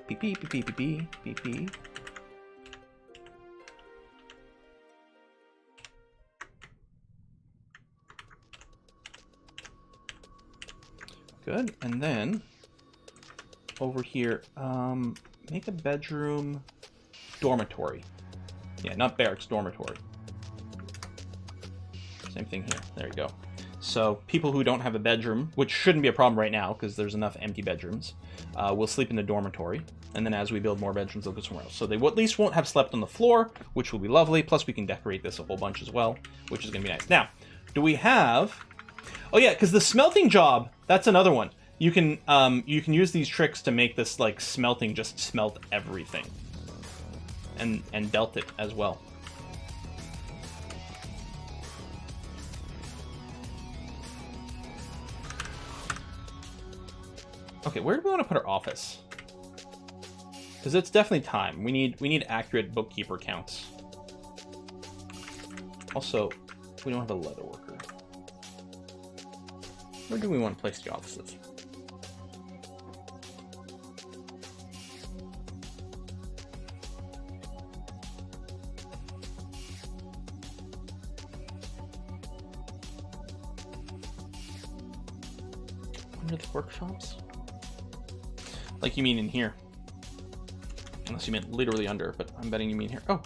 P, P, P, P, P, P, P, P. Good, and then over here, make a bedroom dormitory. Yeah, not barracks, dormitory. Same thing here. There you go. So people who don't have a bedroom, which shouldn't be a problem right now because there's enough empty bedrooms, will sleep in the dormitory. And then as we build more bedrooms, they'll go somewhere else. So they at least won't have slept on the floor, which will be lovely. Plus we can decorate this a whole bunch as well, which is going to be nice. Now, do we have... Oh yeah, because the smelting job, that's another one. You can use these tricks to make this like smelting just smelt everything, and delt it as well. Okay, where do we want to put our office? Because it's definitely time. We need accurate bookkeeper counts. Also, we don't have a leather worker. Where do we want to place the offices? Under the workshops? Like you mean in here. Unless you meant literally under, but I'm betting you mean here. Oh!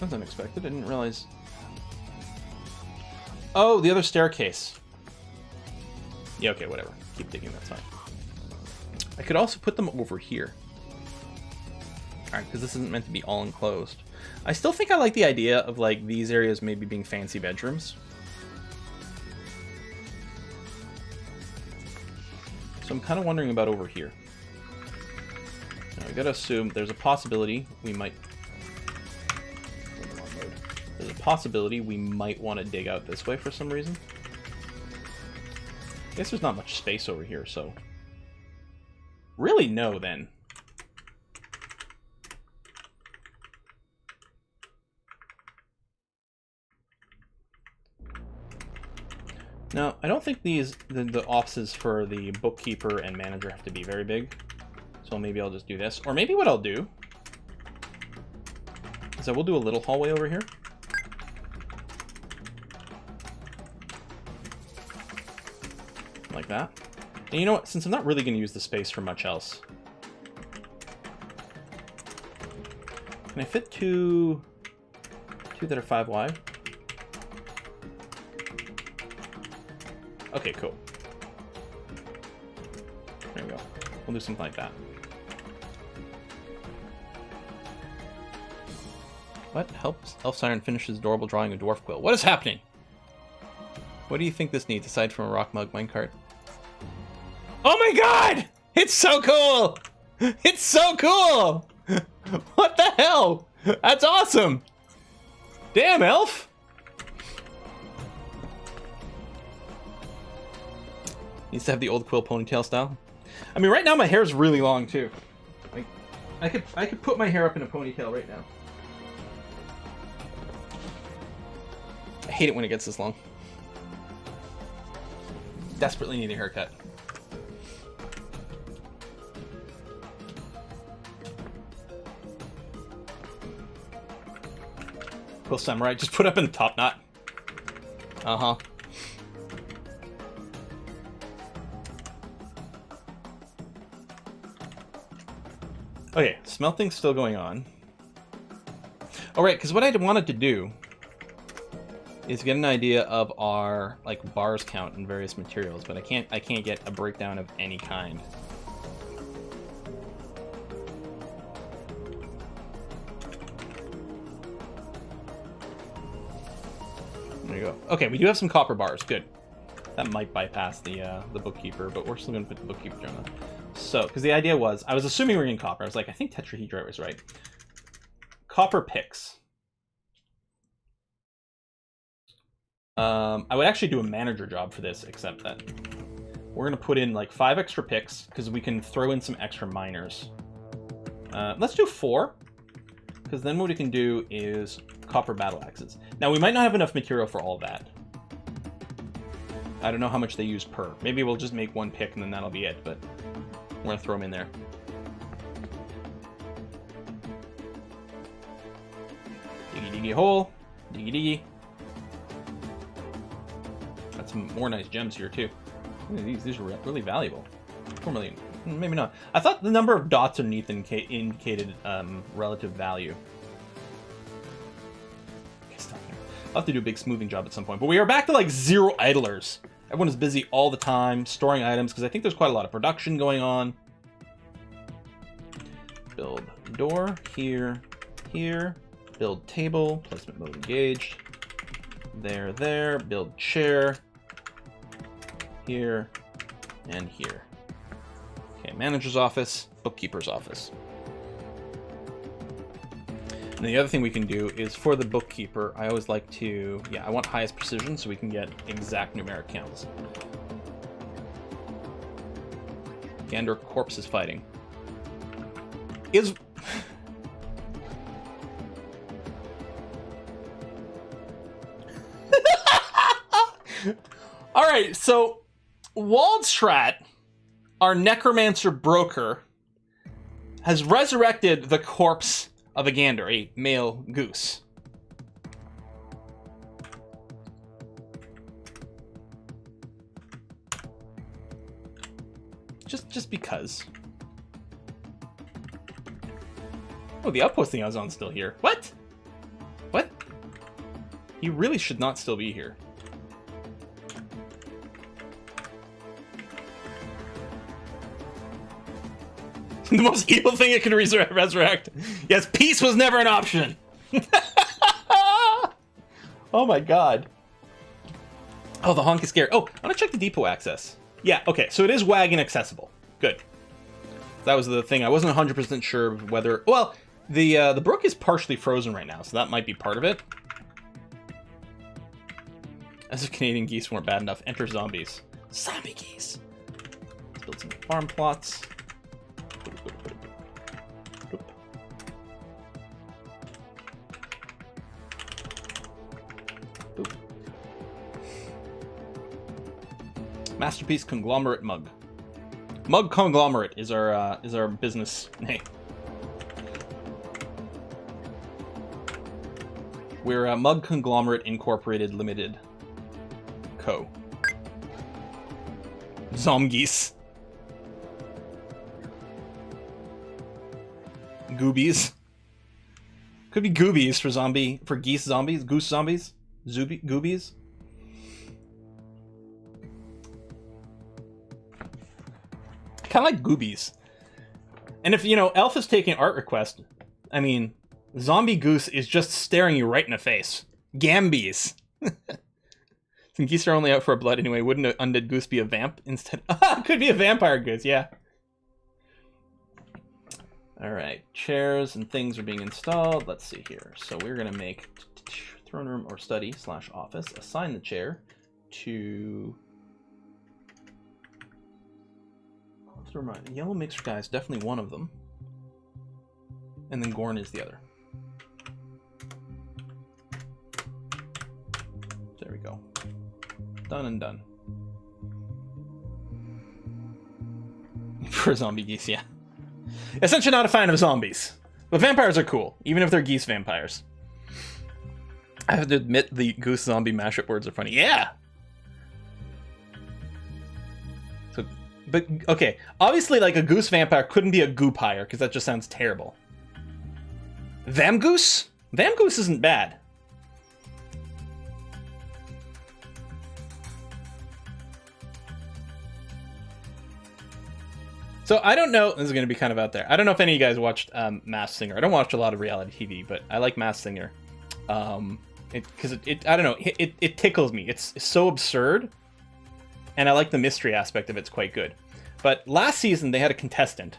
That's unexpected, I didn't realize. Oh, the other staircase. Yeah, okay, whatever. Keep digging, that's fine. I could also put them over here. Alright, because this isn't meant to be all enclosed. I still think I like the idea of like these areas maybe being fancy bedrooms. So I'm kind of wondering about over here. Now, I gotta assume there's a possibility we might... There's a possibility we might want to dig out this way for some reason. I guess there's not much space over here, so... Really, no, then. Now, I don't think the offices for the bookkeeper and manager have to be very big. So maybe I'll just do this. Or maybe what I'll do is I will do a little hallway over here. Like that. And you know what? Since I'm not really going to use the space for much else. Can I fit two that are 5 wide? Okay, cool. There we go. We'll do something like that. What helps Elf Siren finish his adorable drawing of dwarf quill? What is happening? What do you think this needs aside from a rock mug minecart? Oh my god! It's so cool! It's so cool! What the hell? That's awesome! Damn, Elf! Needs to have the old quill ponytail style. I mean, right now my hair is really long too. Like, I could put my hair up in a ponytail right now. I hate it when it gets this long. Desperately need a haircut. Quill samurai, just put up in the top knot. Uh-huh. Okay, smelting's still going on. Oh, right, because what I wanted to do is get an idea of our like bars count in various materials, but I can't get a breakdown of any kind. go. Okay, we do have some copper bars. Good. That might bypass the bookkeeper, but we're still going to put the bookkeeper through on that. So, because the idea was, I was assuming we were getting copper. I was like, I think tetrahedrite was right. Copper picks. I would actually do a manager job for this, except that we're going to put in like 5 extra picks, because we can throw in some extra miners. Let's do 4, because then what we can do is copper battle axes. Now, we might not have enough material for all that. I don't know how much they use per. Maybe we'll just make 1 pick and then that'll be it, but we're going to throw them in there. Diggy diggy hole. Diggy diggy. Got some more nice gems here too. Look at these are really valuable. 4 million. Maybe not. I thought the number of dots underneath indicated relative value. I'll have to do a big smoothing job at some point. But we are back to like 0 idlers. Everyone is busy all the time storing items because I think there's quite a lot of production going on. Build door here, here. Build table, placement mode engaged. There, there. Build chair. Here and here. Okay, manager's office, bookkeeper's office. And the other thing we can do is for the bookkeeper, I always like to, I want highest precision so we can get exact numeric counts. Gander corpse is fighting. Is... Alright, so Waldstrat, our necromancer broker, has resurrected the corpse of a gander, a male goose. Just because. Oh, the outpost thing I was on still here. What? What? He really should not still be here. The most evil thing it can resurrect. Yes, peace was never an option. Oh my god. Oh, the honk is scared. Oh, I want to check the depot access. Yeah, okay, so it is wagon accessible. Good. That was the thing. I wasn't 100% sure whether... Well, the brook is partially frozen right now, so that might be part of it. As if Canadian geese weren't bad enough, enter zombies. Zombie geese. Let's build some farm plots. Masterpiece conglomerate mug. Mug conglomerate is our business name. We're Mug Conglomerate Incorporated Limited Co. Zomgeese. Goobies. Could be goobies for geese zombies, goose zombies, goobies. Kind of like goobies. And if, Elf is taking art request, I mean, zombie goose is just staring you right in the face. Gambies. Some geese are only out for blood anyway. Wouldn't an undead goose be a vamp instead? Could be a vampire goose, yeah. Alright, chairs and things are being installed. Let's see here. So we're going to make throne room or study / office. Assign the chair to... Yellow mixer guy is definitely one of them. And then Gorn is the other. There we go. Done and done. For zombie geese, yeah. Essentially not a fan of zombies. But vampires are cool, even if they're geese vampires. I have to admit the goose zombie mashup words are funny. Yeah! So, but, okay. Obviously, like, a goose vampire couldn't be a goopire, because that just sounds terrible. Vamgoose? Vamgoose isn't bad. So I don't know, this is going to be kind of out there. I don't know if any of you guys watched Masked Singer. I don't watch a lot of reality TV, but I like Masked Singer. Because I don't know, it tickles me. It's so absurd, and I like the mystery aspect of it. It's quite good. But last season, they had a contestant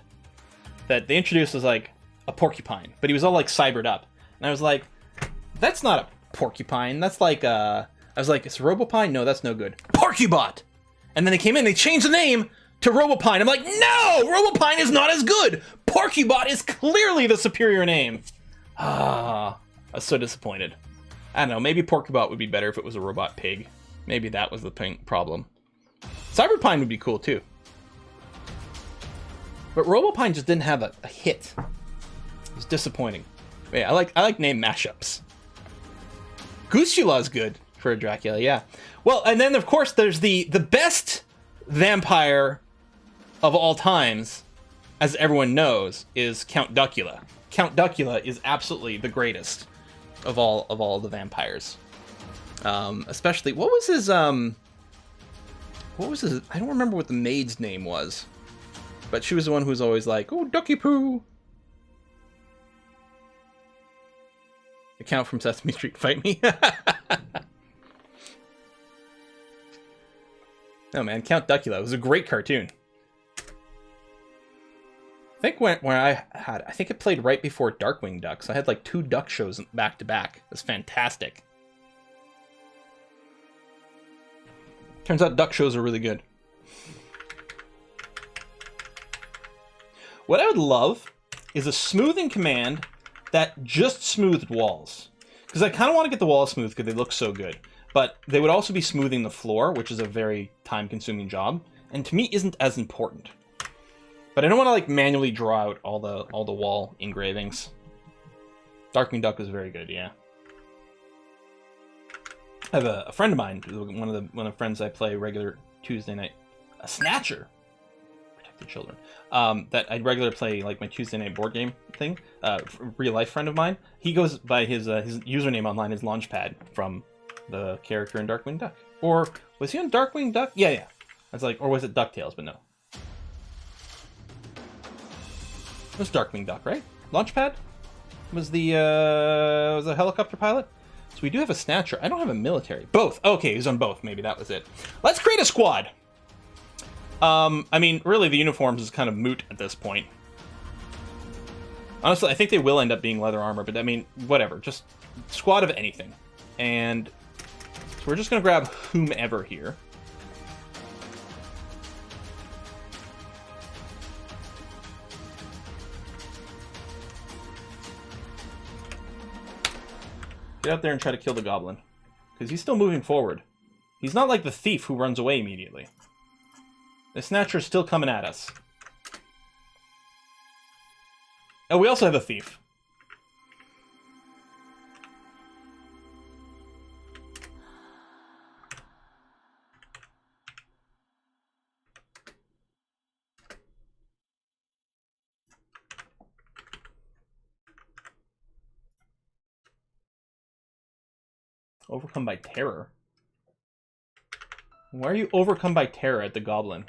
that they introduced as like a porcupine, but he was all like cybered up. And I was like, that's not a porcupine. That's like I was like, it's Robopine? No, that's no good. Porcubot! And then they came in, they changed the name to Robopine. I'm like, no! Robopine is not as good! Porcubot is clearly the superior name. I was so disappointed. I don't know, maybe Porcubot would be better if it was a robot pig. Maybe that was the problem. Cyberpine would be cool too. But Robopine just didn't have a hit. It was disappointing. But yeah, I like name mashups. Goosula is good for a Dracula, yeah. Well, and then of course there's the best vampire of all times, as everyone knows, is Count Duckula. Count Duckula is absolutely the greatest of all the vampires. Especially what was his I don't remember what the maid's name was. But she was the one who was always like, "Oh, Ducky Poo." The Count from Sesame Street, fight me. Oh man, Count Duckula was a great cartoon. I think I think it played right before Darkwing Duck, so I had like 2 duck shows back to back. It was fantastic. Turns out duck shows are really good. What I would love is a smoothing command that just smoothed walls. Because I kind of want to get the walls smooth because they look so good. But they would also be smoothing the floor, which is a very time-consuming job, and to me isn't as important. But I don't want to like manually draw out all the wall engravings. Darkwing Duck was very good, yeah. I have a friend of mine, one of the friends I play regular Tuesday night, a Snatcher, protect the children. That I'd regularly play like my Tuesday night board game thing. Real life friend of mine. He goes by his username online is Launchpad from the character in Darkwing Duck. Or was he on Darkwing Duck? Yeah. I was like, or was it DuckTales? But no. It was Darkwing Duck, right? Launchpad was a helicopter pilot. So we do have a Snatcher. I don't have a military. Both. Okay, he's on both. Maybe that was it. Let's create a squad. I mean, really, the uniforms is kind of moot at this point. Honestly, I think they will end up being leather armor, but I mean, whatever. Just squad of anything. And so we're just going to grab whomever here. Get out there and try to kill the goblin. Because he's still moving forward. He's not like the thief who runs away immediately. The Snatcher's still coming at us. Oh, we also have a thief. Overcome by terror? Why are you overcome by terror at the goblin?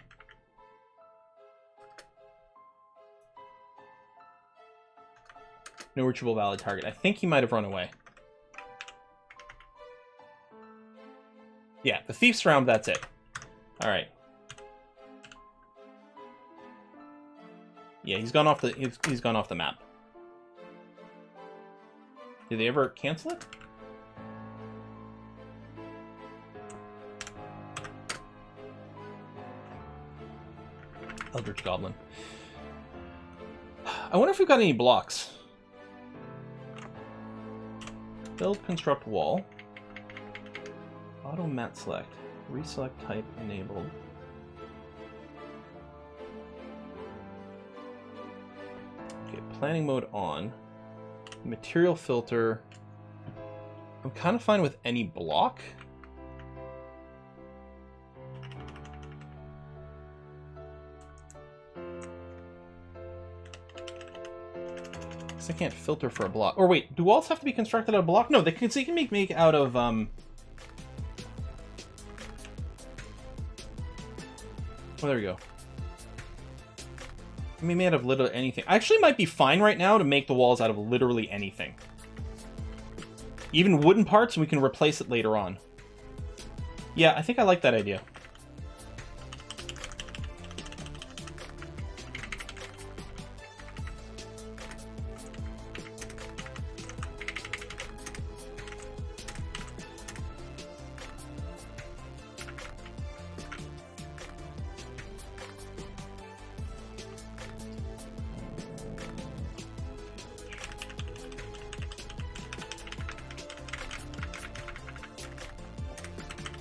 No reachable valid target. I think he might have run away. Yeah, the thief's round, that's it. Alright. Yeah, he's gone off the map. Did they ever cancel it? Eldritch Goblin. I wonder if we've got any blocks. Build, construct wall. Auto mat select. Reselect type enabled. Okay, planning mode on. Material filter. I'm kind of fine with any block. I can't filter for a block. Or wait, do walls have to be constructed out of block? No, they can make out of Well, there we go. I mean, made out of literally anything. I actually might be fine right now to make the walls out of literally anything. Even wooden parts, and we can replace it later on. Yeah, I think I like that idea.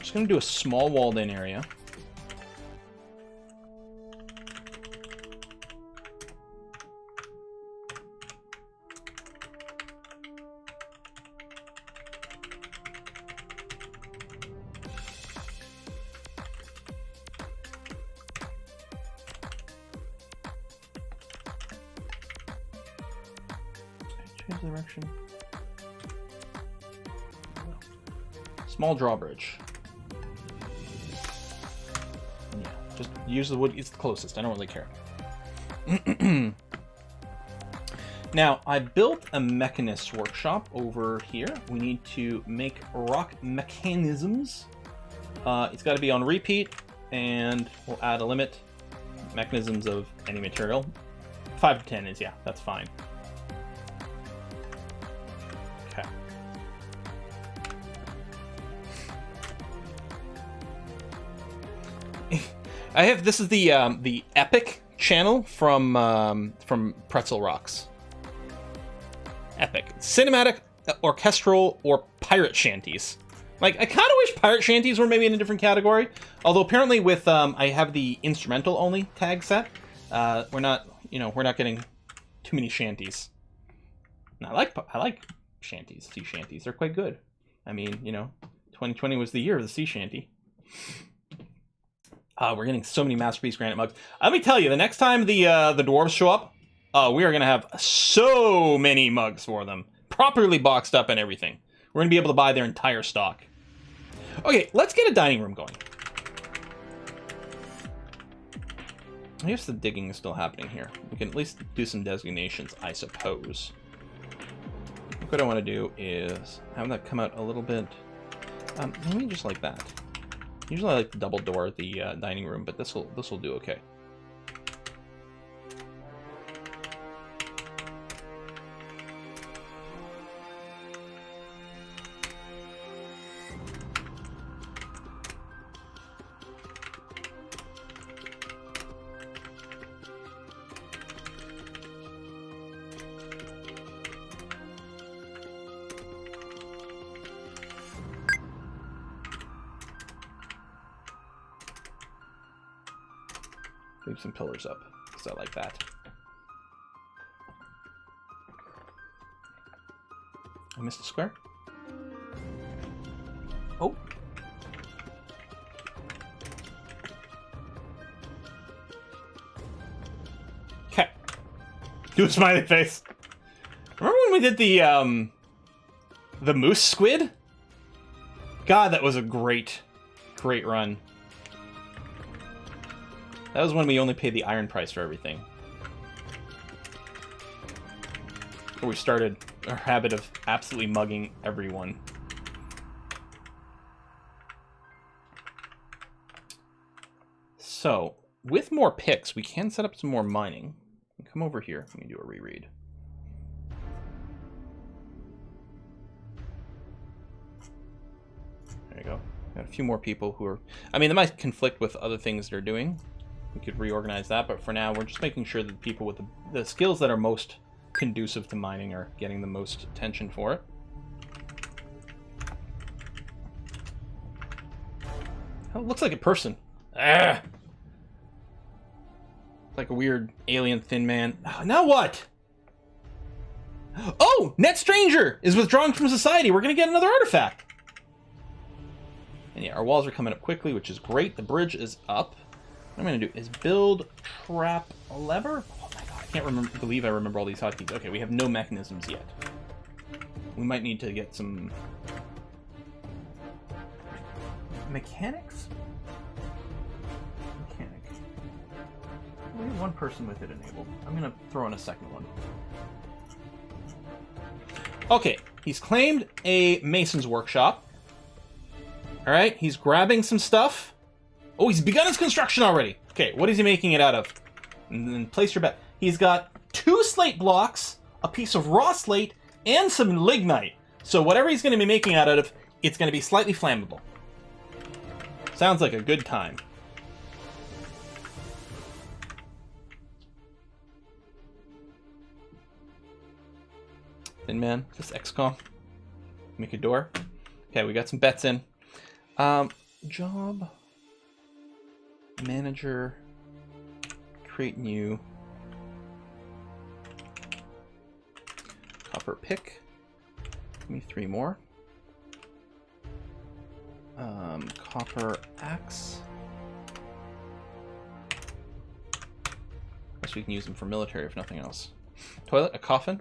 Just going to do a small walled-in area. Change direction. Small drawbridge. Yeah, just use the wood. It's the closest. I don't really care. Now, I built a mechanist workshop over here. We need to make rock mechanisms. It's got to be on repeat, and we'll add a limit. Mechanisms of any material. 5 to 10 is, yeah, that's fine. Okay. I have, this is the Epic channel from Pretzel Rocks. Epic. Cinematic, orchestral, or pirate shanties. Like, I kind of wish pirate shanties were maybe in a different category. Although apparently with, I have the instrumental only tag set. We're not getting too many shanties. And I like shanties, sea shanties. They're quite good. I mean, 2020 was the year of the sea shanty. We're getting so many Masterpiece Granite mugs. Let me tell you, the next time the dwarves show up, we are going to have so many mugs for them. Properly boxed up and everything. We're going to be able to buy their entire stock. Okay, let's get a dining room going. I guess the digging is still happening here. We can at least do some designations, I suppose. What I want to do is have that come out a little bit. Maybe just like that. Usually I like to double door the dining room, but this will do okay. Leave some pillars up, because I like that. I missed a square? Oh. Okay. Do a smiley face. Remember when we did the moose squid? God, that was a great run. That was when we only paid the iron price for everything. We started our habit of absolutely mugging everyone. So, with more picks, we can set up some more mining. Come over here, we can do a reread. There you go. Got a few more people who are... I mean, that might conflict with other things they're doing. We could reorganize that, but for now, we're just making sure that the people with the skills that are most conducive to mining are getting the most attention for it. Oh, it looks like a person. Ah! Like a weird alien thin man. Now what? Oh! Net Stranger is withdrawn from society. We're going to get another artifact. And yeah, our walls are coming up quickly, which is great. The bridge is up. What I'm going to do is build trap lever. Oh my god, I can't believe I remember all these hotkeys. Okay, we have no mechanisms yet. We might need to get some mechanics? Mechanic. We have one person with it enabled. I'm going to throw in a second one. Okay, he's claimed a mason's workshop. All right, he's grabbing some stuff. Oh, he's begun his construction already. Okay, what is he making it out of? And then place your bet. He's got 2 slate blocks, a piece of raw slate, and some lignite. So whatever he's going to be making out of, it's going to be slightly flammable. Sounds like a good time. Thin man, just XCOM. Make a door. Okay, we got some bets in. Job. Manager. Create new. Copper pick. Give me 3 more. Copper axe. Guess we can use them for military if nothing else. Toilet, a coffin.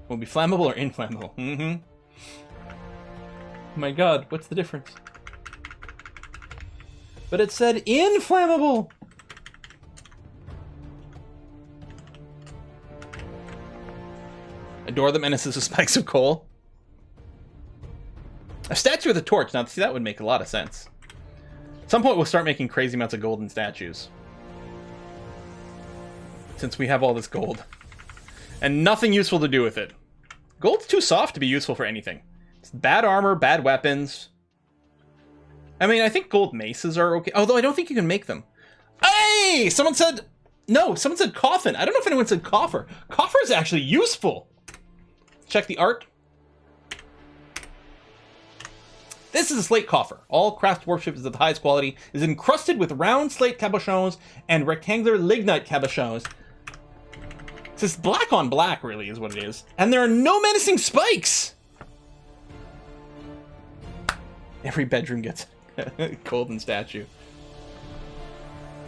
Will be flammable or inflammable? Mm-hmm. Oh my god, what's the difference? But it said inflammable! Adore the menaces of spikes of coal. A statue with a torch. Now, see, that would make a lot of sense. At some point, we'll start making crazy amounts of golden statues. Since we have all this gold. And nothing useful to do with it. Gold's too soft to be useful for anything. It's bad armor, bad weapons. I mean, I think gold maces are okay. Although I don't think you can make them. Hey! Someone said... No, someone said coffin. I don't know if anyone said coffer. Coffer is actually useful. Check the art. This is a slate coffer. All craft worship is of the highest quality. Is encrusted with round slate cabochons and rectangular lignite cabochons. This black on black, really, is what it is. And there are no menacing spikes! Every bedroom gets a golden statue.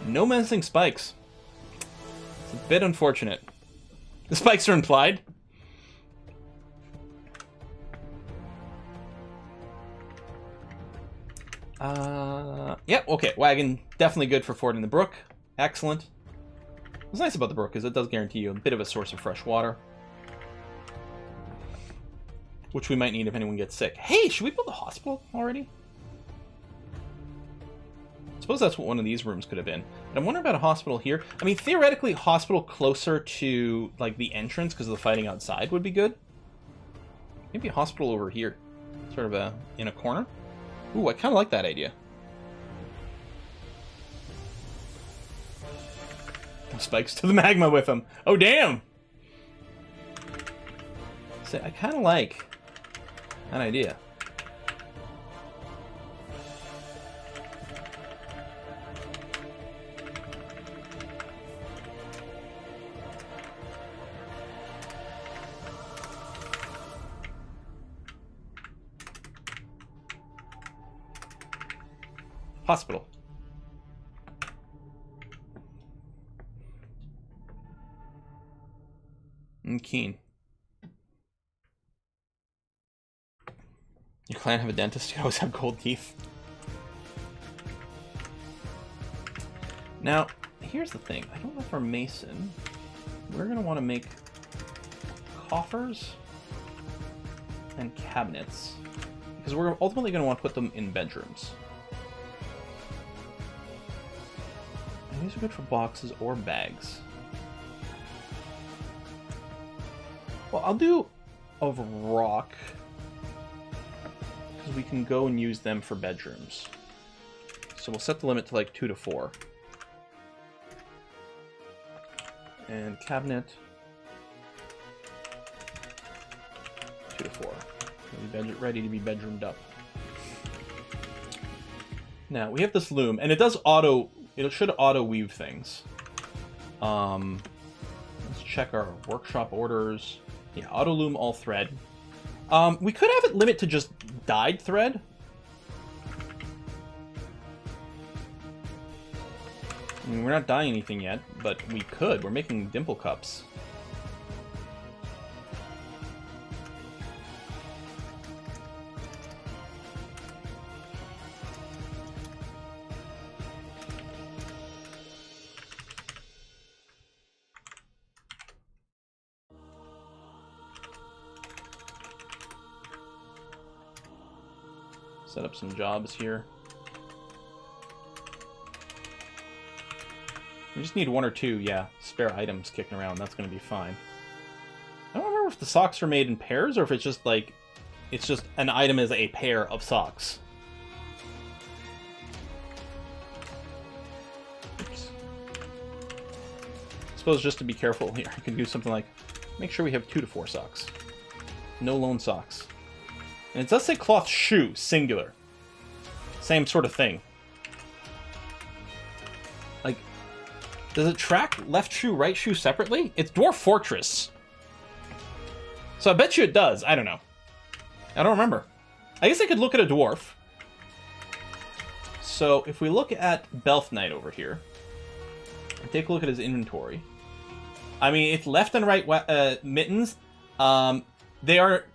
No menacing spikes. It's a bit unfortunate. The spikes are implied. Yep, okay. Wagon, definitely good for fording the brook. Excellent. What's nice about the brook is it does guarantee you a bit of a source of fresh water. Which we might need if anyone gets sick. Hey, should we build a hospital already? I suppose that's what one of these rooms could have been. But I'm wondering about a hospital here. I mean, theoretically, hospital closer to, like, the entrance because of the fighting outside would be good. Maybe a hospital over here. Sort of in a corner. Ooh, I kind of like that idea. Spikes to the magma with them. Oh, damn! So I kind of like that idea. Hospital. I'm keen. Your clan have a dentist? You always have gold teeth. Now, here's the thing. I don't know if our mason... We're going to want to make coffers and cabinets. Because we're ultimately going to want to put them in bedrooms. And these are good for boxes or bags. Well, I'll do of rock, because we can go and use them for bedrooms. So we'll set the limit to like 2 to 4. And cabinet, 2 to 4. Ready to be bedroomed up. Now, we have this loom, and it does it should auto weave things. Let's check our workshop orders. Yeah, auto loom all thread. We could have it limit to just dyed thread. I mean, we're not dyeing anything yet, but we could. We're making dimple cups. Set up some jobs here. We just need 1 or 2, yeah, spare items kicking around. That's going to be fine. I don't remember if the socks are made in pairs or if it's just like, it's just an item is a pair of socks. Oops. I suppose just to be careful here, I can do something like, make sure we have 2 to 4 socks. No lone socks. And it does say cloth shoe, singular. Same sort of thing. Like, does it track left shoe, right shoe separately? It's Dwarf Fortress. So I bet you it does. I don't know. I don't remember. I guess I could look at a dwarf. So if we look at Belf Knight over here, and take a look at his inventory. I mean, it's left and right mittens. They are...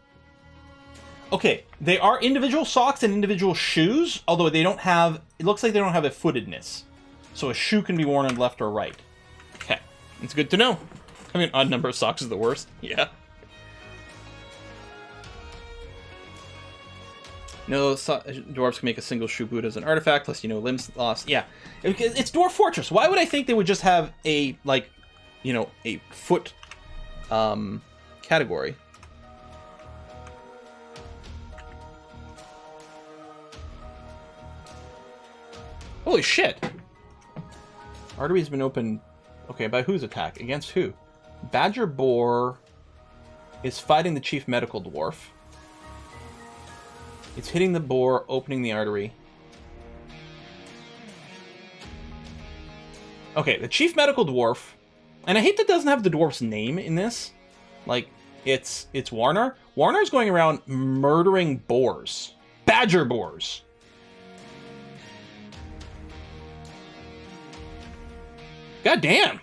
Okay, they are individual socks and individual shoes, although they don't have... It looks like they don't have a footedness. So a shoe can be worn on left or right. Okay, it's good to know. I mean, odd number of socks is the worst. Yeah. No, dwarves can make a single shoe boot as an artifact, lest you know limbs lost. Yeah, it's Dwarf Fortress. Why would I think they would just have a, like, you know, a foot category? Holy shit! Artery's been opened. Okay, by whose attack? Against who? Badger Boar is fighting the Chief Medical Dwarf. It's hitting the boar, opening the artery. Okay, the Chief Medical Dwarf, and I hate that doesn't have the dwarf's name in this. Like, it's Warner. Warner's going around murdering boars. Badger boars. God damn.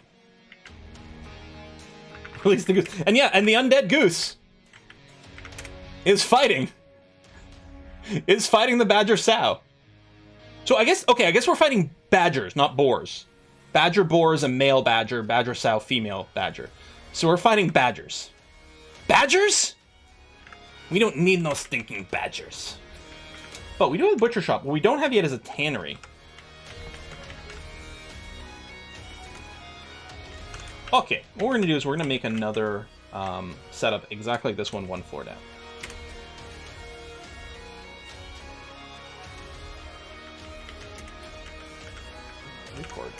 Release the goose. And yeah, and the undead goose is fighting the badger sow. So I guess we're fighting badgers, not boars. Badger boar is a male badger, badger sow female badger. So we're fighting badgers. Badgers? We don't need no stinking badgers. But we do have a butcher shop. What we don't have yet is a tannery. Okay, what we're going to do is we're going to make another setup exactly like this one floor down. Record.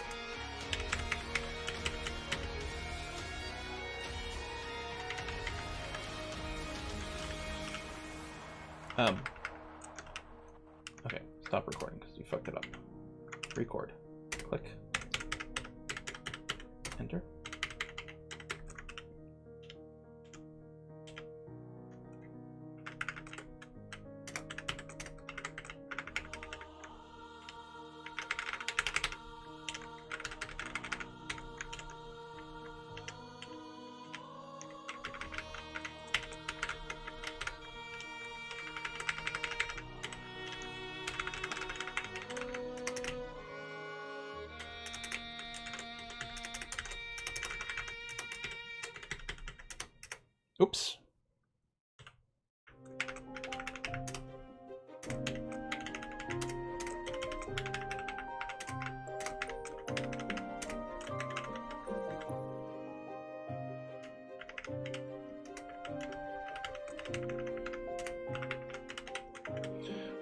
Okay, stop recording because you fucked it up. Record. Click. Enter. Oops.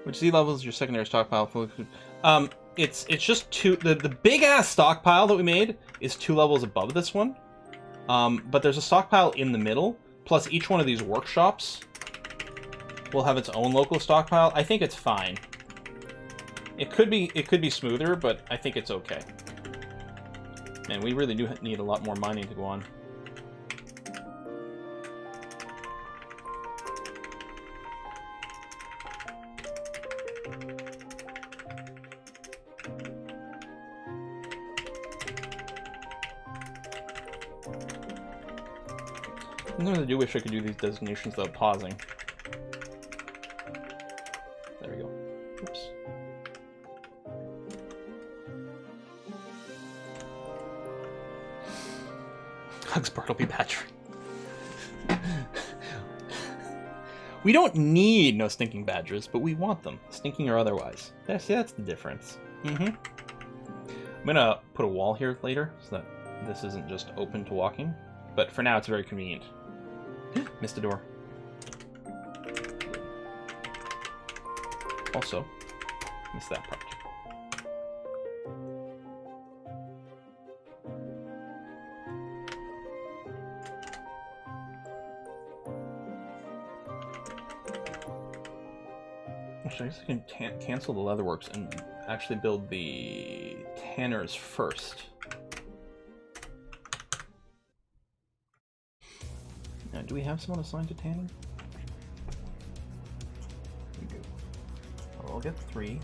Which Z level is your secondary stockpile? It's just two. The big ass stockpile that we made is 2 levels above this one. But there's a stockpile in the middle. Plus, each one of these workshops will have its own local stockpile. I think it's fine. It could be smoother, but I think it's okay. Man, we really do need a lot more mining to go on. Sometimes I do wish I could do these designations without pausing. There we go. Oops. Hugs Bartleby Butchery. We don't need no stinking badgers, but we want them, stinking or otherwise. That's the difference. I'm gonna put a wall here later so that this isn't just open to walking. But for now, it's very convenient. Missed a door. Also, missed that part. Actually, I guess I can cancel the leatherworks and actually build the tanners first. Now, do we have someone assigned to tanning? We do. Well, I'll get 3.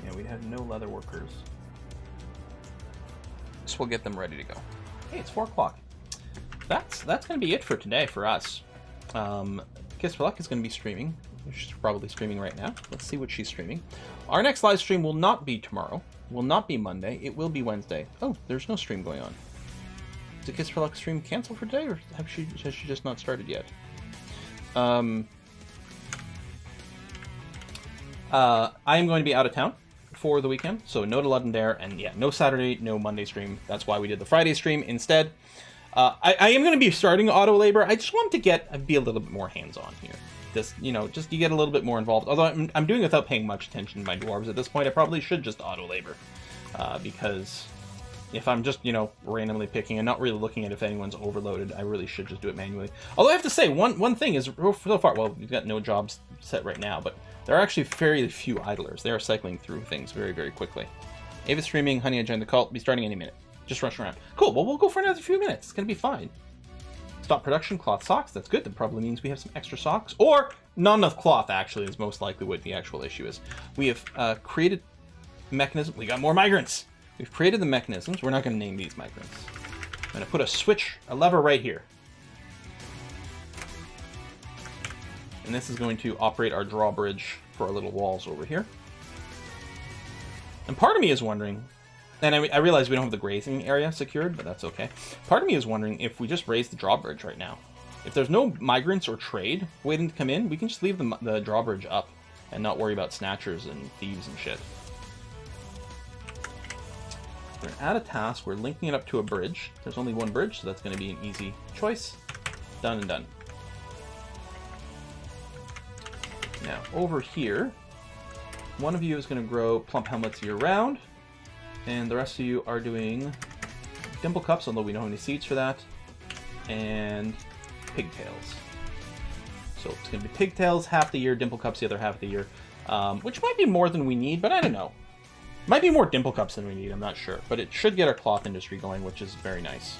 Yeah, we have no leather workers. So we'll get them ready to go. Hey, it's 4 o'clock. That's going to be it for today for us. Kiss for Luck is going to be streaming. She's probably streaming right now. Let's see what she's streaming. Our next live stream will not be tomorrow. Will not be Monday. It will be Wednesday. Oh, there's no stream going on. Is the Kiss for Luck stream canceled for today, or has she just not started yet? I am going to be out of town for the weekend, so no to Londonderry, and yeah, no Saturday, no Monday stream. That's why we did the Friday stream instead. I am going to be starting auto labor. I just wanted to be a little bit more hands-on here. Just, just to get a little bit more involved. Although I'm doing it without paying much attention to my dwarves at this point. I probably should just auto labor. Because if I'm just, randomly picking and not really looking at if anyone's overloaded, I really should just do it manually. Although I have to say, one thing is, so far, well, we've got no jobs set right now, but there are actually very few idlers. They are cycling through things very, very quickly. Ava's streaming, Honey, I joined the cult. Be starting any minute. Just rush around. Cool, well, we'll go for another few minutes. It's going to be fine. Stop production, cloth socks. That's good. That probably means we have some extra socks. Or not enough cloth, actually, is most likely what the actual issue is. We have created mechanism. We got more migrants. We've created the mechanisms. We're not going to name these migrants. I'm going to put a lever right here. And this is going to operate our drawbridge for our little walls over here. And part of me is wondering, and I realize we don't have the grazing area secured, but that's okay. Part of me is wondering if we just raise the drawbridge right now. If there's no migrants or trade waiting to come in, we can just leave the drawbridge up and not worry about snatchers and thieves and shit. We're going to add a task. We're linking it up to a bridge. There's only one bridge, so that's going to be an easy choice. Done and done. Now, over here, one of you is going to grow plump helmets year-round. And the rest of you are doing dimple cups, although we don't have any seeds for that, and pigtails. So it's going to be pigtails half the year, dimple cups the other half of the year, which might be more than we need, but I don't know. Might be more dimple cups than we need, I'm not sure. But it should get our cloth industry going, which is very nice.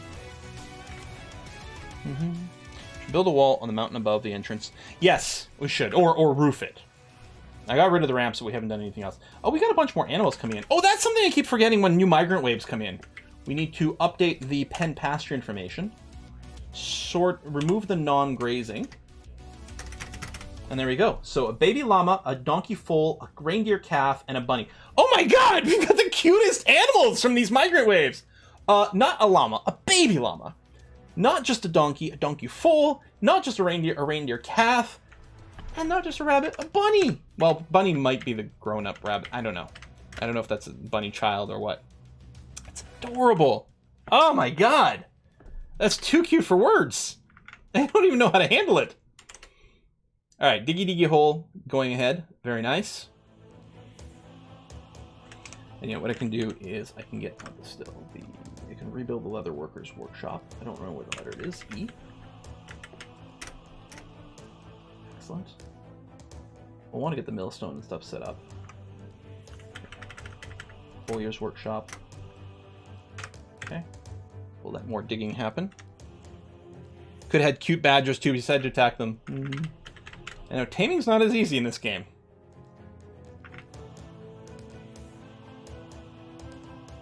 Should build a wall on the mountain above the entrance. Yes, we should. Or roof it. I got rid of the ramp, so we haven't done anything else. Oh, we got a bunch more animals coming in. Oh, that's something I keep forgetting when new migrant waves come in. We need to update the pen pasture information. Remove the non-grazing. And there we go. So a baby llama, a donkey foal, a reindeer calf, and a bunny. Oh my god! We've got the cutest animals from these migrant waves! Not a llama, a baby llama. Not just a donkey foal. Not just a reindeer calf. And not just a rabbit, a bunny! Well, bunny might be the grown-up rabbit. I don't know. I don't know if that's a bunny child or what. It's adorable. Oh my god! That's too cute for words. I don't even know how to handle it. Alright, diggy hole going ahead. Very nice. And what I can do is I can get I can rebuild the leather workers workshop. I don't know where the letter it is. E. Excellent. I want to get the millstone and stuff set up. Bowyer's workshop. Okay. We'll let more digging happen. Could have had cute badgers too. We decided to attack them. I know taming's not as easy in this game.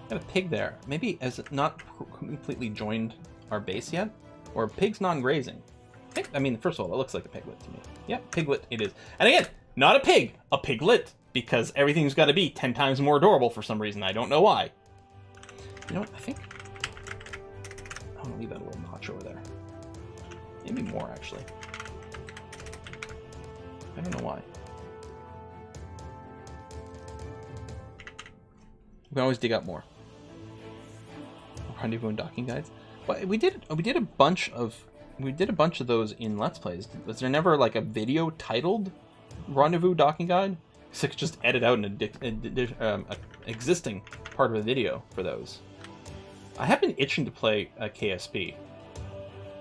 Got a pig there. Maybe has it not completely joined our base yet? Or pig's non-grazing? I mean, first of all, it looks like a piglet to me. Yeah, piglet it is. And again, not a pig, a piglet. Because everything's got to be 10 times more adorable for some reason. I don't know why. You know what? I think I'm going to leave that little notch over there. Maybe more, actually. I don't know why. We can always dig up more. Rendezvous and docking guides. But we did a bunch of those in Let's Plays. Was there never like a video titled Rendezvous Docking Guide? So I could just edit out an existing part of a video for those. I have been itching to play a KSP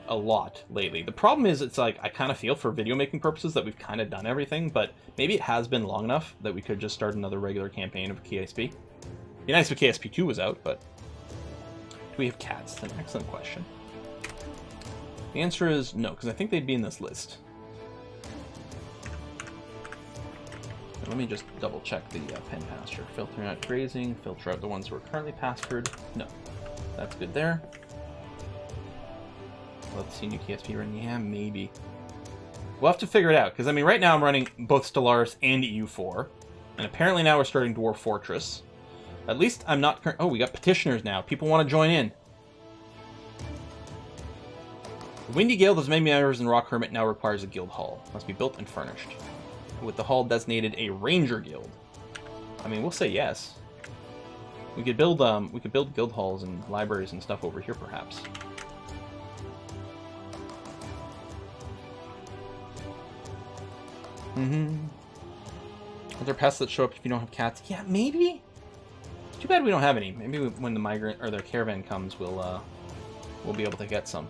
a lot lately. The problem is, it's like I kind of feel for video making purposes that we've kind of done everything, but maybe it has been long enough that we could just start another regular campaign of KSP. It'd be nice if KSP 2 was out, but do we have cats? That's an excellent question. The answer is no, because I think they'd be in this list. Let me just double check the pen pasture. Filtering out grazing, filter out the ones who are currently pastured. No, that's good there. Let's see, new KSP running. Yeah, maybe. We'll have to figure it out, because I mean, right now I'm running both Stellaris and EU4, and apparently now we're starting Dwarf Fortress. At least I'm not. Oh, we got petitioners now. People want to join in. The Windy Guild of Magmatters and Rock Hermit now requires a guild hall. Must be built and furnished. With the hall designated a Ranger Guild. I mean, we'll say yes. We could build guild halls and libraries and stuff over here, perhaps. Are there pests that show up if you don't have cats? Yeah, maybe. Too bad we don't have any. Maybe when the migrant or the caravan comes, we'll be able to get some.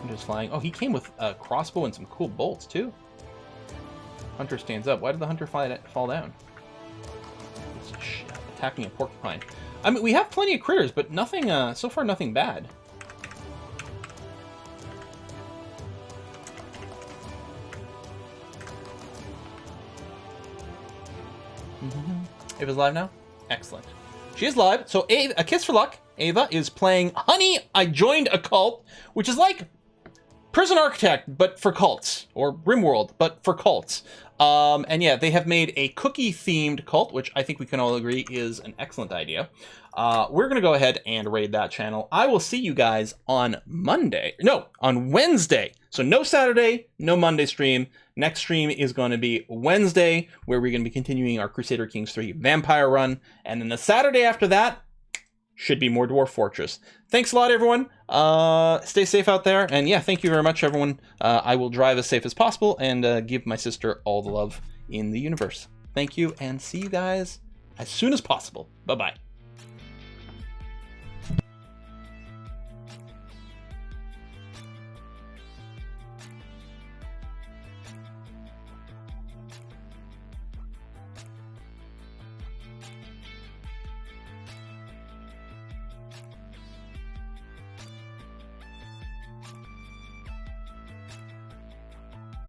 I'm just flying. Oh, he came with a crossbow and some cool bolts too. Hunter stands up. Why did the hunter fall down? Attacking a porcupine. I mean, we have plenty of critters, but nothing. So far, nothing bad. Ava's live now? Excellent. She is live. So a kiss for luck. Ava is playing Honey, I Joined a Cult, which is like Prison Architect, but for cults. Or RimWorld, but for cults. And yeah, they have made a cookie-themed cult, which I think we can all agree is an excellent idea. We're going to go ahead and raid that channel. I will see you guys on Monday. No, on Wednesday. So no Saturday, no Monday stream. Next stream is going to be Wednesday, where we're going to be continuing our Crusader Kings 3 vampire run. And then the Saturday after that should be more Dwarf Fortress. Thanks a lot, everyone. Stay safe out there. And yeah, thank you very much, everyone. I will drive as safe as possible and give my sister all the love in the universe. Thank you, and see you guys as soon as possible. Bye-bye.